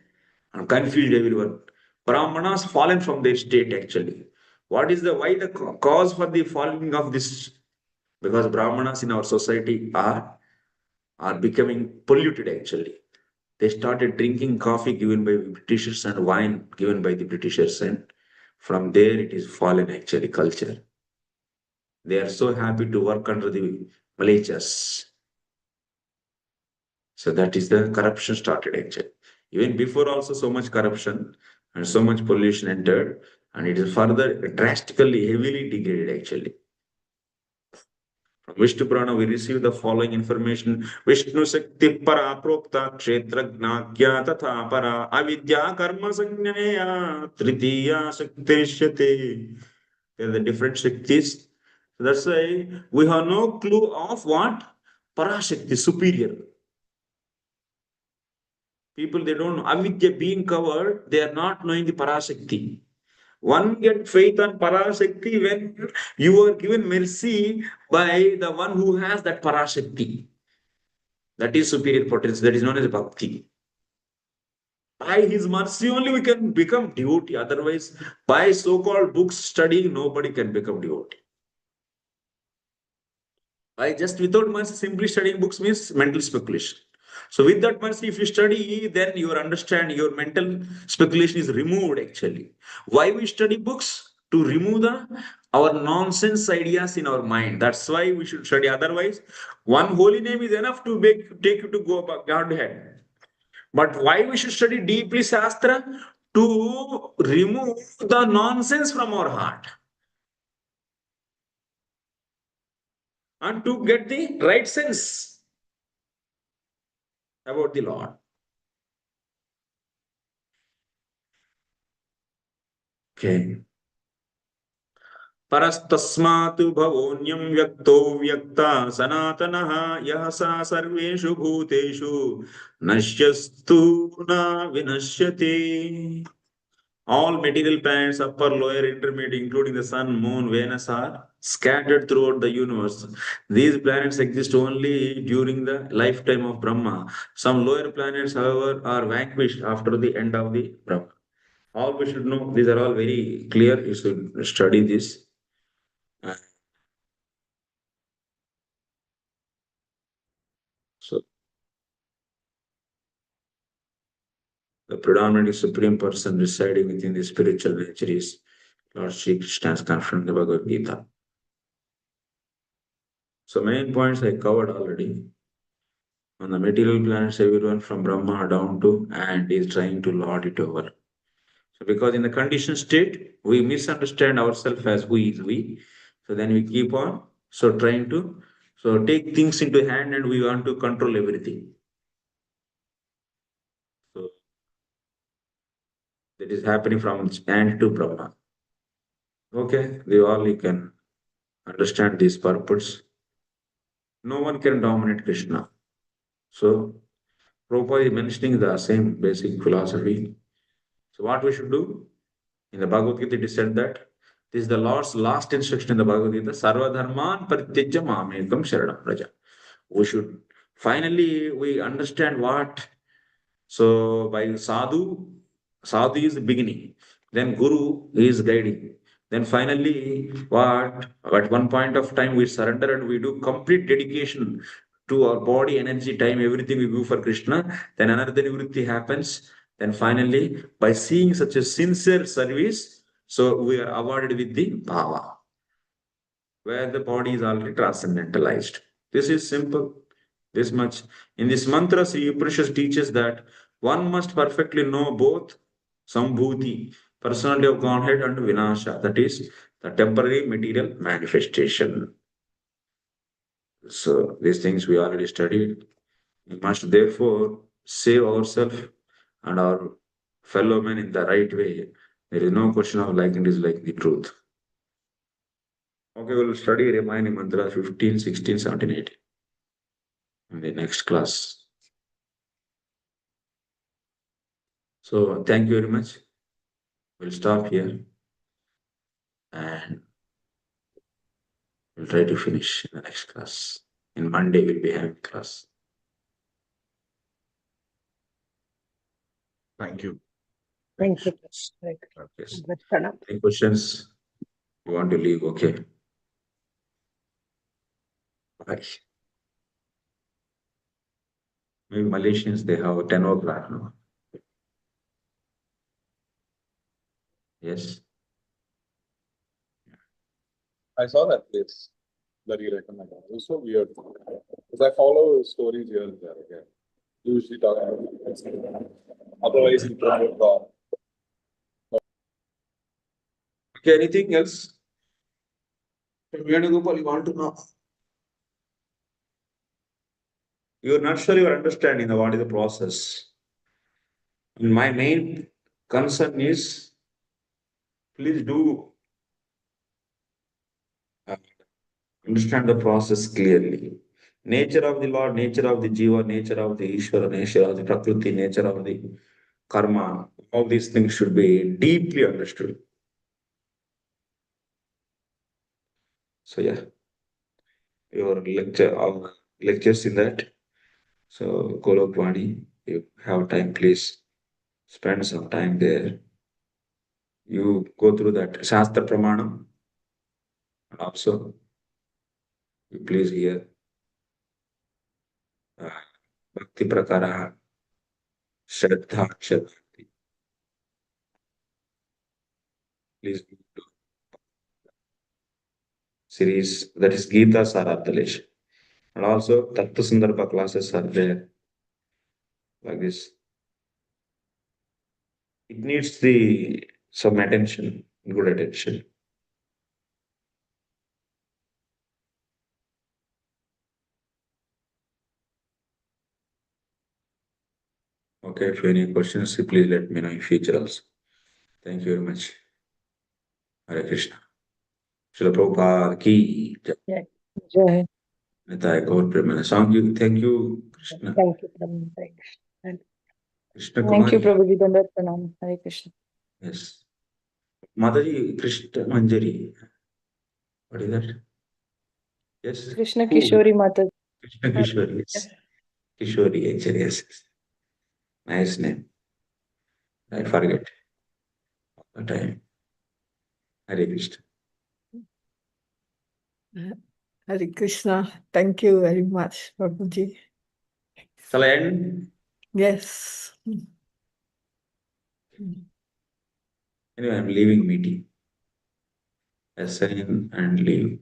and confused everyone. Brahmanas fallen from their state actually. What is the why the cause for the falling of this? Because Brahmanas in our society are becoming polluted actually. They started drinking coffee given by Britishers and wine given by the Britishers, and from there it is fallen actually culture. They are so happy to work under the Malaysias. So that is the corruption started actually. Even before also so much corruption and so much pollution entered, and it is further drastically, heavily degraded actually. From Vishnu Purana, we receive the following information. Vishnu Shakti Para Prokta Kshetra Gnagya Tatha Para Avidya Karma Sanjnaya Tritiya Shaktishyate. There are the different Shaktis. So that's why we have no clue of what? Parashakti, superior. People, they don't know. Avidya being covered, they are not knowing the Parashakti. One get faith on Parashakti when you are given mercy by the one who has that Parashakti. That is superior potential. That is known as Bhakti. By his mercy only we can become devotee. Otherwise, by so-called books studying, nobody can become devotee. By just without mercy, simply studying books means mental speculation. So with that mercy, if you study, then your understand, your mental speculation is removed actually. Why we study books? To remove our nonsense ideas in our mind. That's why we should study. Otherwise, one holy name is enough to take you to go back Godhead. But why we should study deeply Shastra? To remove the nonsense from our heart and to get the right sense about the Lord. Okay. परस्तस्मात् भवोऽन्यं व्यक्तो व्यक्ता सनातनः यः सा सर्वेषु भूतेषु नश्यस्तु न विनश्यति. All material planets, upper, lower, intermediate, including the sun, moon, Venus, are scattered throughout the universe. These planets exist only during the lifetime of Brahma. Some lower planets, however, are vanquished after the end of the Brahma. All we should know, these are all very clear. You should study this. So, the predominantly supreme person residing within the spiritual nature is Lord Sri Krishna as confirmed in the Bhagavad Gita. So, main points I covered already. On the material planets, everyone from Brahma down to and is trying to lord it over. So, because in the conditioned state, we misunderstand ourselves as who is we. So then we keep on trying to take things into hand and we want to control everything. So that is happening from and to Brahma. Okay, you can understand this purpose. No one can dominate Krishna. So Prabhupada is mentioning the same basic philosophy. So what we should do? In the Bhagavad Gita, it is said that this is the Lord's last instruction in the Bhagavad Gita, Sarva Dharman Parityajya Mamekam Sharanam Raja. We understand what. So by sadhu is the beginning. Then Guru is guiding. Then finally, what? At one point of time, we surrender and we do complete dedication to our body, energy, time, everything we do for Krishna. Then another nivritti happens. Then finally, by seeing such a sincere service, so we are awarded with the bhava, where the body is already transcendentalized. This is simple. This much. In this mantra, Sri Upanishad teaches that one must perfectly know both Sambhuti, personality of Godhead, and Vinasha, that is, the temporary material manifestation. So, these things we already studied. We must therefore save ourselves and our fellow men in the right way. There is no question of liking, disliking the truth. Okay, we'll study remaining mantra 15, 16, 17, 18 in the next class. So, thank you very much. We'll stop here and we'll try to finish in the next class. In Monday, we'll be having class. Thank you. Thank you. Okay. Pranam. Any questions? You want to leave? Okay. Right. Maybe Malaysians, they have 10 o'clock now. Yes. I saw that place that you recommended. It was so weird. Because I follow stories here and there again. Usually talking about otherwise you promote wrong. Okay, anything else? Venugopal, you want to know? You're not sure you're understanding what is the process. And my main concern is please do understand the process clearly. Nature of the Lord, nature of the Jiva, nature of the Ishvara, nature of the Prakriti, nature of the Karma, all these things should be deeply understood. So yeah, your lectures in that. So Golok, you have time, please spend some time there. You go through that Shastra Pramanam, and also you please hear Bhakti Prakara, Shraddha, Shraddha. Please go to series that is Gita Sarabdalesh. And also Tattva Sundarbha classes are there like this. It needs the some attention, good attention. Okay, if you have any questions, please let me know in future also. Thank you very much. Hare Krishna. Srila Prabhupada ki jai. Jai. Nitai Gaur Premanand. Thank you, Krishna. Thank you, Pranam. Hare Krishna. Krishna Thank you, Kumari. Prabhuji. Dandar Pranam. Hare Krishna. Yes. Mataji, Krishna Manjari. What is that? Yes. Krishna Who? Kishori Mata. Krishna Kishori. Yes. Kishori, actually, yes. Nice name. I forget the time. Hare Krishna. Hare Krishna. Thank you very much, Prabhuji. Shall I end? Yes. Anyway, I'm leaving meeting. Assign and leave.